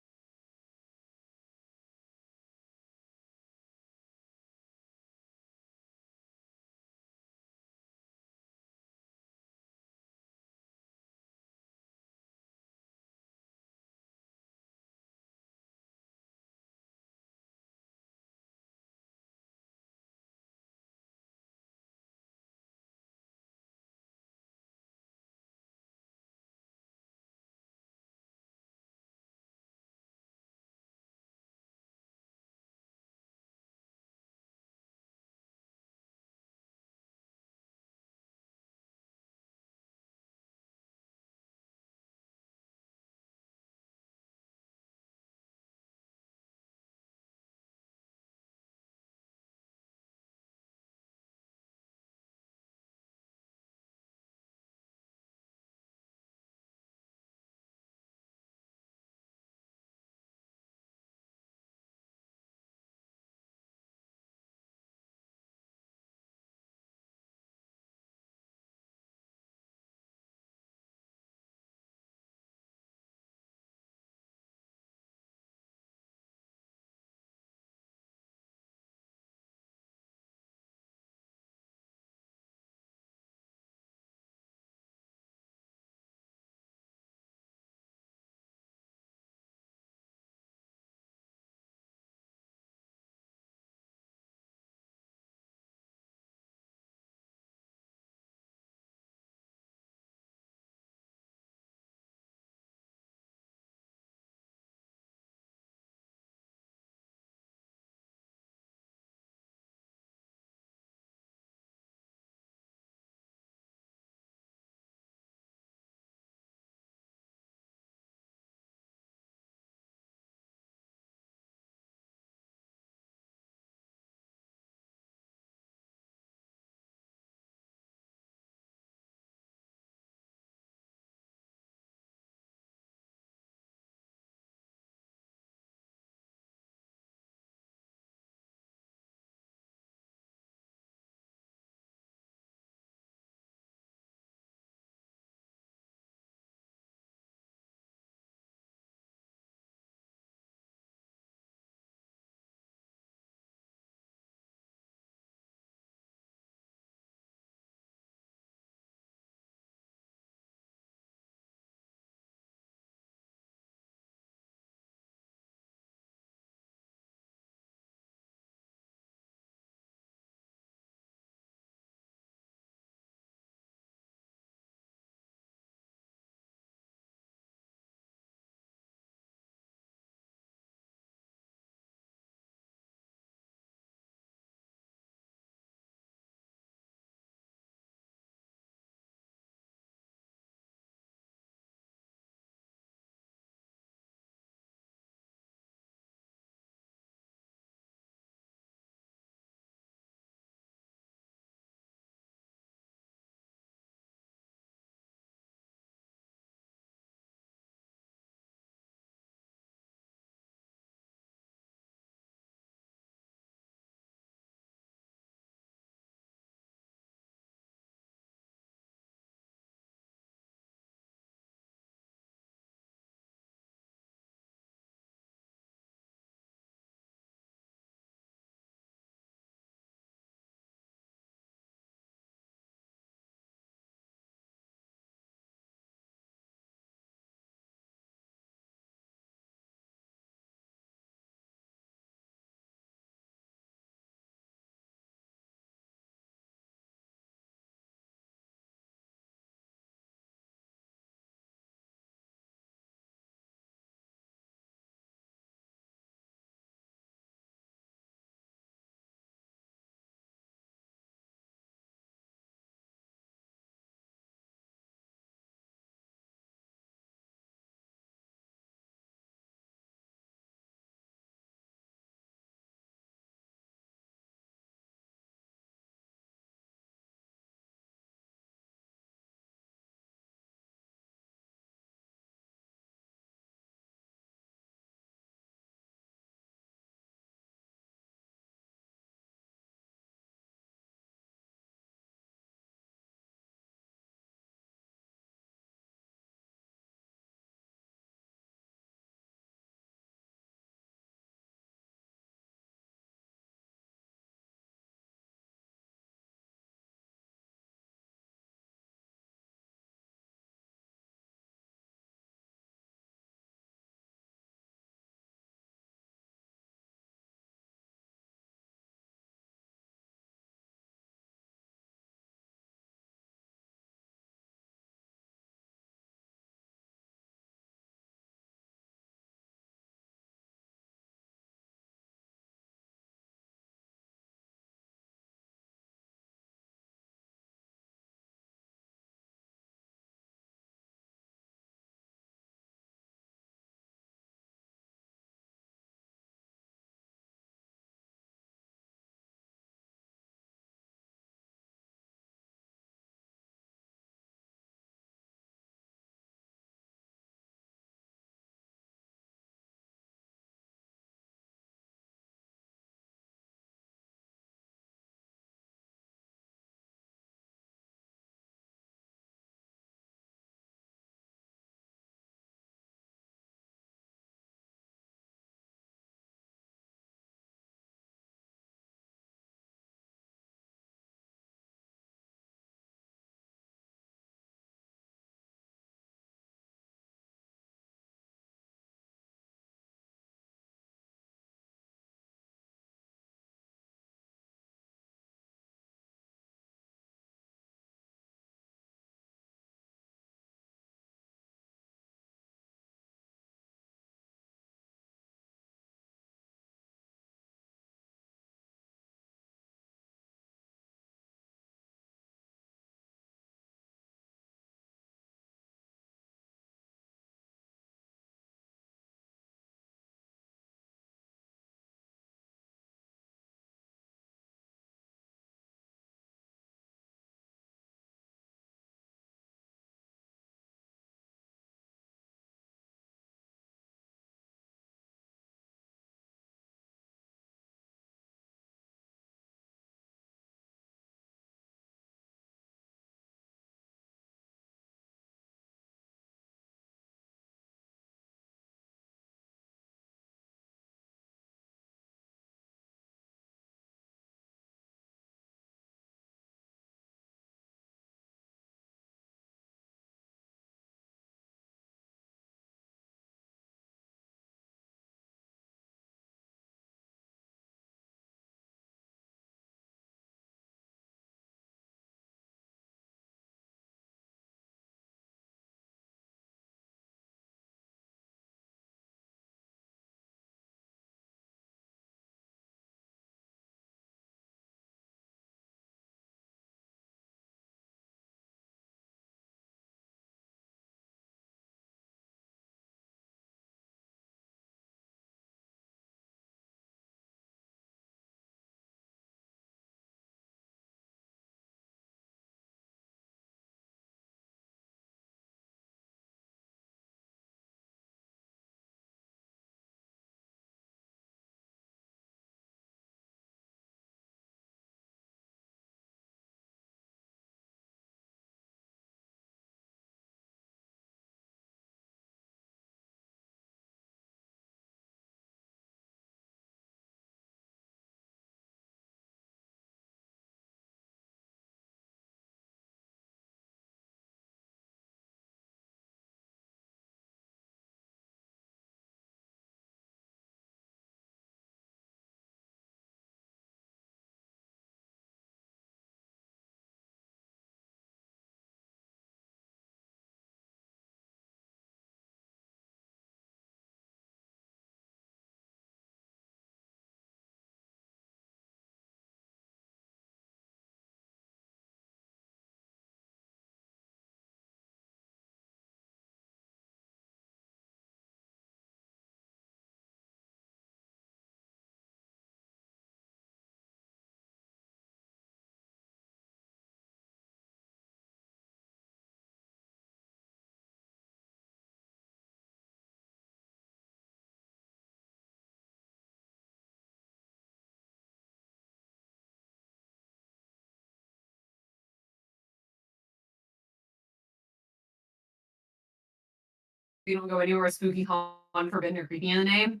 don't go anywhere with spooky, haunted, forbidden, or creepy in the name.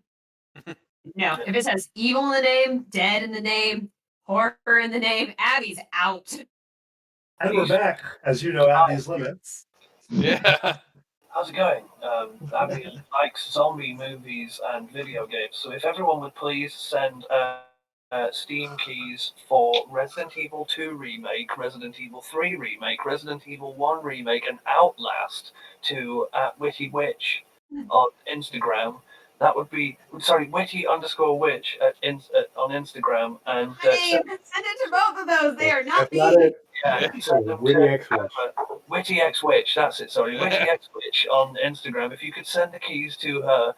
No, if it says evil in the name, dead in the name, horror in the name, Abby's out. And we're back, as you know, at these limits. Yeah. How's it going? Abby likes zombie movies and video games, so if everyone would please send Steam keys for Resident Evil 2 Remake, Resident Evil 3 Remake, Resident Evil 1 Remake, and Outlast to Witty Witch on Instagram. That would be, sorry, Witty_Witch on Instagram. And Send it to both of those. They are not That's not me. it. yeah, send them Witty to X Witch. Witty X Witch, that's it, sorry. Witty X Witch on Instagram. If you could send the keys to her,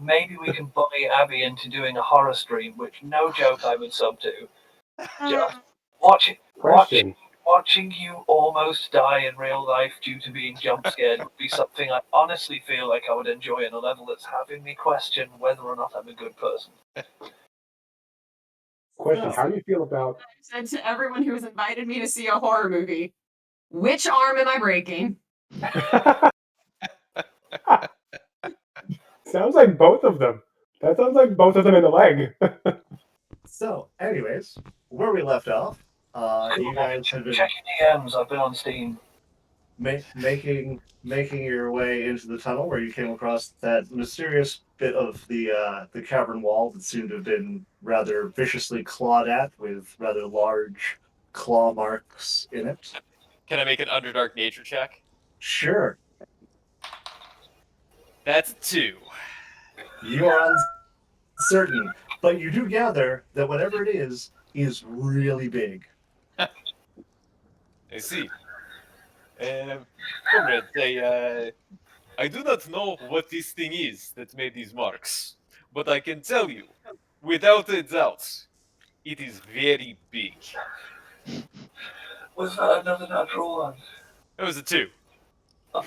maybe we can bully Abby into doing a horror stream, which, no joke, I would sub to. Just Question. watching you almost die in real life due to being jump scared would be something I honestly feel like I would enjoy on a level that's having me question whether or not I'm a good person. Question. How do you feel about? I said to everyone who has invited me to see a horror movie, which arm am I breaking? Sounds like both of them. That sounds like both of them in the leg. So, anyways, where we left off, you guys have been Check your DMs, I've been on Steam. making your way into the tunnel where you came across that mysterious bit of the cavern wall that seemed to have been rather viciously clawed at with rather large claw marks in it. Can I make an Underdark nature check? Sure, That's 2. you are uncertain, but you do gather that whatever it is really big. I see. Comrade, I do not know what this thing is that made these marks, but I can tell you, without a doubt, it is very big. Was that another natural one? It was a 2. I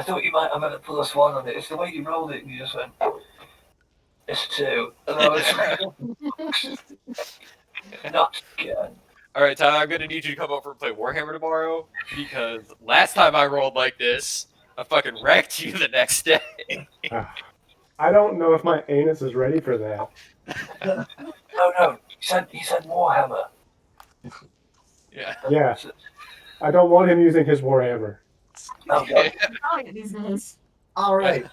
thought you might have had a +1 on it. It's the way you rolled it and you just went, it's 2. And I was not again. Alright, Tyler, I'm gonna need you to come over and play Warhammer tomorrow, because last time I rolled like this, I fucking wrecked you the next day. I don't know if my anus is ready for that. No, he said Warhammer. Yeah. Yeah. I don't want him using his Warhammer. Okay. All right. I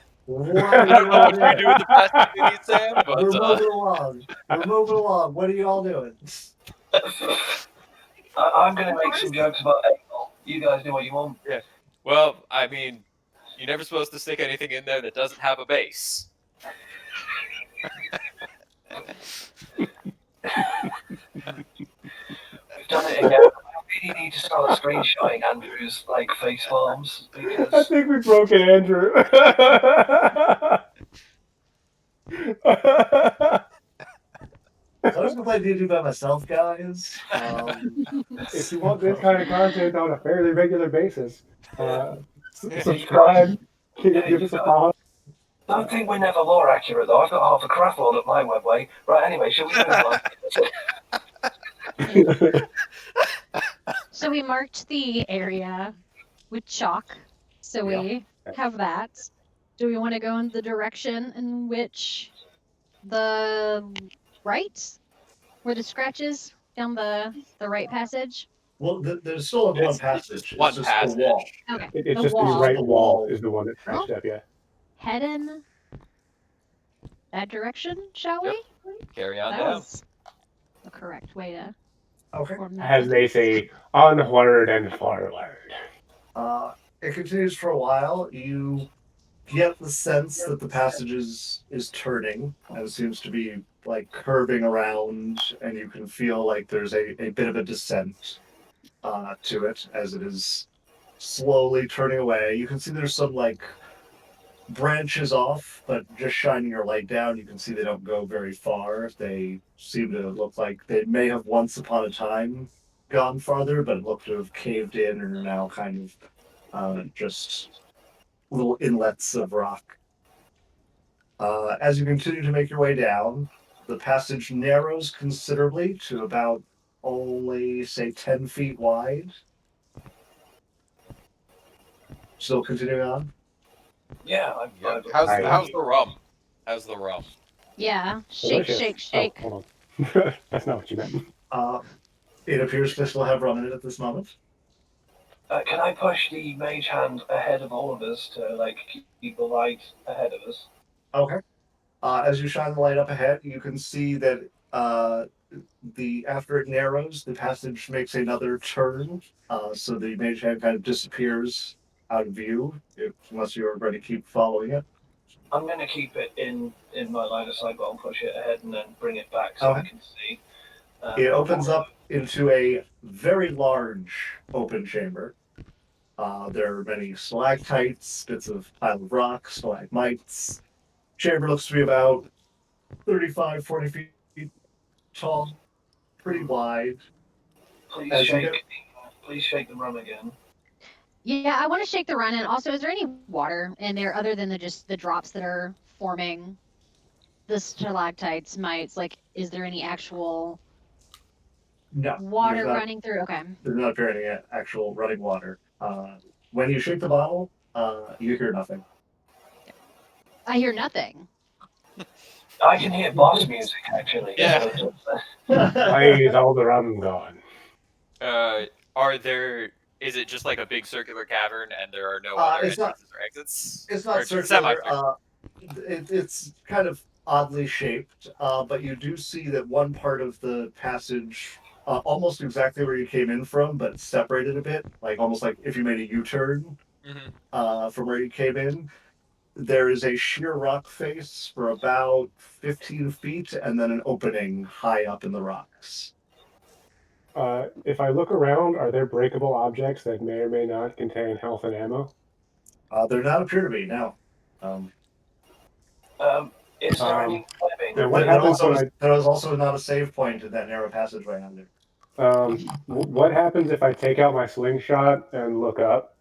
don't know what you do with the past community, Sam, but We're moving along. We're moving along. What are y'all doing? I'm going to make some jokes about anal. You guys do what you want. well, I mean, you're never supposed to stick anything in there that doesn't have a base. We've done it again. I really need to start screenshotting Andrew's face palms I because think we broke it, Andrew. I was gonna play D&D by myself, guys. If you want this kind of content on a fairly regular basis, subscribe, give us a follow. don't think we're never lore accurate though. I've got half a craft world up my webway. Right, anyway, shall we move on? So we marked the area with chalk. So we have that. Do we want to go in the direction in which the right, where the scratches down the right passage? Well, there's still one passage. One it's just passage. the wall. Okay. It's The just wall. the right wall is the one that's scratched up, yeah. Head in that direction, shall Yep. we? Carry on That down. was the correct way to Okay. form that. As they say, onward and forward. It continues for a while. You get the sense that the passage is turning, and it seems to be curving around, and you can feel like there's a bit of a descent to it as it is slowly turning away. You can see there's some branches off, but just shining your light down, you can see they don't go very far. They seem to look like they may have once upon a time gone farther, but look to have caved in and are now kind of just little inlets of rock. As you continue to make your way down, the passage narrows considerably to about only, say, 10 feet wide. still continuing on? Yeah, Yep. I've How's the rum? How's the rum? Yeah. Shake, Delicious. shake, shake. Oh, hold on. That's not what you meant. It appears to still have rum in it at this moment. Can I push the mage hand ahead of all of us to like keep the light ahead of us? Okay. As you shine the light up ahead, you can see that after it narrows, the passage makes another turn. So the mage hand kind of disappears out of view, unless you're ready to keep following it. I'm gonna keep it in my line of sight, but I'll push it ahead and then bring it back so I Okay. can see. It opens up into a very large open chamber. There are many stalactites, bits of pile of rocks, stalagmites. Chamber looks to be about 35, 40 feet tall, pretty wide. Please As you shake. get, Please shake the rum again. Yeah, I want to shake the run. And also, is there any water in there other than just the drops that are forming the stalactites, mites? Like, is there any actual no, water running through? Okay. there's not appearing any actual running water. When you shake the bottle, you hear nothing. I hear nothing. I can hear boss music actually. Yeah. So Why is all the rum gone? Are there? Is it just like a big circular cavern and there are no other It's not. entrances or exits? It's Or not just circular. semi-circular? It's kind of oddly shaped, but you do see that one part of the passage, almost exactly where you came in from, but separated a bit, like almost like if you made a U-turn from where you came in. There is a sheer rock face for about 15 feet, and then an opening high up in the rocks. If I look around, are there breakable objects that may or may not contain health and ammo? There not appear to be now. Um, is there Um, any webbing? and what happens when I there was also not a save point in that narrow passageway under. what happens if I take out my slingshot and look up?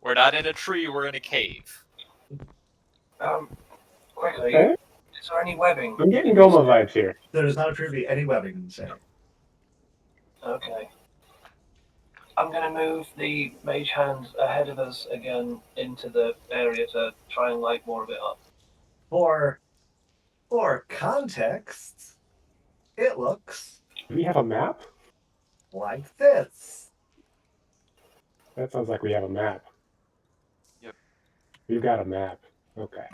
We're not in a tree. We're in a cave. Quickly, Eh? is there any webbing? I'm getting Goma vibes here. There does not appear to be any webbing in the save. Okay. I'm going to move the mage hand ahead of us again into the area to try and light more of it up. For context, it looks Do we have a map? like this. That sounds like we have a map. Yep. We've got a map. Okay.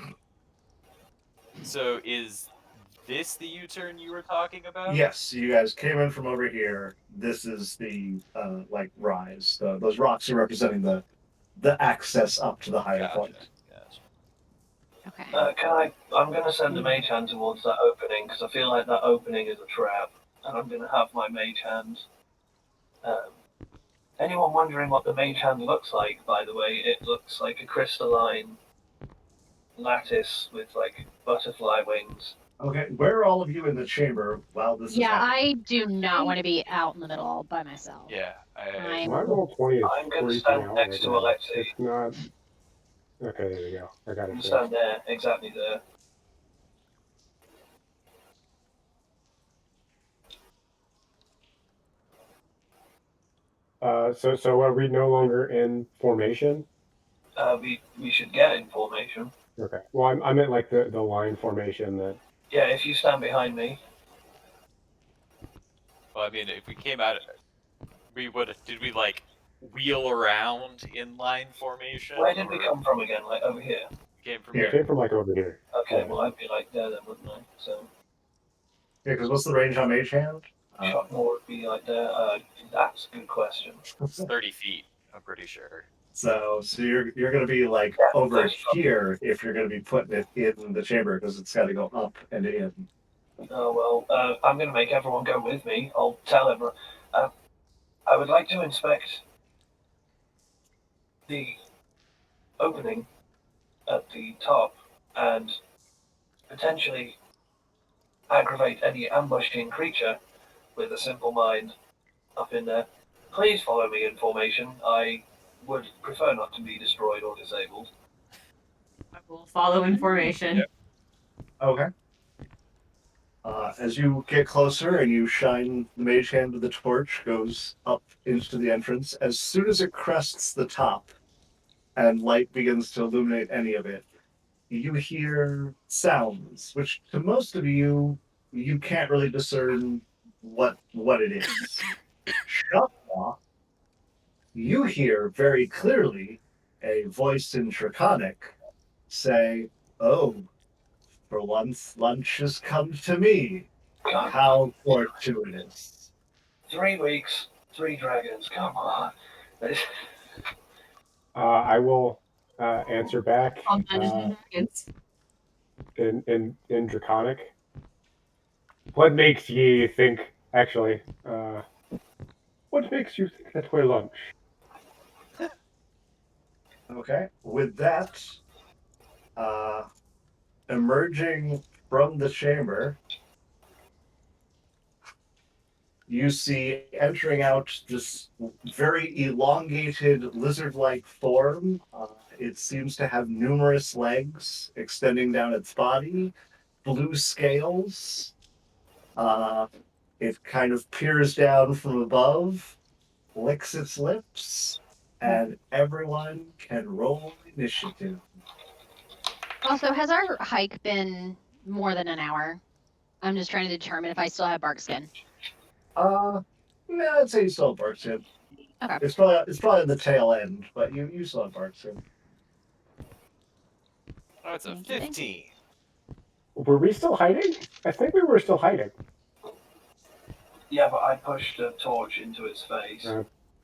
So is this the U-turn you were talking about? Yes, you guys came in from over here. This is the like rise. Those rocks are representing the access up to the higher point. Gotcha. Okay. I'm going to send the mage hand towards that opening because I feel like that opening is a trap, and I'm going to have my mage hand. Anyone wondering what the mage hand looks like? By the way, it looks like a crystalline lattice with like butterfly wings. Okay, where are all of you in the chamber while this is Yeah, happening? I do not want to be out in the middle all by myself. Yeah. My roll 20 is I'm gonna freaking stand out next right to now. Alexei. It's not. Okay, there we go. I got I'm it. stand there, exactly there. So are we no longer in formation? We should get in formation. Okay. Well, I meant like the line formation that. Yeah, if you stand behind me. Well, I mean, if we came out, we would. Did we like wheel around in line formation? Where did we come from again? Like over here? We came from It here. came from like over here. Okay, Yeah. well I'd be like there then, wouldn't I? So Yeah, because what's the range on mage hand? shot more would be like there. That's a good question. It's 30 feet. I'm pretty sure. So you're going to be like Yeah, over 30. here if you're going to be putting it in the chamber because it's got to go up and in. Oh well, I'm gonna make everyone go with me. I'll tell everyone. I would like to inspect the opening at the top and potentially aggravate any ambushing creature with a simple mind up in there. Please follow me in formation. I would prefer not to be destroyed or disabled. I will follow in formation. Yep. Okay. As you get closer and you shine the mage hand with the torch, goes up into the entrance. As soon as it crests the top and light begins to illuminate any of it, you hear sounds, which to most of you, you can't really discern what it is. Shopwa, you hear very clearly a voice in Draconic say, "Oh, for once lunch has come to me. God, How fortuitous." 3 weeks, 3 dragons. Come on. I will answer back Called Dungeons and Dragons. in Draconic. What makes ye think? Actually, what makes you think that we're lunch? Okay. With that, uh, emerging from the chamber, you see entering out this very elongated lizard-like form. It seems to have numerous legs extending down its body, blue scales. Uh, it kind of peers down from above, licks its lips, and everyone can roll initiative. Also, has our hike been more than an hour? I'm just trying to determine if I still have bark skin. No, I'd say you still have Barkson. Okay. It's probably on the tail end, but you still have Barkson. Oh, it's a Thank you, thank 15. Were we still hiding? I think we were still hiding. Yeah, but I pushed a torch into its face.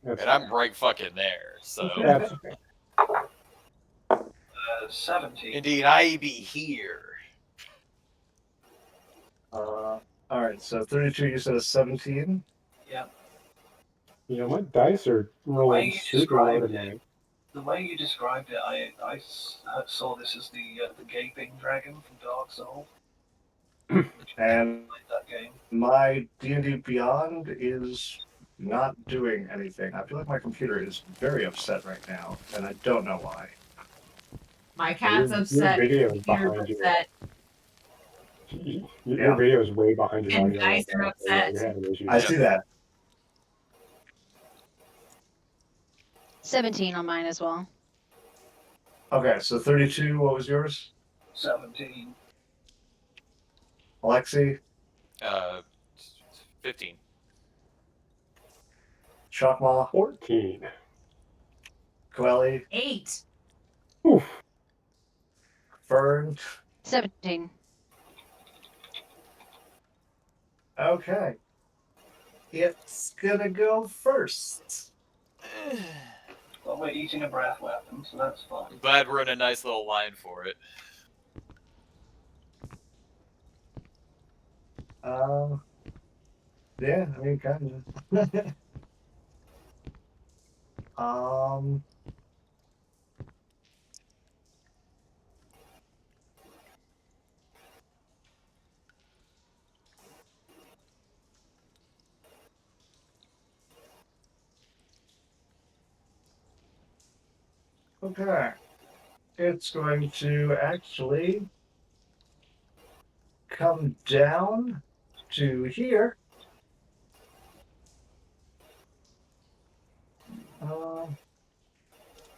That's And I'm right fucking there, so. that's okay. 17. Indeed, I be here. All right, so 32. You said a 17. Yeah. You know what? Dice are rolling you super low described tonight. The way you described it, I saw this as the gaping dragon from Dark Souls. And Like that game. my D&D Beyond is not doing anything. I feel like my computer is very upset right now, and I don't know why. My cat's Your upset. video is Peter's behind you. upset. Your Yeah. video is way behind your And audio. dice are upset. You're having issues. I see that. 17 on mine as well. Okay, so 32. What was yours, 17. Alexi? 15. Chakma? 14. Quelly? 8. Oof. Fern? 17. Okay. It's gonna go first. Well, we're eating a breath weapon, so that's fine. I'm glad we're in a nice little line for it. Yeah, I mean, kind of. Okay. It's going to actually come down to here.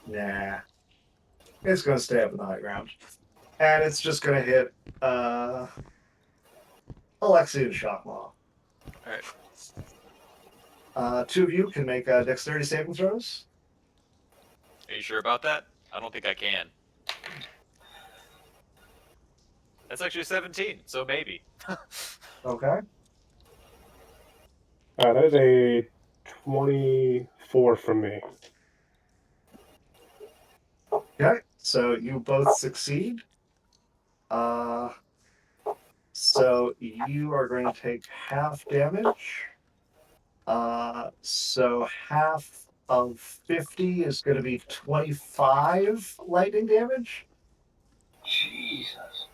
Nah. It's going to stay up in the high ground. And it's just going to hit Alexi and Shockmaw. Alright. 2 of you can make dexterity saving throws. Are you sure about that? I don't think I can. That's actually 17, so maybe. Okay. That is a 24 from me. Okay. So you both succeed. So you are going to take half damage. So half of 50 is going to be 25 lightning damage. Jesus.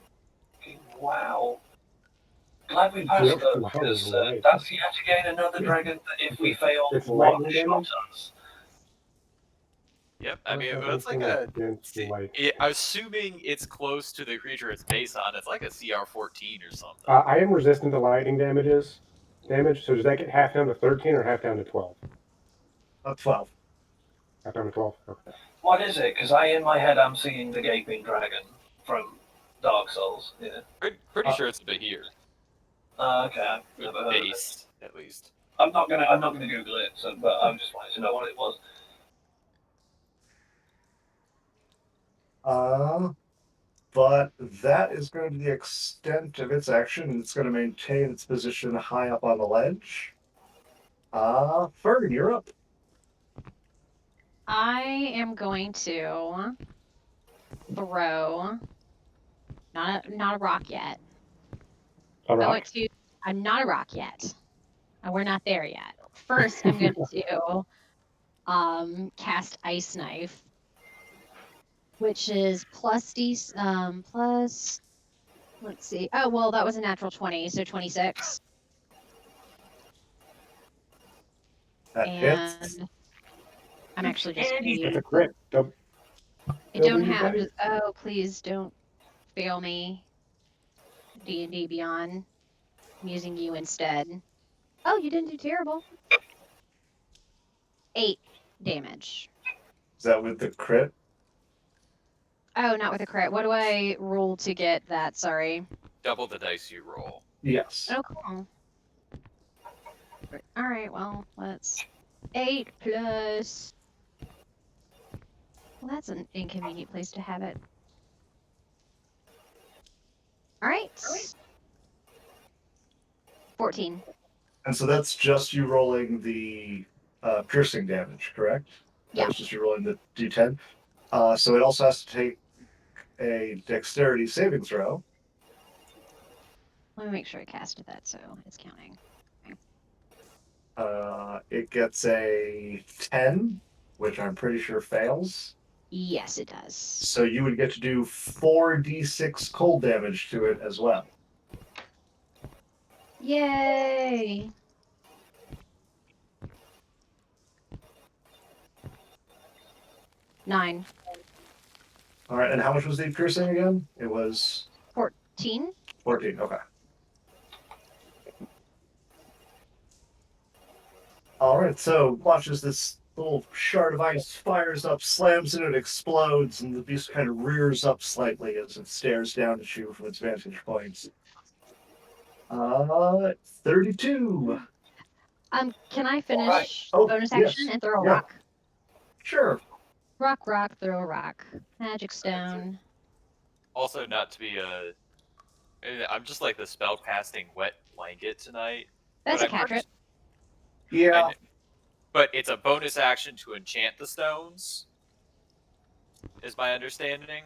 Wow. Glad we passed Yep, though, wow, because right. that's yet again another dragon that if we fail, It's one lightning shot damage? us. Yep. I mean, have it's like anything a. against light. Assuming it's close to the creature it's based on, it's like a CR-14 or something. I am resistant to lightning damage. So does that get half down to 13 or half down to 12? 12. Half down to 12. Okay. What is it? Because in my head, I'm seeing the gaping dragon from Dark Souls. Yeah. Pretty sure it's a Bahir. Okay. I've never heard of it. Based, at least. I'm not gonna Google it. So, but I just wanted to know what it was. But that is going to be the extent of its action. It's going to maintain its position high up on the ledge. Fern, you're up. I am going to throw not a rock yet. All I right. want to. I'm not a rock yet. We're not there yet. First, I'm going to cast Ice Knife, which is plus D plus. Let's see. Oh well, that was a natural 20, so 26. That hits. And I'm actually just going to It's a use. crit. I don't W have. dice? Oh please don't fail me. D&D Beyond. I'm using you instead. Oh, you didn't do terrible. 8 damage. Is that with the crit? Oh, not with a crit. What do I roll to get that? Sorry. Double the dice you roll. Yes. Oh, cool. All right. Well, let's 8 plus. Well, that's an inconvenient place to have it. All right. 14. And so that's just you rolling the piercing damage, correct? Yeah. That's just you rolling the d10. So it also has to take a dexterity saving throw. Let me make sure I casted that so it's counting. It gets a 10, which I'm pretty sure fails. Yes, it does. So you would get to do 4d6 cold damage to it as well. Yay! Nine. All right, and how much was the piercing again? It was 14. 14, okay. All right, so watch as this little shard of ice fires up, slams in, it explodes, and the beast kind of rears up slightly as it stares down at you from its vantage points. 32. Can I finish Alright. Oh, bonus yes. action and throw a Yeah. rock? Sure. Rock, throw a rock. Magic stone. Also, not to be a. I'm just like the spellcasting wet blanket tonight. That's but a cantrip. Yeah. But it's a bonus action to enchant the stones, is my understanding.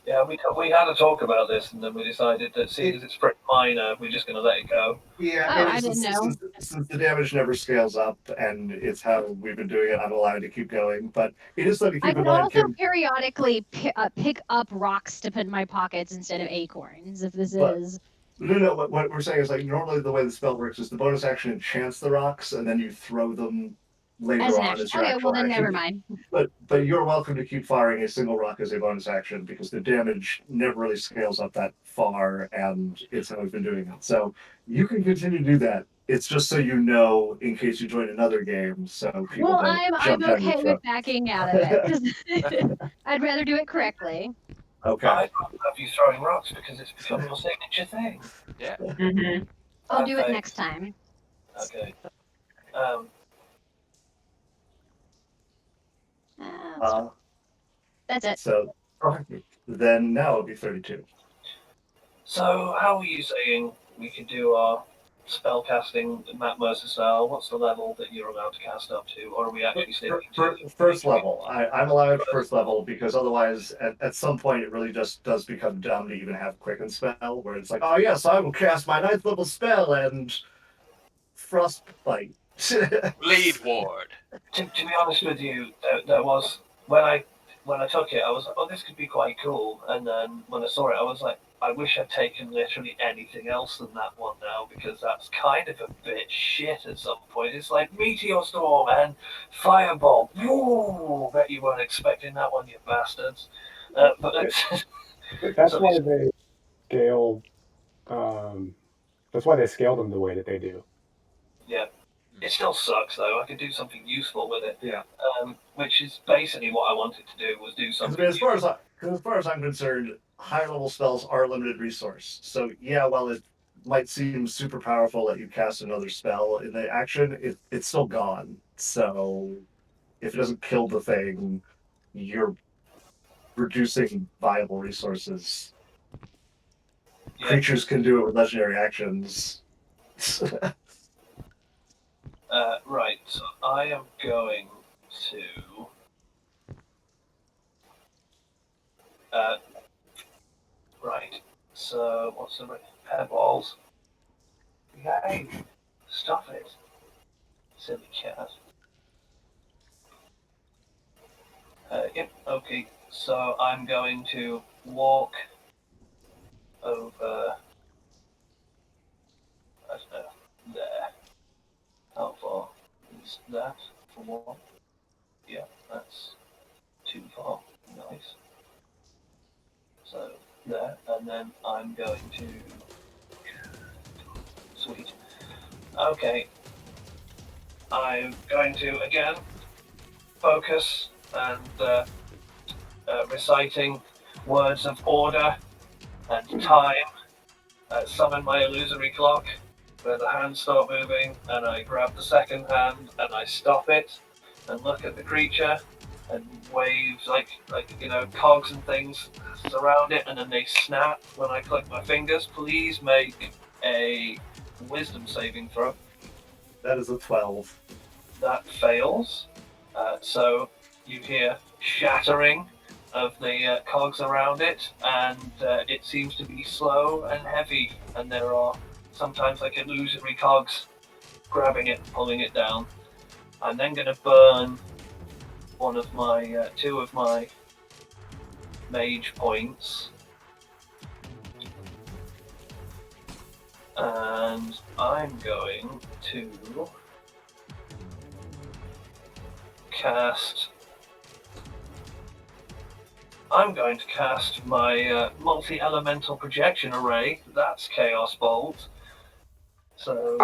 Yeah, we had a talk about this, and then we decided that seeing as it's pretty minor, we're just going to let it go. Yeah, Oh, and I didn't know. Since the damage never scales up, and it's how we've been doing it, I'm allowed to keep going. But it is something to I keep in can mind. also periodically pick up rocks to put in my pockets instead of acorns, if this is. No. What we're saying is, like, normally the way the spell works is the bonus action enchants the rocks, and then you throw them later As an on action. as your Okay, actual well then action. never mind. But you're welcome to keep firing a single rock as a bonus action because the damage never really scales up that far, and it's how we've been doing it. So you can continue to do that. It's just so you know in case you join another game, so people Well, don't I'm jump down your okay throat. with backing out of it because I'd rather do it correctly. Okay. I'd have you throwing rocks because it's become your signature thing. Yeah. Mm-hmm. I'll do it Okay. next time. Okay. That's it. So then now it'll be 32. So how are you saying we could do our spell casting Matt Mercer style? What's the level that you're allowed to cast up to, or are we actually sticking to First level. I'm allowed first level because otherwise, at some point, it really just does become dumb to even have quicken spell, where it's like, oh yes, I will cast my 9th level spell and frostbite. Blade Ward. To be honest with you, there was when when I took it, I was like, oh, this could be quite cool. And then when I saw it, I was like, I wish I'd taken literally anything else than that one now, because that's kind of a bit shit at some point. It's like Meteor Storm and Fireball. Woo! Bet you weren't expecting that one, you bastards. But it's, That's so why they scale. Um, that's why they scale them the way that they do. yeah. It still sucks though. I could do something useful with it. Yeah. Which is basically what I wanted to do, was do Because something. as far as I'm concerned, higher level spells are limited resource. So yeah, while it might seem super powerful that you cast another spell in the action, it's still gone. So if it doesn't kill the thing, you're reducing viable resources. Yeah. Creatures can do it with legendary actions. Right. So I am going to. Right. So what's the pair balls? Yay! Stop it, silly cat. Yep. Okay. So I'm going to walk over. I don't know. There. How far is that for one? Yeah, that's too far. Nice. So there, and then I'm going to. Sweet. Okay. I'm going to again focus and reciting words of order and time. Summon my illusory clock, where the hands start moving, and I grab the second hand and I stop it and look at the creature and wave like cogs and things surround it, and then they snap when I click my fingers. Please make a wisdom saving throw. That is a 12. That fails. So you hear shattering of the cogs around it, and it seems to be slow and heavy, and there are sometimes like illusory cogs grabbing it and pulling it down. I'm then going to burn one of my two of my mage points, and I'm going to cast. I'm going to cast my multi-elemental projection array. That's Chaos Bolt. So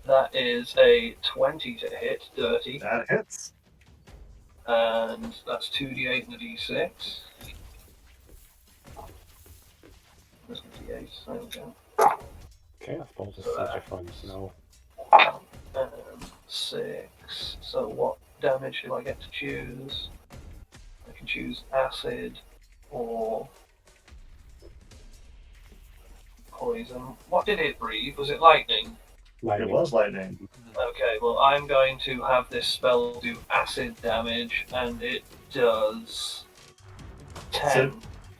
that is a 20 to hit, dirty, That hits. and that's 2d8 and a d6. That's a d8. There we go. Chaos Bolt is such a fun spell. 6. So what damage do I get to choose? I can choose acid or poison. What did it breathe? Was it lightning? It was lightning. Okay, well I'm going to have this spell do acid damage, and it does 10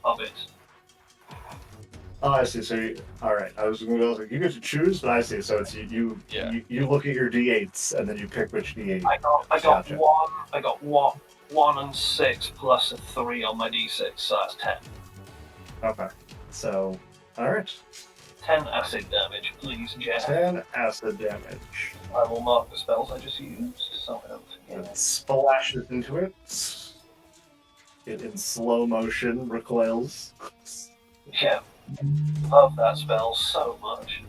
of it. Oh, I see. So, all right. I was going to go like, you get to choose, but I see. So it's you look at your d8s and then you pick which d8. I got Gotcha. one. I got one and 6 plus a 3 on my d6, so that's 10. Okay. So, all right. 10 acid damage, please, Jeff. 10 acid damage. I will mark the spells I just used, so I don't forget. It splashes into it. It in slow motion recoils. Yeah, love that spell so much.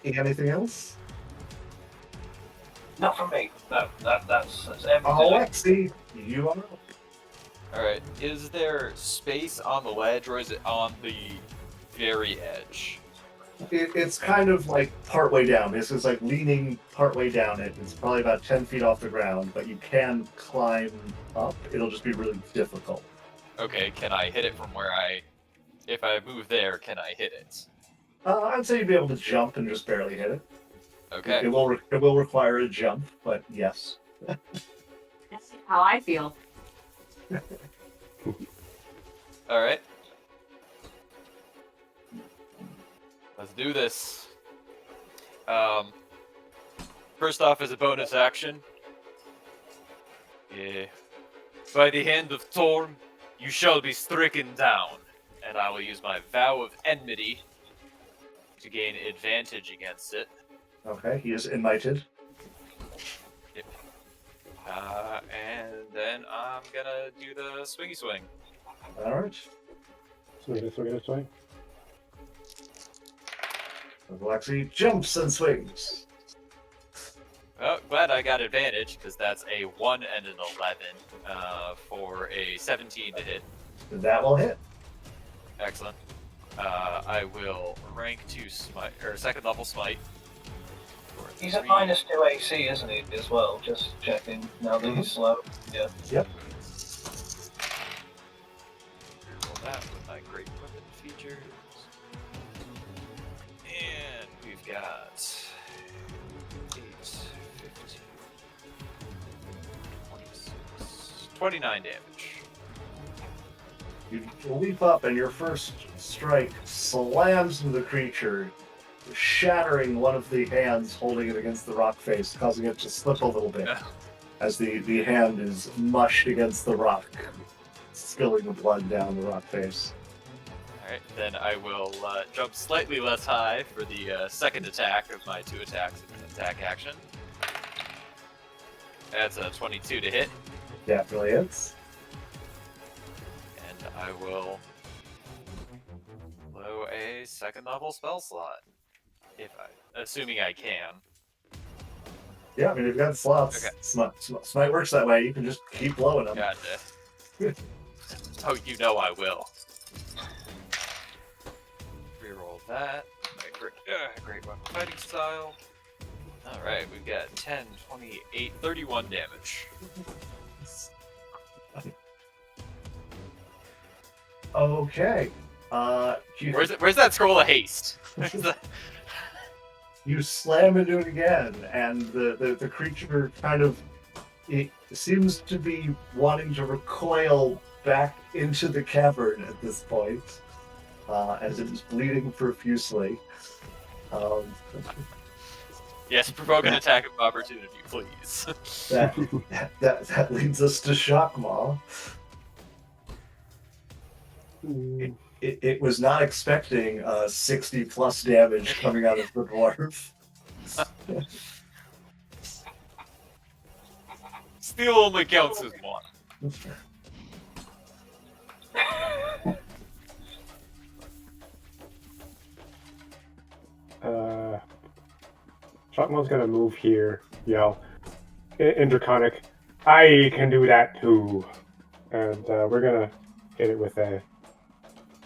Anything else? Not from me. No, that's everything. Alexi, you are up. Alright, is there space on the ledge, or is it on the very edge? It's kind of like partway down. This is like leaning partway down it. It's probably about 10 feet off the ground, but you can climb up. It'll just be really difficult. Okay, can I hit it from where if I move there, can I hit it? I'd say you'd be able to jump and just barely hit it. Okay. It will require a jump, but yes. That's how I feel. Alright. Let's do this. First off, as a bonus action, By the hand of Torm, you shall be stricken down, and I will use my vow of enmity to gain advantage against it. Okay, he is invited. And then I'm gonna do the swingy swing. All right. Swing. Alexi jumps and swings. Oh, glad I got advantage, because that's a 1 and an 11 for a 17 to hit. That will hit. Excellent. I will rank 2 smite, or second level smite. He's at -2 AC, isn't he, as well? Just checking now that he's slow. Yeah. Yep. Roll that with my great weapon features. And we've got 8, 15, 26, 29 damage. You leap up, and your first strike slams into the creature, shattering one of the hands holding it against the rock face, causing it to slip a little bit as the hand is mushed against the rock, spilling the blood down the rock face. Alright, then I will jump slightly less high for the second attack of my 2 attacks in an attack action. That's a 22 to hit. Definitely hits. And I will blow a second level spell slot. Assuming I can. Yeah, I mean, you've got slots. Okay. Smite works that way. You can just keep blowing them. Gotcha. Oh, you know I will. Reroll that. My great weapon fighting style. Alright, we've got 10, 28, 31 damage. Okay. Where's that scroll of haste? You slam into it again, and the creature kind of it seems to be wanting to recoil back into the cavern at this point, as it is bleeding profusely. Yes, provoke an attack of opportunity, please. That leads us to Shockmaw. It was not expecting 60 plus damage coming out of the dwarf. Steel only counts as 1. Shockmaw's gonna move here, yell, in Draconic, I can do that too. And we're gonna hit it with a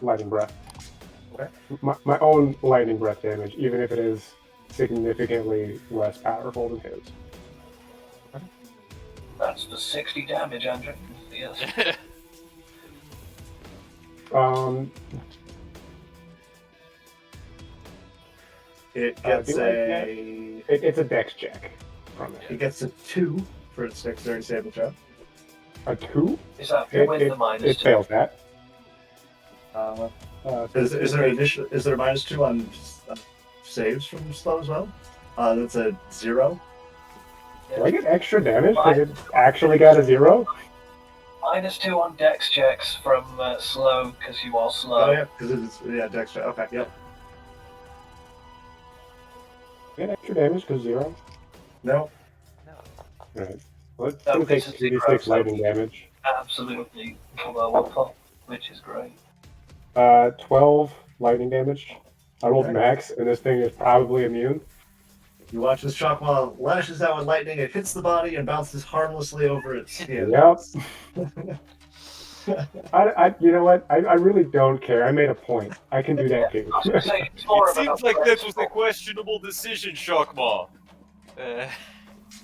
lightning breath. Okay. My own lightning breath damage, even if it is significantly less powerful than his. That's the 60 damage, Andrew. Yes. It gets It's a dex check from it. It gets a 2 for its dexterity saving throw. A 2? Is that It, with it, the -2? it fails that. Is there a -2 on saves from slow as well? That's a 0. Do I get extra damage because it actually got a 0? -2 on dex checks from slow, because you are slow. Oh yeah, because it's dex check. Okay, yep. Get extra damage because 0? No. Alright. Let's No, take it's a 86 0, lightning damage. Absolutely lower pop, which is great. 12 lightning damage. I rolled Okay. max, and this thing is probably immune. You watch as Shockmaw lashes out with lightning. It hits the body and bounces harmlessly over its skin. Yep. You know what? I really don't care. I made a point. I can do that too. I was gonna say, it's more It about seems like the this was a principle. questionable decision, Shockmaw.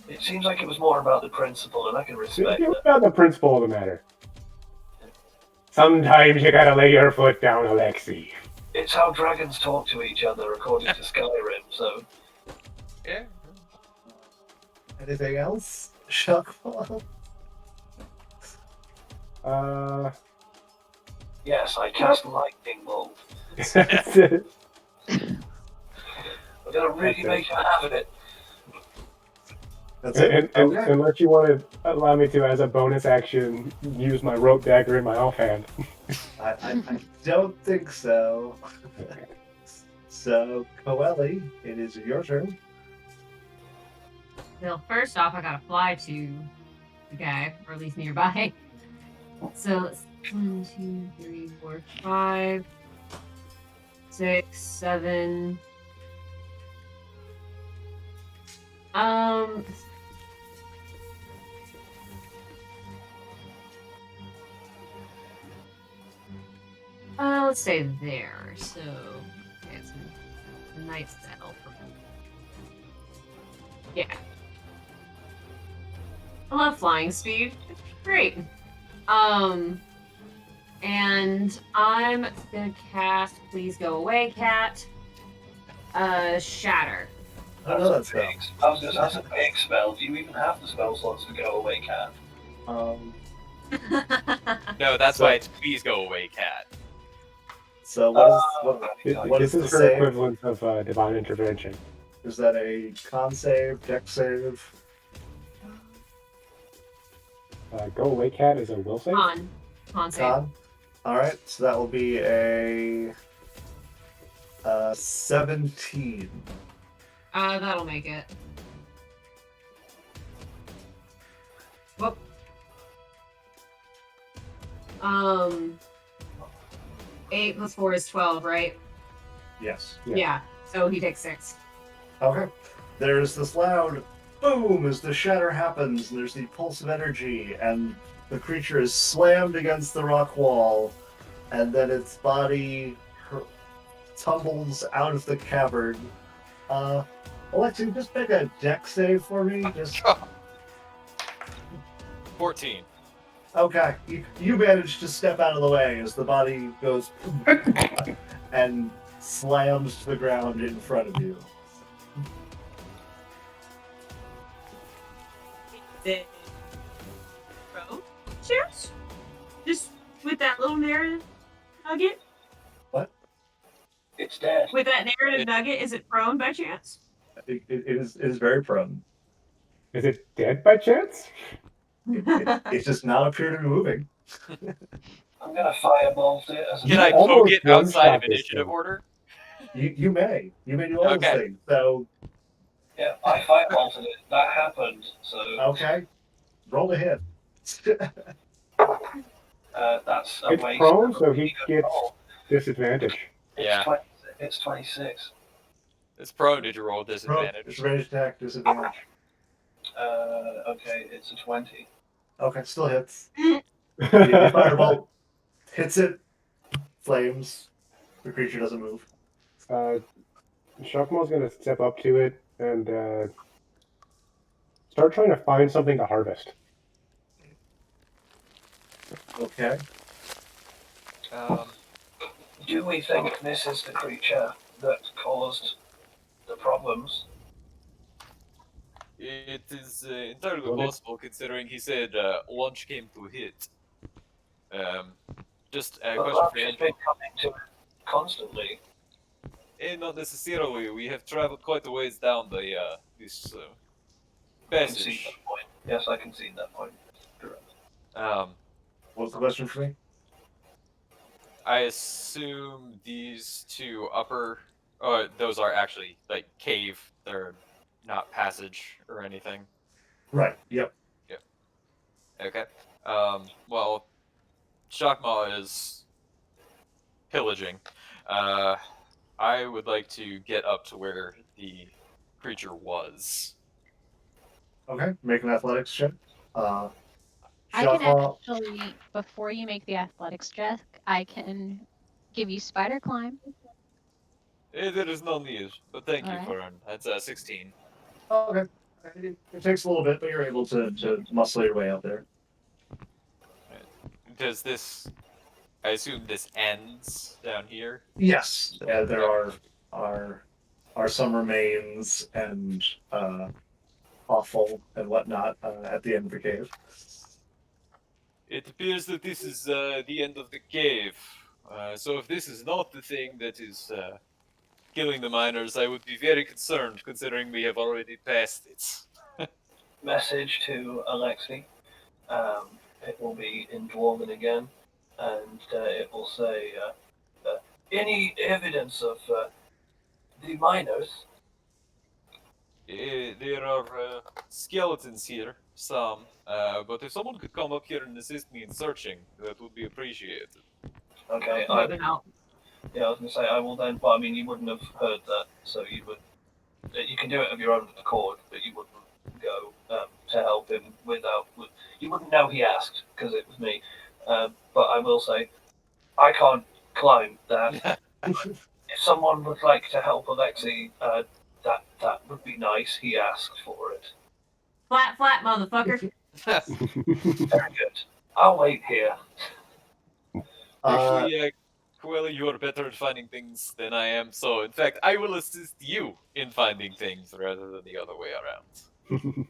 It seems like it was more about the principle, and I can respect It's that. about the principle of the matter. Sometimes you gotta lay your foot down, Alexi. It's how dragons talk to each other, according to Skyrim, so... Yeah. Anything else? Shockmaw? Yes, I cast Lightning Bolt. That's it. I'm gonna really Okay. make you have it. That's it. Okay. Unless you want to allow me to, as a bonus action, use my rope dagger in my offhand. I don't think so. So, Coeli, it is your turn. Well, first off, I gotta fly to the guy, or at least nearby. So let's 1, 2, 3, 4, 5, 6, 7. Let's say there. So okay, it's a nice settle for me. Yeah. I love flying speed. It's great. And I'm gonna cast Please Go Away, Cat. Shatter. I know that spell. I was just that's a big spell. Do you even have the spell slots to go away, Cat? No, that's So- why it's please go away, cat. So what This is is the her save? equivalent of divine intervention. Is that a con save, dex save? Go away, cat is a will save. Con save. Con. All right, so that will be a 17. That'll make it. Whoop. 8 plus 4 is 12, right? Yes. Yeah. So he takes 6. Okay. There's this loud boom as the shatter happens, and there's the pulse of energy, and the creature is slammed against the rock wall, and then its body tumbles out of the cavern. Alexi, just make a dex save for me. Just 14. okay. You manage to step out of the way as the body goes and slams to the ground in front of you. Bro, cheers. Just with that little narrative nugget. What? It's dead. With that narrative nugget, is it prone by chance? It is very prone. Is it dead by chance? It does not appear to be moving. I'm gonna firebolt it as a Can I almost poke it outside of one-shot this initiative thing. order? You may do all Okay. those things. So Yeah, I firebolted it. That happened. So okay, roll a hit. that's a It's waste. prone, of a so he pretty good gets roll. disadvantage. Yeah. It's 26. It's prone. Did you roll disadvantage? Disadvantage attack, disadvantage. Okay, it's a 20. Okay, still hits. The firebolt hits it, flames. The creature doesn't move. Shakmal's gonna step up to it and start trying to find something to harvest. Okay. Do we think this is the creature that caused the problems? It is entirely Well, possible, considering he said launch came to hit. Just a But question Lux for has you. been coming to it constantly. Not necessarily. We have traveled quite a ways down the this I can see passage. that point. Yes, I can see that point. Correct. What's the question for me? I assume these two upper, those are actually like cave. They're not passage or anything. Right. Yep. Okay. Well, Shakma is pillaging. I would like to get up to where the creature was. Okay. Make an athletics check. I can Shakma. actually, before you make the athletics check, I can give you spider climb. There is no need, but thank you, Alright. Fern. That's 16. Okay. It takes a little bit, but you're able to muscle your way out there. Does this? I assume this ends down here. Yes. There are some remains and offal and whatnot at the end of the cave. It appears that this is the end of the cave. So if this is not the thing that is killing the miners, I would be very concerned, considering we have already passed it. message to Alexei. It will be in Dwarven again, and it will say, any evidence of the miners? There are skeletons here, some. But if someone could come up here and assist me in searching, that would be appreciated. Okay, More than out. yeah, I was going to say, I will then, but I mean, you wouldn't have heard that, so you can do it of your own accord, but you wouldn't go to help him you wouldn't know he asked, because it was me. But I will say, I can't climb that. If someone would like to help Alexei, that would be nice. He asked for it. Flat, motherfucker. Very good. I'll wait here. Actually, Coelho, you are better at finding things than I am, so in fact, I will assist you in finding things rather than the other way around.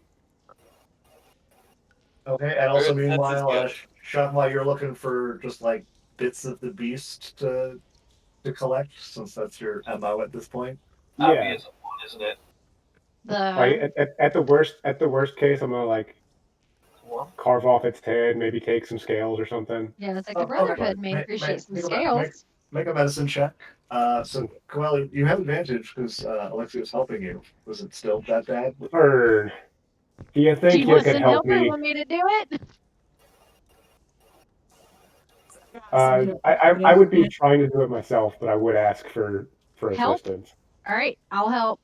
Okay, and also Good, that's meanwhile, good. Shakma, you're looking for just like bits of the beast to collect, since that's your MO at this point. That'd Yeah. be as one, isn't it? Like at the worst case, I'm gonna like One. carve off its head, maybe take some scales or something. Yeah, it's like the Okay. Brotherhood may appreciate some scales. Make a medicine check. So Coelho, you have advantage because Alexei was helping you. Was it still that bad? Burn. Do you Do think you you want could some help help or me? want me to do it? I would be trying to do it myself, but I would ask for Help? assistance. All right, I'll help.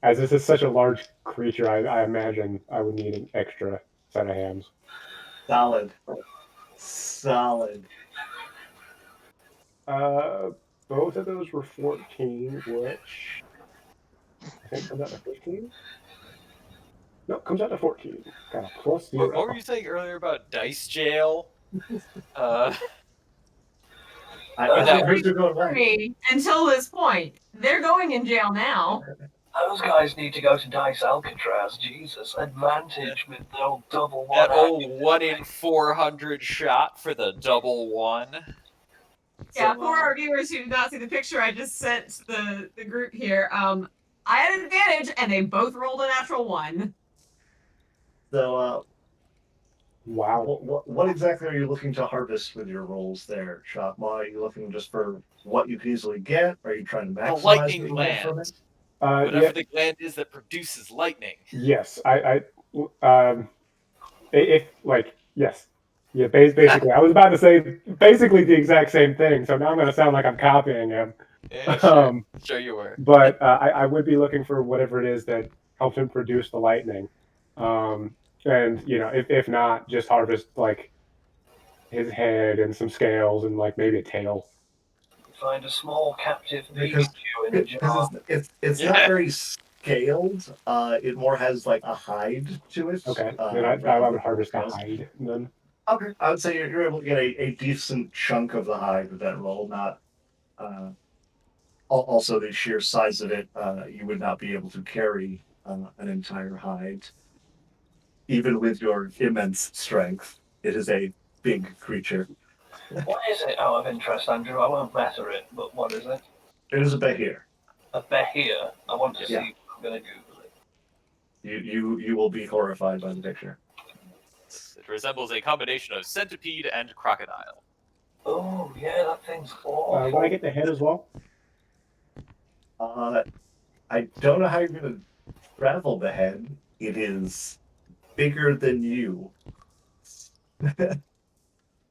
As this is such a large creature, I imagine I would need an extra set of hands. Solid. Solid. Both of those were 14, which I think comes out to 15. No, comes out to 14. Got a plus What 0. were you saying earlier about dice jail? Uh, Here's your going back. Until this point, they're going in jail now. Those guys need to go to Dice Alcatraz. Jesus, advantage with the old double one. that old 1 in 400 shot for the double one. Yeah, for our viewers who did not see the picture I just sent the group here, I had an advantage and they both rolled a natural 1. So, Wow. what exactly are you looking to harvest with your rolls there, Shakma? Are you looking just for what you can easily get? Are you trying to The maximize lightning what you get from gland. it? Whatever the gland is that produces lightning. Yes, if like yes, yeah. Basically, I was about to say basically the exact same thing. So now I'm going to sound like I'm copying him. Yeah, sure. Sure you were. But I would be looking for whatever it is that helps him produce the lightning. And if not, just harvest like his head and some scales and like maybe a tail. Find a small captive Because Pikachu in a jar. it's not very scaled. It more has like a hide to it. Okay, then I would harvest the hide then. Okay, I would say you're able to get a decent chunk of the hide with that roll. Not also the sheer size of it. You would not be able to carry an entire hide, even with your immense strength. It is a big creature. What is it, out of interest, Andrew? I won't matter it, but what is it? It is a behir. A behir. I want to see. Yeah. I'm going to Google it. You will be horrified by the picture. It resembles a combination of centipede and crocodile. Oh, yeah, that thing's awful. Will I get the head as well? I don't know how you're going to travel the head. It is bigger than you.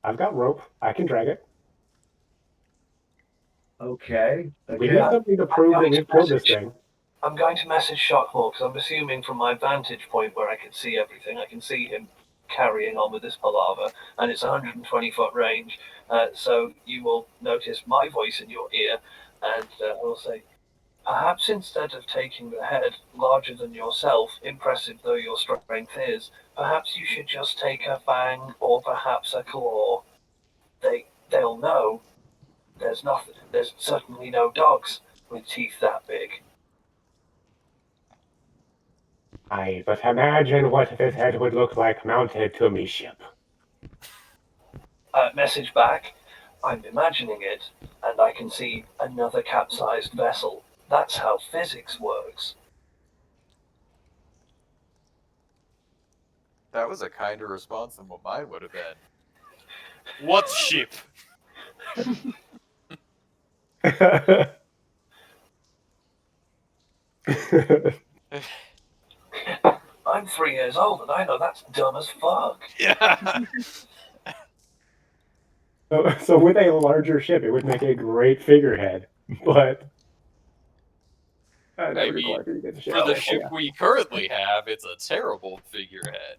I've got rope. I can drag it. Okay. We need something to prove that we've killed this thing. I'm going to message Shockmore because I'm assuming from my vantage point where I can see everything, I can see him carrying on with this palaver, and it's 120-foot range. So you will notice my voice in your ear, and I'll say, perhaps instead of taking the head larger than yourself, impressive though your strength is, perhaps you should just take a fang or perhaps a claw. They'll know. There's certainly no dogs with teeth that big. Aye, but imagine what this head would look like mounted to me ship. Message back. I'm imagining it, and I can see another capsized vessel. That's how physics works. That was a kinder response than what mine would have been. What ship? I'm 3 years old and I know that's dumb as fuck. Yeah. So with a larger ship, it would make a great figurehead, but that I would mean, require you to get the ship. for the Oh, ship yeah. we currently have, it's a terrible figurehead.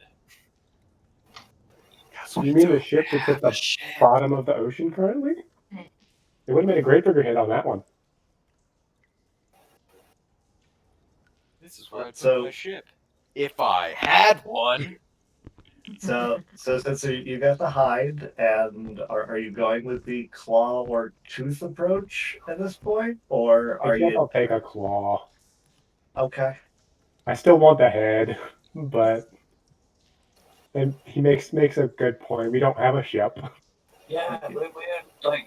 You mean the ship that's at the bottom of the ocean currently? It would have made a great figurehead on that one. This is where I put my ship. If I had one. So since you got the hide, and are you going with the claw or tooth approach at this point, or I are guess you I'll take a claw. okay? I still want the head, but he makes a good point. We don't have a ship. Yeah, we're like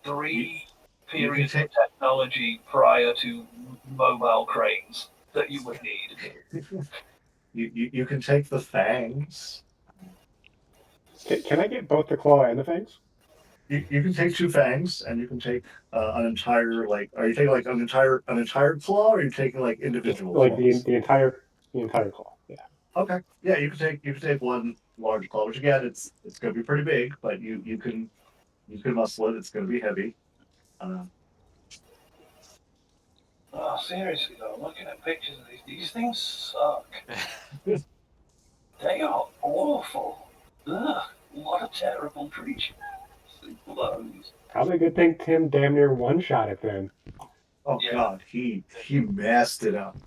3 you periods take- of technology prior to mobile cranes that you would need. You can take the fangs. Can I get both the claw and the fangs? You can take 2 fangs, and you can take an entire like. Are you taking like an entire claw, or are you taking like individual Like claws? the entire claw. Yeah. Okay, yeah, you can take one large claw, which again it's going to be pretty big, but you can muscle it. It's going to be heavy. Oh, seriously though, looking at pictures of these things suck. They are awful. Ugh, what a terrible creature. It blows. Probably a good thing Tim damn near one shot it then. Oh Yeah. God, he messed it up.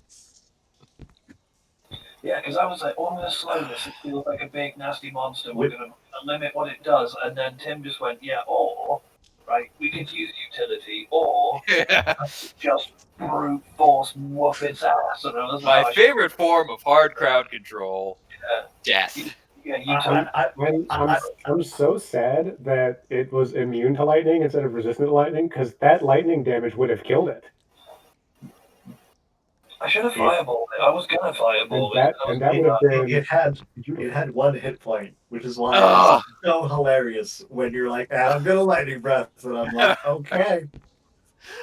Yeah, because I was like, oh, I'm going to slow this. It feels like a big, nasty monster. We're going to limit what it does. And then Tim just went, yeah, or, right, we could use utility, or Yeah. just brute force whoop its ass. And I was My like, favorite form of hard crowd control. Death. yeah, you I'm so sad that it was immune to lightning instead of resistant to lightning, because that lightning damage would have killed it. I should have fireballed it. I was going to fireball it. And that would have been. It had 1 hit point, which is why Ugh. it's so hilarious when you're like, I'm gonna lightning breath, and I'm like, okay,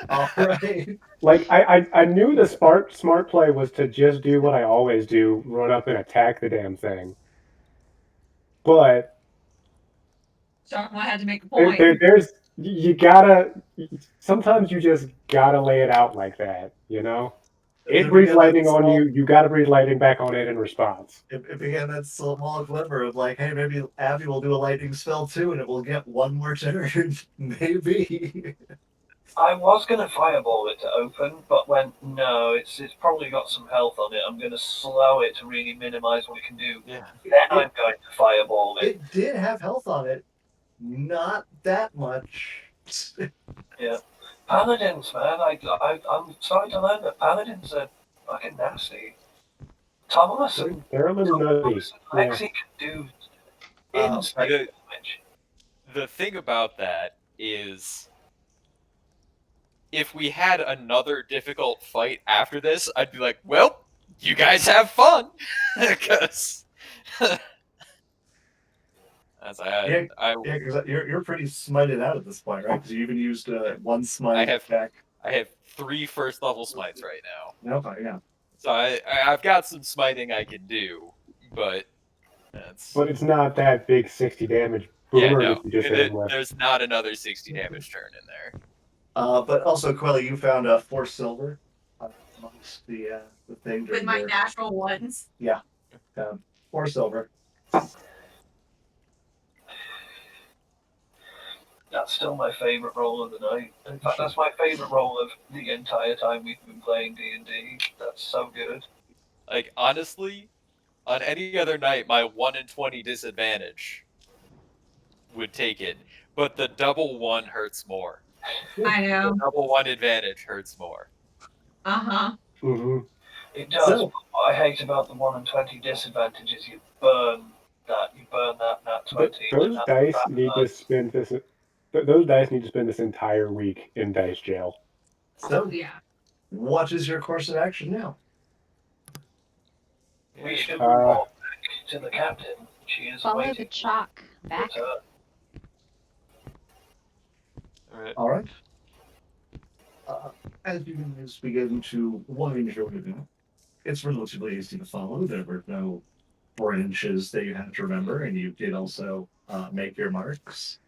all right. Like I knew the smart play was to just do what I always do, run up and attack the damn thing. But I had to make a point. there's you gotta sometimes you just gotta lay it out like that, you know? It breathes lightning on you, you gotta breathe lightning back on it in response. It began that small glimmer of like, hey, maybe Abby will do a lightning spell too, and it will get 1 more turn, maybe. I was going to fireball it to open, but went, no, it's probably got some health on it. I'm going to slow it to really minimize what it can do. Yeah. Then I'm going to fireball it. It did have health on it, not that much. Yeah. Paladins, man, I'm starting to learn that paladins are fucking nasty. Thomas and They're a little nutty. Yeah. Lexi can do insane damage. The thing about that is, if we had another difficult fight after this, I'd be like, well, you guys have fun. Because because you're pretty smited out at this point, right? Because you even used 1 smite attack. I have 3 first level smites right now. Okay, yeah. So I've got some smiting I can do, but it's not that big 60 damage boomer that you just hit him with. There's not another 60 damage turn in there. But also, Quelly, you found 4 silver amongst the thing. With my natural ones. Yeah. 4 silver. That's still my favorite roll of the night. In fact, that's my favorite roll of the entire time we've been playing D&D. That's so good. Like, honestly, on any other night, my 1 in 20 disadvantage would take it. But the double 1 hurts more. I know. The double 1 advantage hurts more. Uh-huh. Mm-hmm. It does. But what I hate about the 1 in 20 disadvantage is you burn that nat 20. Those dice need to spend this. Those dice need to spend this entire week in dice jail. So, yeah. What is your course of action now? We should report back to the captain. She is Follow the waiting. chalk back. Alright. All right. As you guys begin to wind your way back, it's relatively easy to follow. There were no branches that you had to remember, and you did also make your marks.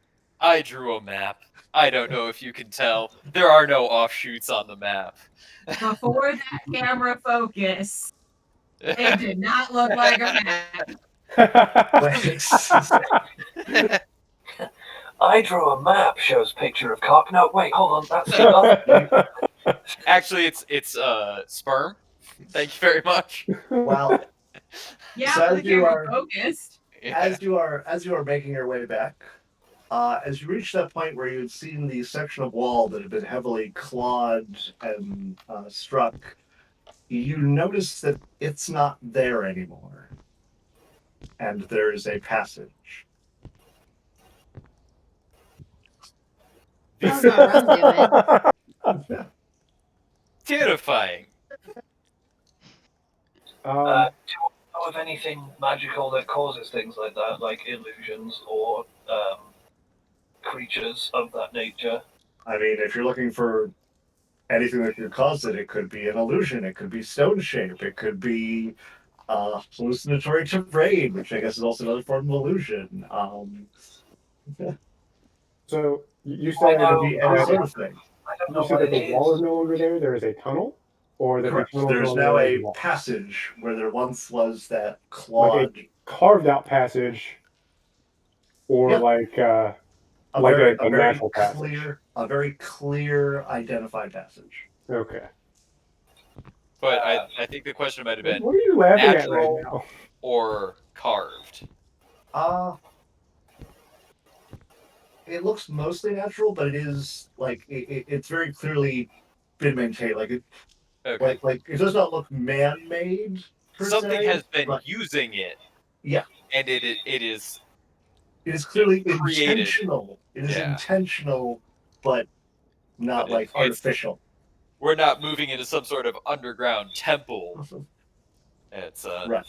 I drew a map. I don't know if you can tell. There are no offshoots on the map. Before that camera focus, it did not look like a map. I drew a map. Shows picture of cock. No, wait, hold on. That's the other. Actually, it's sperm. Thank you very much. Well, Yeah, So but as the you camera are- focused. Yeah. as you are making your way back, as you reach that point where you had seen the section of wall that had been heavily clawed and struck, you notice that it's not there anymore, and there is a passage. How's our run doing? Terrifying. Do you know of anything magical that causes things like that, like illusions or creatures of that nature? I mean, if you're looking for anything that could cause it, it could be an illusion, it could be stone shape, it could be hallucinatory terrain, which I guess is also another form of illusion. So you I said know- It could be any that, sort of thing. I don't you know said what that it the wall is is. no longer there. There is a tunnel, or that Correct. the tunnel is There's no now longer a wall. passage where there once was that Like clawed, carved out passage, or Yeah. like a very very passage. clear, identified passage. Okay. But I think the question might have been What are you laughing at right natural now? or carved. It looks mostly natural, but it is like it's very clearly been maintained. Like Okay. like it does not look man-made per Something se, has been but using it. Yeah. And it is it is clearly created. intentional. It is Yeah. intentional, but not But like it's- artificial. we're not moving into some sort of underground temple. It's Right.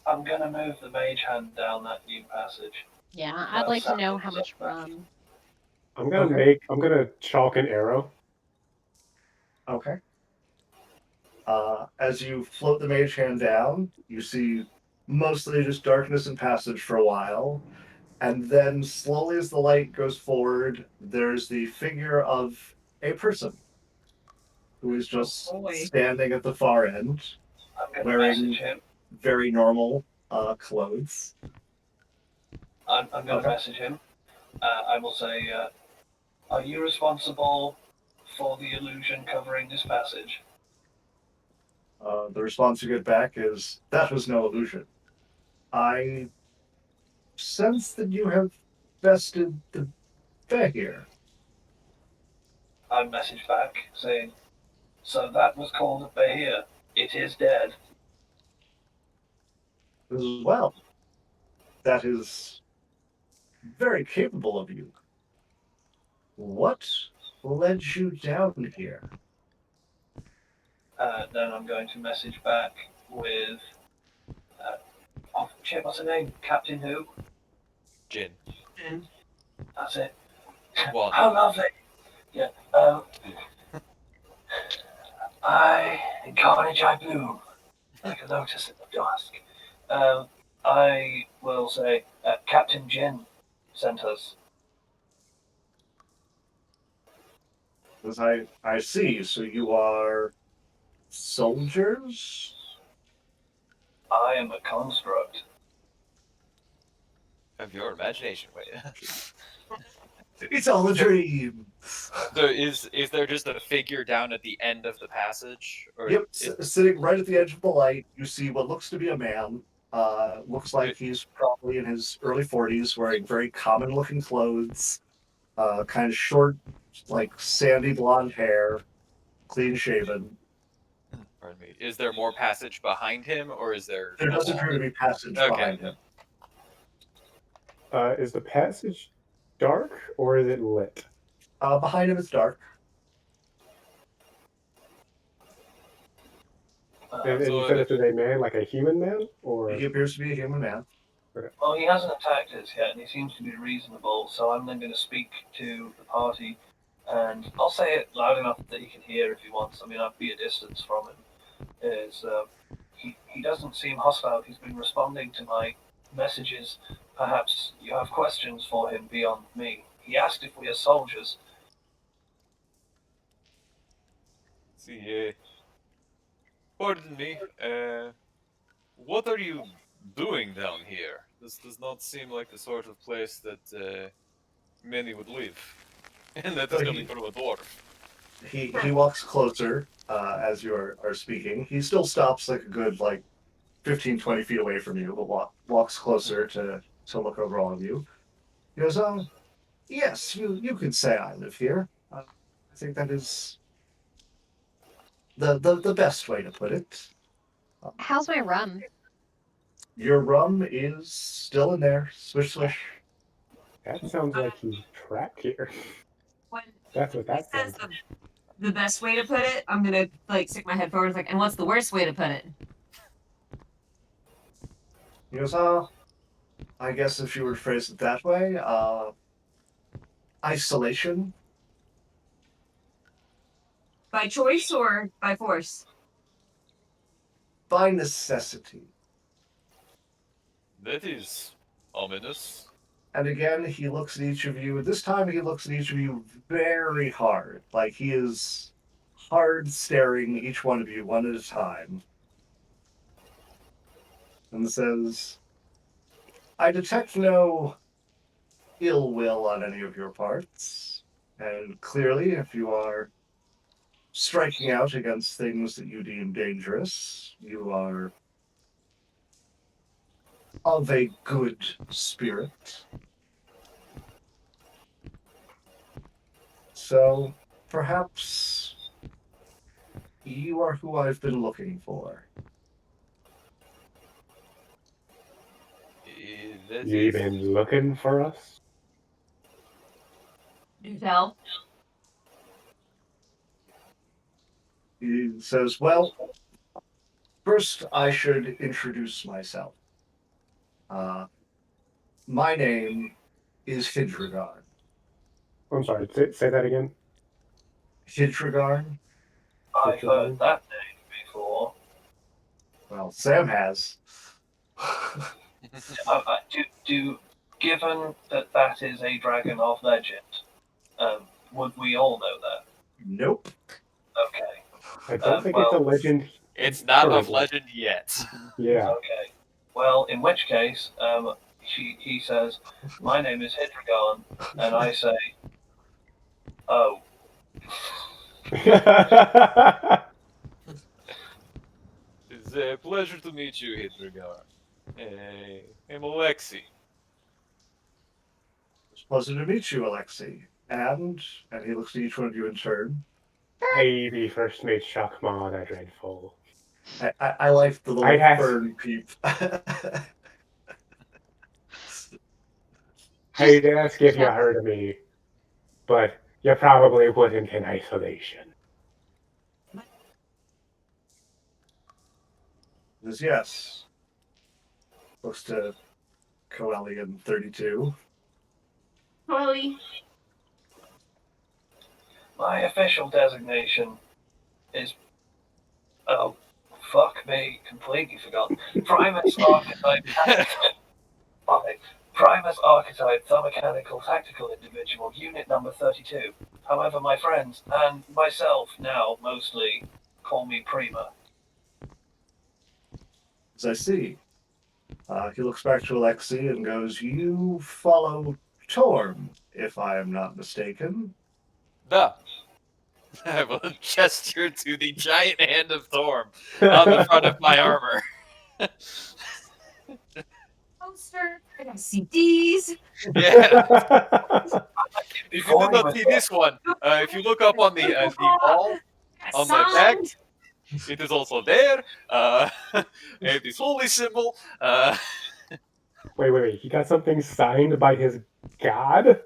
I'm gonna move the mage hand down that new passage. Yeah, I'd like to know how much Something. rum. I'm gonna chalk an arrow. Okay. As you float the mage hand down, you see mostly just darkness and passage for a while. And then slowly as the light goes forward, there's the figure of a person who is just Oh, boy. standing at the far end, I'm gonna Wearing- message him. very normal clothes. I'm gonna Okay. message him. I will say, are you responsible for the illusion covering this passage? The response you get back is, "That was no illusion. I sense that you have bested the bear here." I message back saying, so that was called a Bahia. It is dead. As well. That is very capable of you. What led you down here? Then I'm going to message back with, oh shit, what's her name? Captain who? Jin. That's it. One. How lovely. Yeah. In Carnage I bloom, like a lotus in the dusk. I will say, Captain Jin sent us. As I see, so you are soldiers? I am a construct. Of your imagination. Wait. It's all a dream. So is there just a figure down at the end of the passage? Or Yep, sitting right at the edge of the light, you see what looks to be a man. Looks like he's probably in his early 40s, wearing very common-looking clothes, kind of short, like sandy blonde hair, clean shaven. Pardon me. Is there more passage behind him, or is there? There a does wall? appear to be passage Okay. behind him. Is the passage dark or is it lit? Behind him it's dark. And So you said this is a man, like a human man, or He appears to be a human man. Well, he hasn't attacked us yet, and he seems to be reasonable. So I'm then going to speak to the party, and I'll say it loud enough that he can hear if he wants. I mean, I'd be a distance from him. Is he doesn't seem hostile. He's been responding to my messages. Perhaps you have questions for him beyond me. He asked if we are soldiers. see, pardon me. What are you doing down here? This does not seem like the sort of place that many would live, and that is So coming from a dwarf. he walks closer as you are speaking. He still stops like a good 15, 20 feet away from you, but walks closer to look over all of you. He goes, yes, you could say I live here. I think that is the best way to put it. How's my rum? Your rum is still in there. Swish, swish. that sounds like he's trapped here. When That's what he that says sounds. the best way to put it, I'm gonna like stick my head forward, like, and what's the worst way to put it? He goes, I guess if you were to phrase it that way, isolation. By choice or by force? By necessity. That is ominous. And again, he looks at each of you. At this time, he looks at each of you very hard. Like he is hard staring each one of you one at a time. And says, I detect no ill will on any of your parts. And clearly, if you are striking out against things that you deem dangerous, you are of a good spirit. So perhaps you are who I've been looking for. That You is been looking for us? Do tell. He says, well, first I should introduce myself. My name is Hidrigar. I'm sorry. Say that again. Hidrigar? I've heard that name before. Well, Sam has. Given that that is a dragon of legend, would we all know that? Nope. Okay. I don't think it's a legend. It's not of currently. legend yet. Yeah. Okay. Well, in which case, he says, "My name is Hidrigon," and I say, "Oh." It's a pleasure to meet you, Hidrigar. I'm Alexi. It's a pleasure to meet you, Alexi. And he looks at each one of you in turn. Maybe first mate Shockmaw the Dreadful. I like the little fern peep. I'd ask if you heard of me, but you probably wouldn't in isolation. Says yes. Looks to Coelian 32. Coily. My official designation is, oh, fuck me, completely forgotten. Primus Archetype. Primus Archetype, Thermomechanical Tactical Individual, Unit number 32. However, my friends, and myself now mostly, call me Prima. As I see. He looks back to Alexi and goes, you follow Torm, if I am not mistaken. Da. I will gesture to the giant hand of Thorm on the front of my armor. Poster. I got CDs. Yeah. If you did not see this one, if you look up on the wall on my back, it is also there. It is holy symbol. Wait. He got something signed by his god?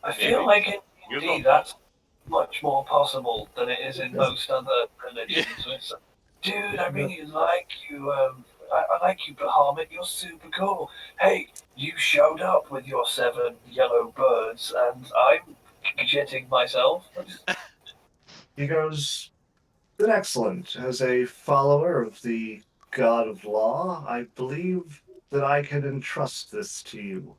I feel like in You D&D don't that's much more possible than it is in most other religions. It's, dude, I really like you. I like you, Bahamut. You're super cool. Hey, you showed up with your 7 yellow birds, and I'm shitting myself. He goes, then excellent. As a follower of the God of Law, I believe that I can entrust this to you.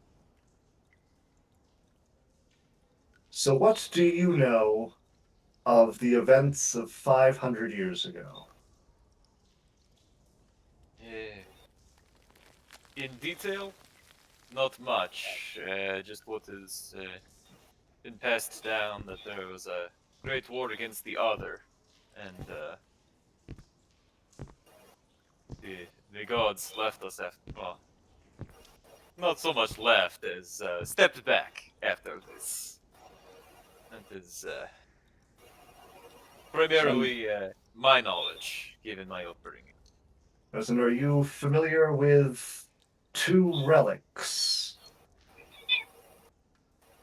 So what do you know of the events of 500 years ago? In detail, not much. Just what has been passed down that there was a great war against the other, and the gods left us after. Well, not so much left as stepped back after this. That is primarily my knowledge, given my upbringing. Listen, are you familiar with 2 relics?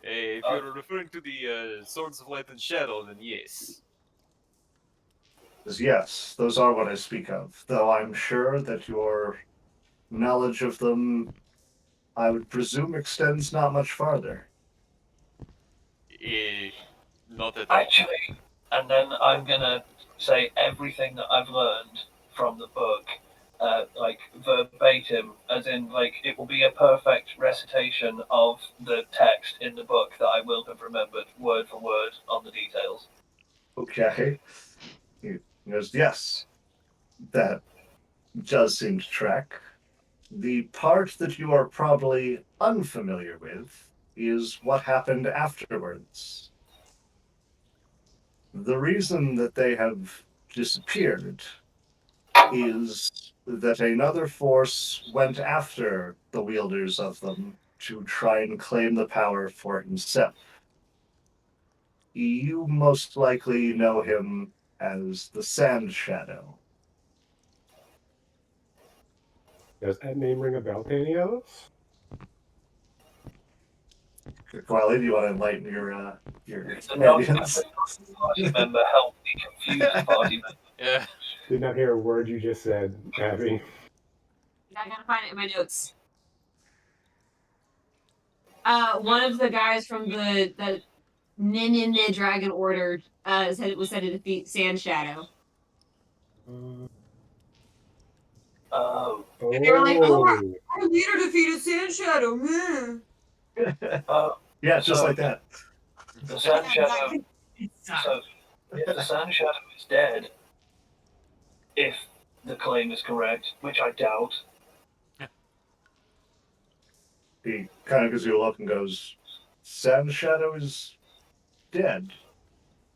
If you're referring to the Swords of Light and Shadow, then yes. Yes, those are what I speak of, though I'm sure that your knowledge of them, I would presume, extends not much farther. Not at all. Actually, and then I'm gonna say everything that I've learned from the book, like verbatim, as in like it will be a perfect recitation of the text in the book that I will have remembered word for word on the details. Okay. He goes, yes, that does seem to track. The part that you are probably unfamiliar with is what happened afterwards. The reason that they have disappeared is that another force went after the wielders of them to try and claim the power for himself. You most likely know him as the Sand Shadow. Does that name ring a bell to any of us? Quali, do you want to enlighten your The audience? party member helped me confuse the party member. Yeah. Did not hear a word you just said, Abby. I gotta find it in my notes. One of the guys from the Ninja Dragon Order said it was said to defeat Sand Shadow. Um, And they were like, "Oh, Oh, our leader defeated Sand Shadow, man." uh, Yeah, just so like that. the Sand Shadow. It sucked. So if the Sand Shadow is dead, if the claim is correct, which I doubt, He kind of gives you a look and goes, Sand Shadow is dead.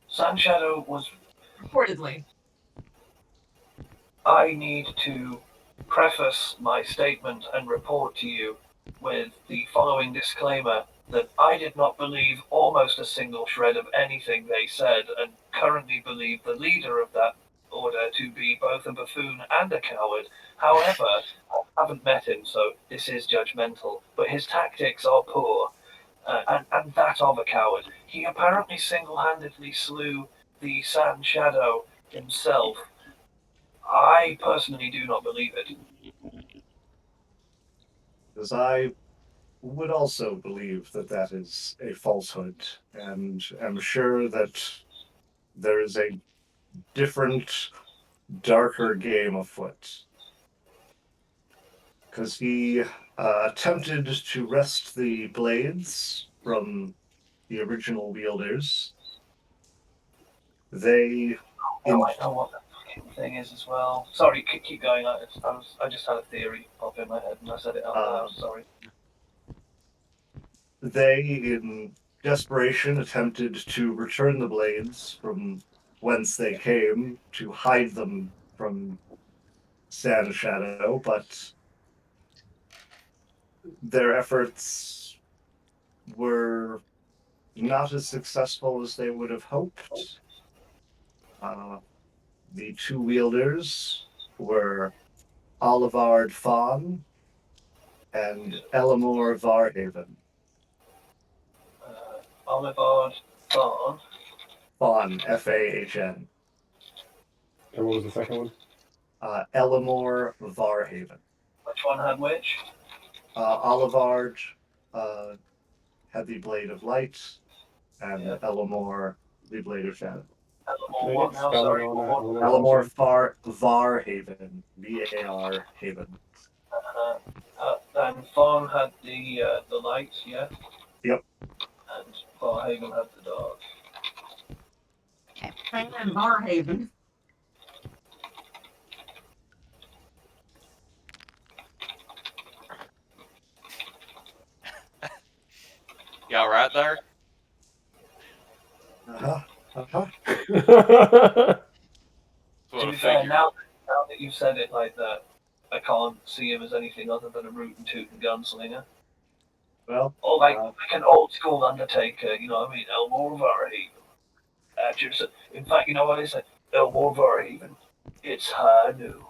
Sand Shadow was. Reportedly. I need to preface my statement and report to you with the following disclaimer that I did not believe almost a single shred of anything they said, and currently believe the leader of that order to be both a buffoon and a coward. However, I haven't met him, so this is judgmental, but his tactics are poor, and that of a coward. He apparently single handedly slew the Sand Shadow himself. I personally do not believe it. Because I would also believe that that is a falsehood, and am sure that there is a different, darker game afoot. Because he attempted to wrest the blades from the original wielders. They, Oh, in I know what the fucking thing is as well. Sorry, keep going. I just had a theory pop in my head and I said it out loud. Sorry. they, in desperation, attempted to return the blades from whence they came to hide them from Sand Shadow, but their efforts were not as successful as they would have hoped. Uh, the 2 wielders were Olivard Fawn and Elamor Varhaven. Olivard Thorn Fawn, Fahn. And what was the second one? Elamor Varhaven. Which one had which? Olivard had the Blade of Light, and Yeah. Elamor the Blade of Shadow. Elamor Can I what get now? spelling Sorry, on that what? one more Elamor time? Varhaven, Var Haven. And Fawn had the light, yeah? Yep. And Farhaven had the dark. And Barhaven. You all right there? Uh-huh. Uh-huh. That's To what I be fair, figured. now that you've said it like that, I can't see him as anything other than a root and tootin' gunslinger. Well, Or like an old school Undertaker, you know what I mean? Elmore Varhaven. In fact, you know what they say? Elmore Varhaven. It's high noon.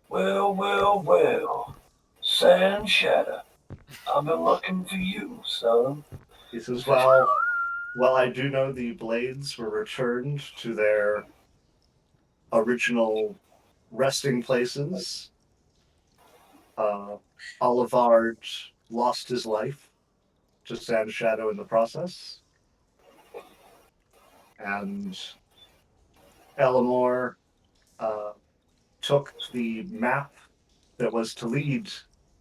Well. Sand Shadow. I've been looking for you, son. he says, well, I do know the blades were returned to their original resting places. Olivard lost his life to Sand Shadow in the process. And Elamor took the map that was to lead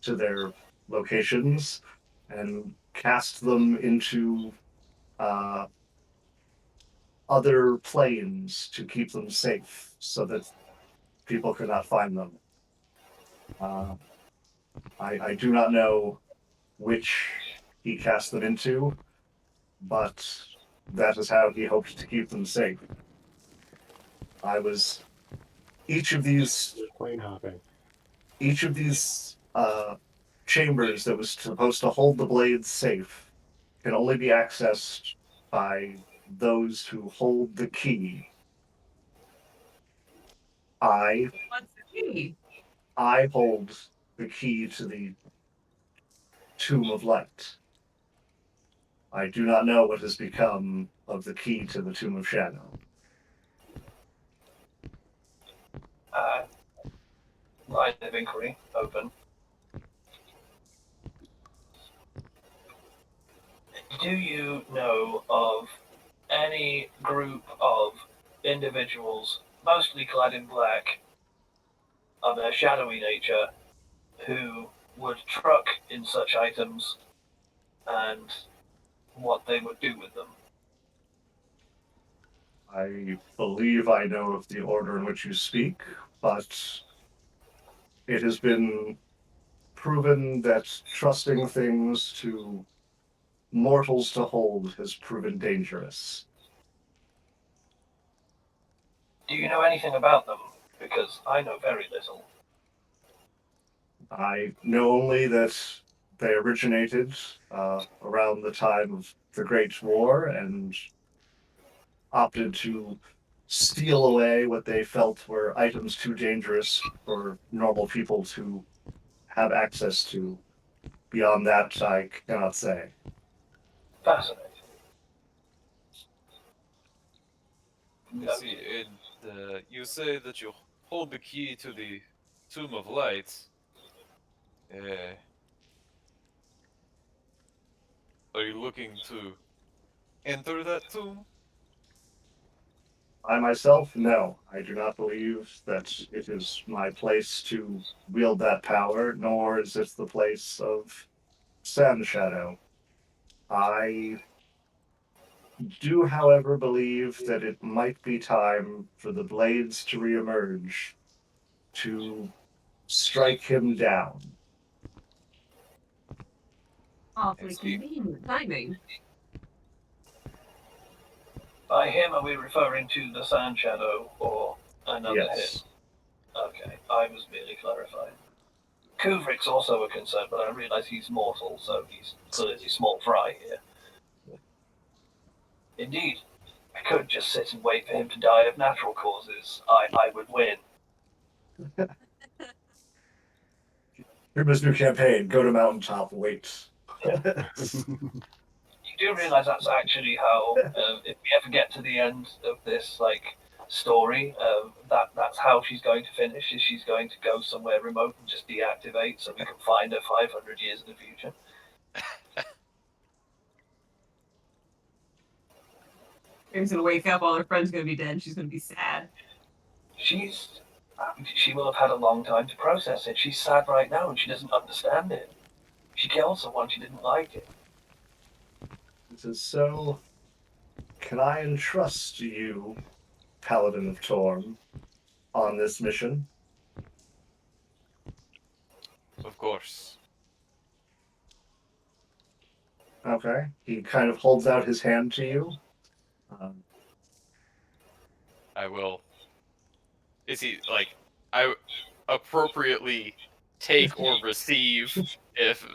to their locations and cast them into other planes to keep them safe so that people could not find them. I do not know which he cast them into, but that is how he hoped to keep them safe. I was each of these Plane hopping. chambers that was supposed to hold the blades safe can only be accessed by those who hold the key. I What's the key? hold the key to the Tomb of Light. I do not know what has become of the key to the Tomb of Shadow. Line of inquiry open. Do you know of any group of individuals, mostly clad in black, of a shadowy nature, who would truck in such items and what they would do with them? I believe I know of the order in which you speak, but it has been proven that trusting things to mortals to hold has proven dangerous. Do you know anything about them? Because I know very little. I know only that they originated around the time of the Great War and opted to steal away what they felt were items too dangerous for normal people to have access to. Beyond that, I cannot say. Fascinating. I see. And you say that you hold the key to the Tomb of Light. Uh, are you looking to enter that tomb? I myself, no, I do not believe that it is my place to wield that power, nor is it the place of Sand Shadow. I do, however, believe that it might be time for the blades to reemerge to strike him down. Awfully see. convenient timing. By him, are we referring to the Sand Shadow or another Yes. him? Okay, I was merely clarifying. Kuvrik's also a concern, but I realise he's mortal, so he's clearly small fry here. Indeed, I could just sit and wait for him to die of natural causes. I would win. Here's new campaign. Go to mountaintop. Wait. You do realize that's actually how, if we ever get to the end of this story, that's how she's going to finish. Is she's going to go somewhere remote and just deactivate, so we can find her 500 years in the future. Miriam's gonna wake up, all her friends gonna be dead, and she's gonna be sad. She will have had a long time to process it. She's sad right now and she doesn't understand it. She killed someone, she didn't like it. This is so. Can I entrust you, Paladin of Torm, on this mission? Of course. Okay. He kind of holds out his hand to you. I will. Is he like I appropriately take or receive if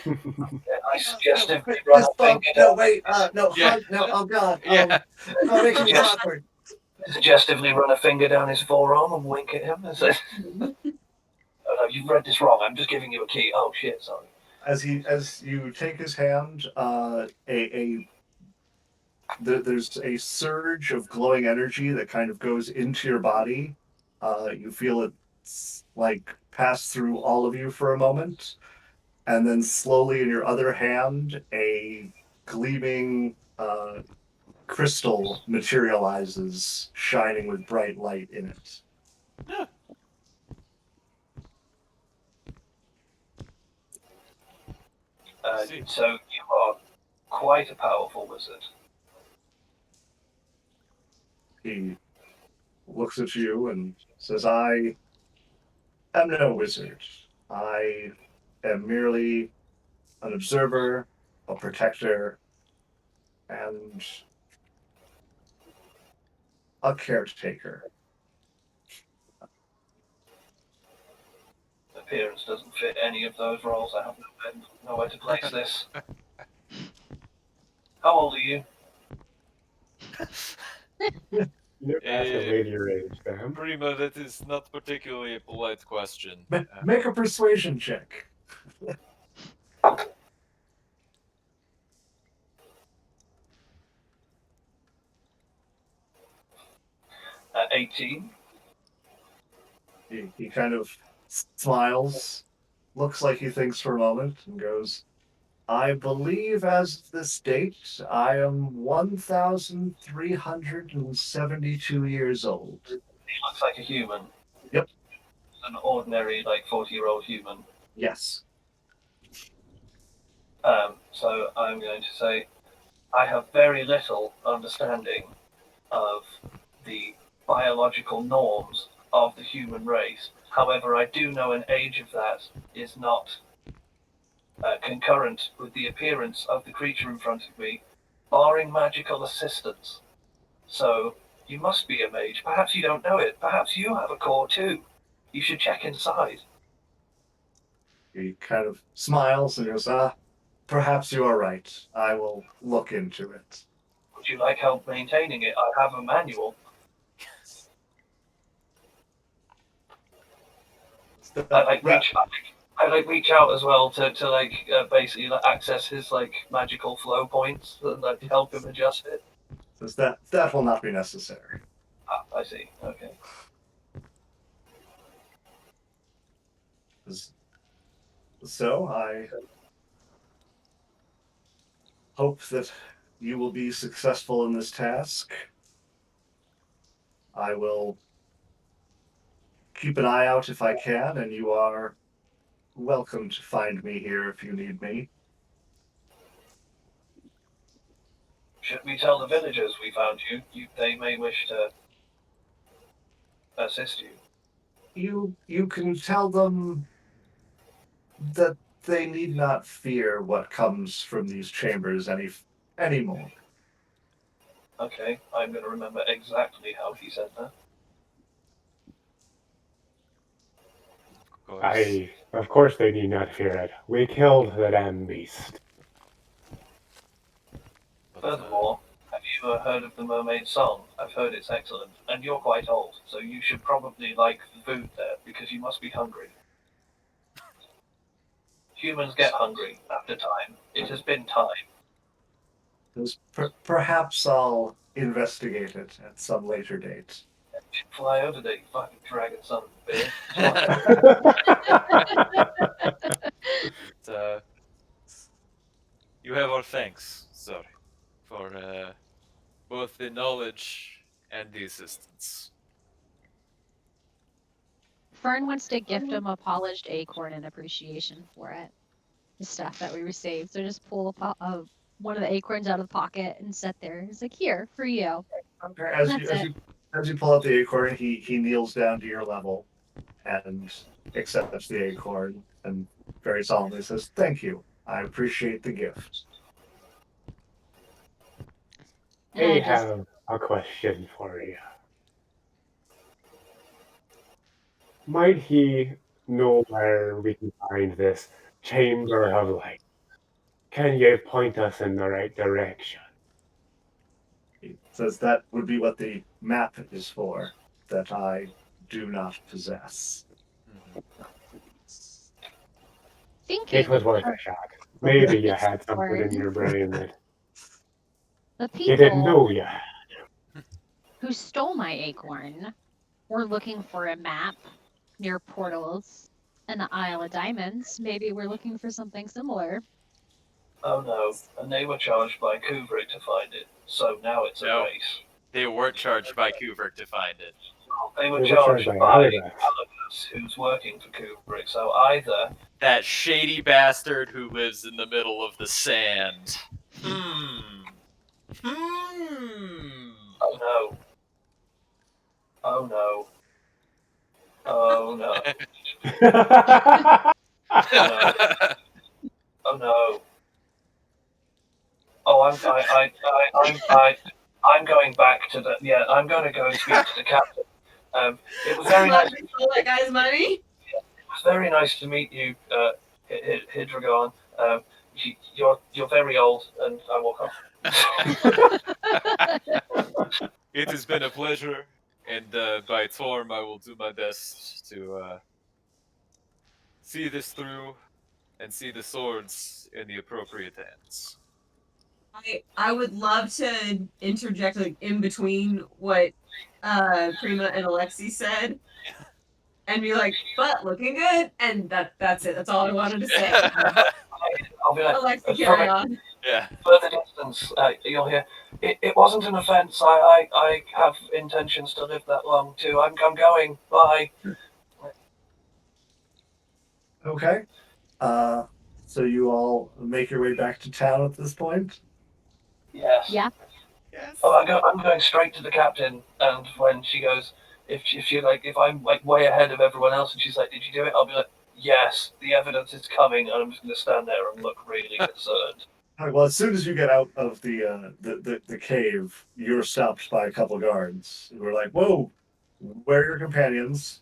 I suggestively run a finger No, down. wait, no, Yeah. no, oh god. Yeah. Oh, making it Yes. awkward. Suggestively run a finger down his forearm and wink at him and say, "Oh no, you've read this wrong. I'm just giving you a key." Oh shit, sorry. As you take his hand, there's a surge of glowing energy that kind of goes into your body. You feel it pass through all of you for a moment, and then slowly in your other hand, a gleaming crystal materializes, shining with bright light in it. So you are quite a powerful wizard. He looks at you and says, I am no wizard. I am merely an observer, a protector, and a caretaker. Appearance doesn't fit any of those roles. I have nowhere to place this. How old are you? You never ask a lady your age, damn. Prima, that is not particularly a polite question. Make a persuasion check. 18. He kind of smiles, looks like he thinks for a moment, and goes, I believe as of this date, I am 1,372 years old. He looks like a human. Yep. An ordinary, 40-year-old human. Yes. So I'm going to say I have very little understanding of the biological norms of the human race. However, I do know an age of that is not concurrent with the appearance of the creature in front of me, barring magical assistance. So you must be a mage. Perhaps you don't know it. Perhaps you have a core too. You should check inside. He kind of smiles and goes, perhaps you are right. I will look into it. Would you like help maintaining it? I have a manual. I reach out as well to basically access his magical flow points and help him adjust it. Says that will not be necessary. Ah, I see. Okay. So I hope that you will be successful in this task. I will keep an eye out if I can, and you are welcome to find me here if you need me. Should we tell the villagers we found you? They may wish to assist you. You can tell them that they need not fear what comes from these chambers anymore. Okay, I'm going to remember exactly how he said that. Of course they need not fear it. We killed the damn beast. Furthermore, have you ever heard of the Mermaid Song? I've heard it's excellent, and you're quite old, so you should probably like the food there, because you must be hungry. Humans get hungry after time. It has been time. Perhaps I'll investigate it at some later date. Fly over there, you fucking dragon son of a bitch. You have our thanks, sir, for both the knowledge and the assistance. Fern wants to gift him a polished acorn in appreciation for it. The stuff that we received. So just pull one of the acorns out of the pocket and set there. He's like, here, for you. Okay. As you pull out the acorn, he kneels down to your level and accepts the acorn and very solemnly says, "Thank you. I appreciate the gift." I have a question for you. Might he know where we can find this Chamber of Light? Can you point us in the right direction? He says that would be what the map is for, that I do not possess. Thinking It was worth a shot. Maybe you had something in your brain that the you didn't people know you had. who stole my acorn were looking for a map near portals and the Isle of Diamonds. Maybe we're looking for something similar. Oh no, and they were charged by Kubrick to find it, so now it's a No. race. They weren't charged by Kubrick to find it. They were They charged by Alibus. Alibus, who's working for Kubrick, so either... That shady bastard who lives in the middle of the sand. Hmm. Oh no. Oh no. Oh no. Oh no. Oh, I'm going back to the... Yeah, I'm going to go and speak to the captain. It was very nice... Stole that guy's money? It was very nice to meet you, Hydragon. You're very old, and I walk off. It has been a pleasure, and by Torm, I will do my best to see this through and see the swords in the appropriate hands. I would love to interject like in between what Prima and Alexi said, and be like, "But looking good," and that's it. That's all I wanted to say. I'll be like, Alexi, carry on. Yeah. further distance, you'll hear. It wasn't an offence. I have intentions to live that long too. I'm going. Bye. Okay. So you all make your way back to town at this point? Yes. Yeah. Yes. Oh, I'm going straight to the captain, and when she goes, if I'm like way ahead of everyone else, and she's like, "Did you do it?" I'll be like, "Yes, the evidence is coming," and I'm just going to stand there and look really concerned. All right, well, as soon as you get out of the cave, you're stopped by a couple guards who are like, "Whoa, where are your companions?"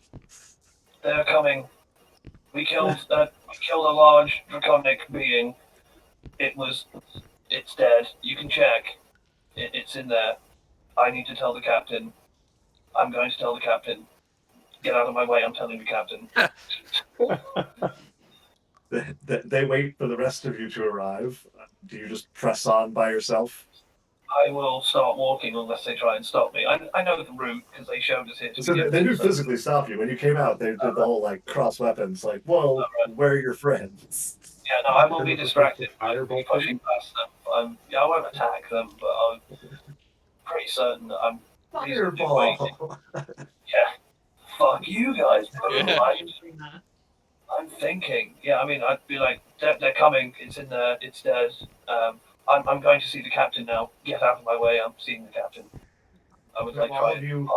They're coming. We killed a large draconic being. It's dead. You can check. It's in there. I need to tell the captain. I'm going to tell the captain. Get out of my way, I'm telling the captain. They wait for the rest of you to arrive. Do you just press on by yourself? I will start walking unless they try and stop me. I know the route because they showed us here. So they do physically stop you. When you came out, they did the whole like cross weapons, like, "Whoa, where are your friends?" Yeah, no, I will be distracted by Firebolt pushing past them. I won't attack them, but I'm pretty certain that I'm reasonably waiting. Fireball. Yeah, fuck you guys. Yeah. I'm thinking. Yeah, I mean, I'd be like, they're coming. It's in there. It's dead. I'm going to see the captain now. Get out of my way. I'm seeing the captain. I would like All try of you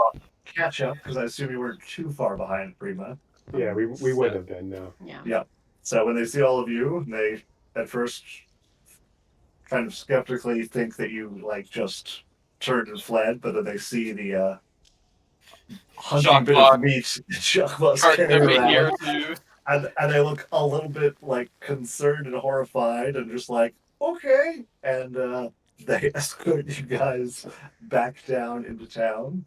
catch up because I assume you weren't too far behind Prima. Yeah, we would have been, no. Yeah. So when they see all of you, they at first kind of skeptically think that you like just turned and fled, but then they see the hunting Shock bit box. of meat Chuck was Cart carrying them in here around, too. and they look a little bit like concerned and horrified, and just like, okay, and they escort you guys back down into town.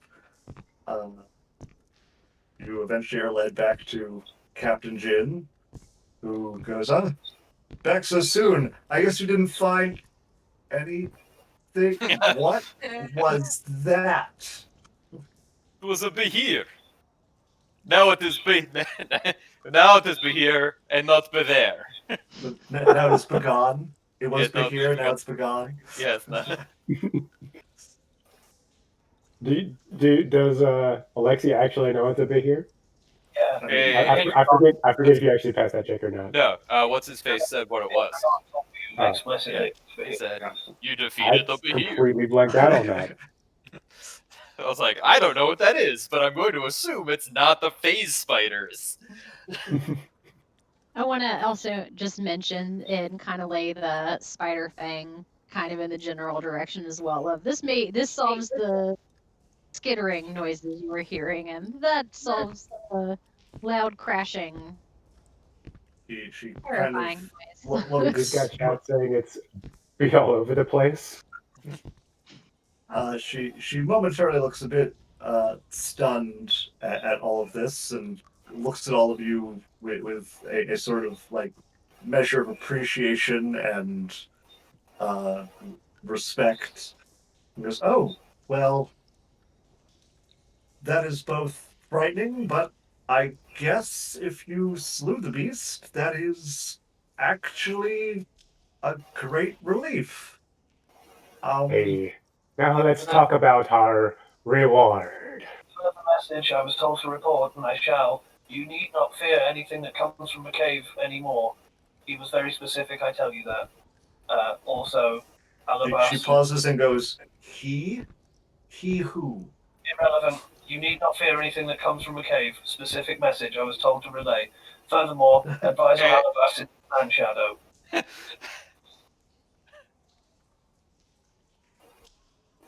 You eventually are led back to Captain Jin, who goes, "Back so soon. I guess you didn't find any think, what was that? It was a behir. Now it is be now it is behir and not be there. Now it's begone. It was Yes, now here, now begone. it's begone. Yes. No. Does Alexi actually know it's a bit here? Yeah. I forget if you actually passed that check or not. No. What's his face said what it was. Explicitly. He said, "You I defeated the behir." completely blanked out on that. I was like, I don't know what that is, but I'm going to assume it's not the phase spiders. I want to also just mention and kind of lay the spider fang kind of in the general direction as well. Of this solves the skittering noises you were hearing, and that solves the loud crashing, She kind terrifying of noise. We looks. just got chat saying it's be all over the place. She momentarily looks a bit stunned at all of this, and looks at all of you with a sort of like measure of appreciation and uh, respect. And goes, "Oh, well, that is both frightening, but I guess if you slew the beast, that is actually a great relief." Hey, now let's talk about our reward. Further message I was told to report, and I shall. You need not fear anything that comes from the cave anymore. He was very specific, I tell you that. Also, She Alabaster, pauses and goes, "He? He who?" irrelevant. You need not fear anything that comes from the cave. Specific message I was told to relay. Furthermore, advise on Alabaster and Shadow.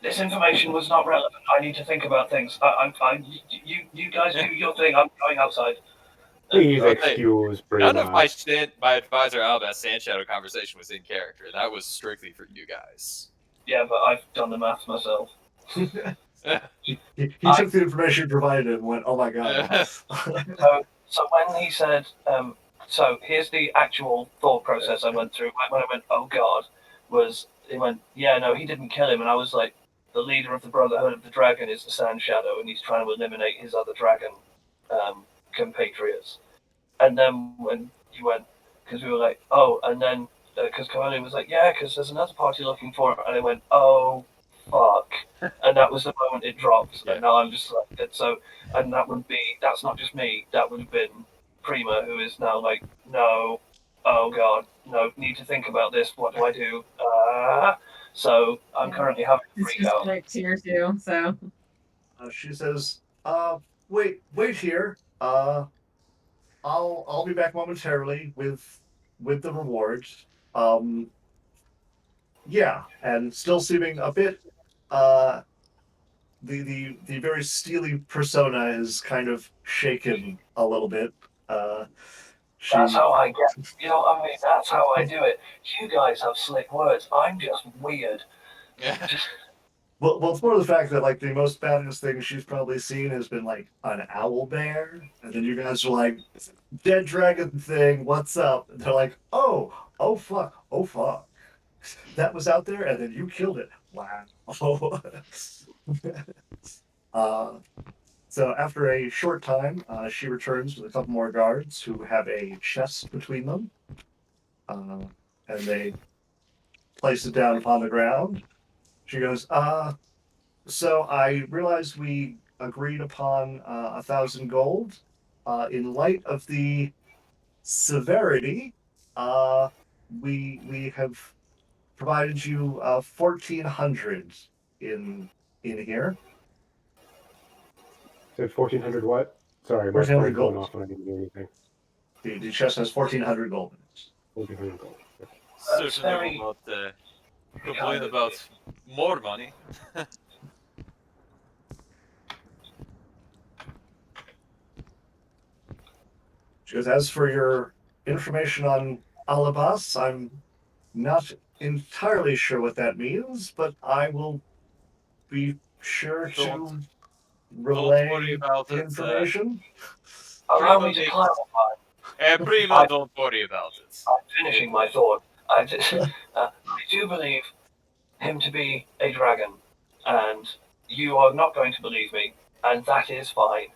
This information was not relevant. I need to think about things. You guys do your thing. I'm going outside. Please Okay. excuse None of Prima. my advisor Albus Sandshadow conversation was in character. That was strictly for you guys. Yeah, but I've done the maths myself. He took the information provided and went, "Oh my god." So when he said, so here's the actual thought process I went through. When I went, oh god, he went, yeah, no, he didn't kill him, and I was like, the leader of the Brotherhood of the Dragon is the Sand Shadow, and he's trying to eliminate his other dragon compatriots. And then when you went, because we were like, oh, and then because Kamani was like, yeah, because there's another party looking for it, and I went, oh, fuck, and that was the moment it dropped. Yeah. And now I'm just like, and that's not just me, that would have been Prima, who is now like, no, oh god, no, need to think about this. What do I do? So I'm currently having a It's freak just out. like tier 2, so. She says, wait here. I'll be back momentarily with the reward. Yeah, and still seeming a bit the very steely persona is kind of shaken a little bit. That's how I get. You know what I mean? That's how I do it. You guys have slick words. I'm just weird. Yeah. Well, it's more the fact that like the most badass thing she's probably seen has been like an owl bear, and then you guys are like, dead dragon thing, what's up? And they're like, oh fuck, that was out there, and then you killed it. Wow. uh, so after a short time, she returns with a couple more guards who have a chest between them, and they place it down upon the ground. She goes, so I realized we agreed upon 1,000 gold. In light of the severity, we have provided you 1,400 in here. Said 1400 what? Sorry, my 1400 phone's going gold. off when I didn't do anything. The chest has 1,400 gold in it. 1400 gold. Certainly will not complain about more money. She goes, as for your information on Alabas, I'm not entirely sure what that means, but I will be sure to relay the information. Allow me to clarify. Prima, don't worry about it. I'm finishing my thought. I do believe him to be a dragon, and you are not going to believe me, and that is fine.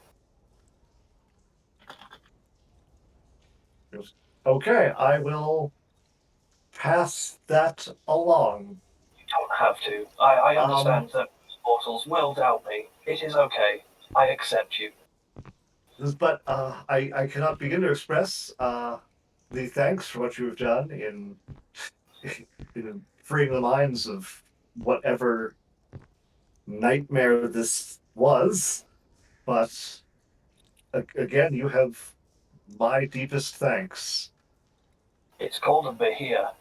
Okay, I will pass that along. You don't have to. I Um, understand that mortals will doubt me. It is okay. I accept you. But I cannot begin to express the thanks for what you have done in freeing the minds of whatever nightmare this was. But again, you have my deepest thanks. It's called a Bahia,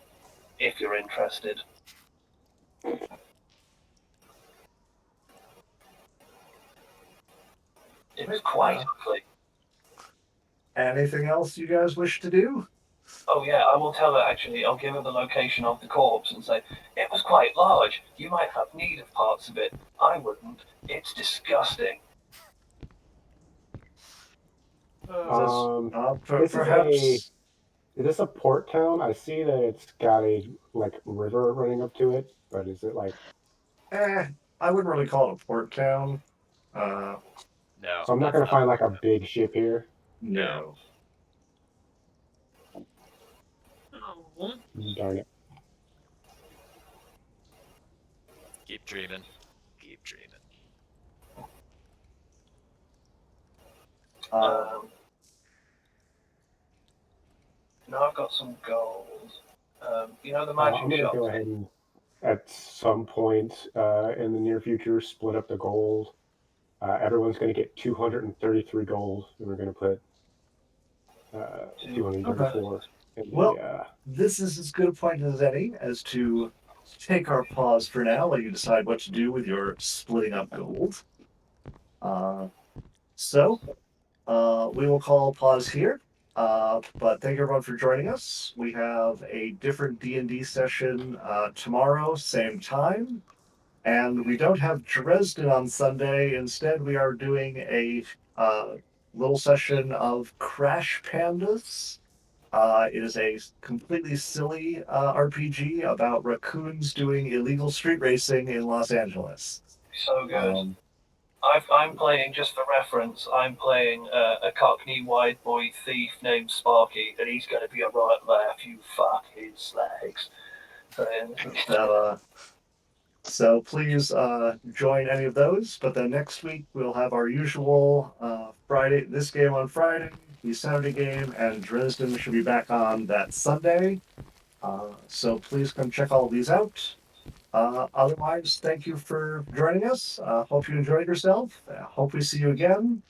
if you're interested. It was quite ugly. Anything else you guys wish to do? Oh yeah, I will tell her actually. I'll give her the location of the corpse and say, it was quite large. You might have need of parts of it. I wouldn't. It's disgusting. This is a Perhaps. is this a port town? I see that it's got a like river running up to it, but is it like? I wouldn't really call it a port town. Uh, No, So I'm not that's gonna not find like a Portland. big ship here. no. Oh. Darn it. Keep dreaming. Keep dreaming. Um, now I've got some gold. You know the I'm magic gonna shop go thing? ahead and at some point in the near future split up the gold. Everyone's gonna get 233 gold, and we're gonna put Okay. 234 in Well, the. this is as good a point as any as to take our pause for now while you decide what to do with your splitting up gold. Uh, so we will call a pause here. But thank you everyone for joining us. We have a different D&D session tomorrow, same time. And we don't have Dresden on Sunday. Instead, we are doing a little session of Crash Pandas. It is a completely silly RPG about raccoons doing illegal street racing in Los Angeles. So good. Um, I'm playing, just for reference, I'm playing a Cockney wide boy thief named Sparky, and he's going to be a right laugh, you fucking slags. uh, so please join any of those. But then next week we'll have our usual Friday, this game on Friday, the Saturday game, and Dresden should be back on that Sunday. So please come check all of these out. Otherwise, thank you for joining us. Hope you enjoyed yourself. Hope we see you again.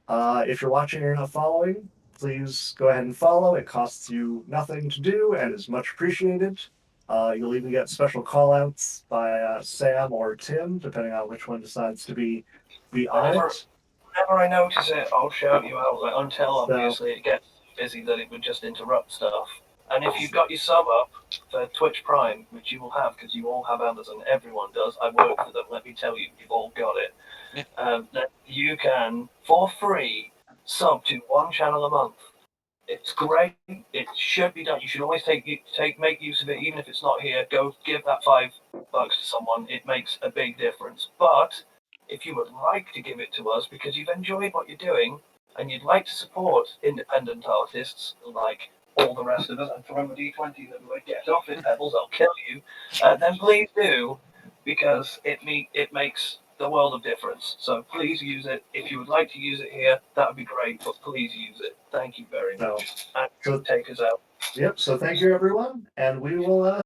If you're watching or not following, please go ahead and follow. It costs you nothing to do and is much appreciated. You'll even get special callouts by Sam or Tim, depending on which one decides to be on Whenever, it. whenever I notice it, I'll shout you out, until So, obviously it gets busy that it would just interrupt stuff. And if you've got your sub up for Twitch Prime, which you will have because you all have Amazon, everyone does, I work for them, let me tell you, you've all got it. That you can, for free, sub to one channel a month. It's great. It should be done. You should always make use of it, even if it's not here. Go give that $5 to someone. It makes a big difference. But if you would like to give it to us because you've enjoyed what you're doing and you'd like to support independent artists like all the rest of us, and throw a D20 that would get off it, Pebbles, I'll kill you. Then please do, because it makes the world of difference. So please use it. If you would like to use it here, that would be great, but please use it. Thank you very much. And so take us out. yep. So thank you, everyone, and we will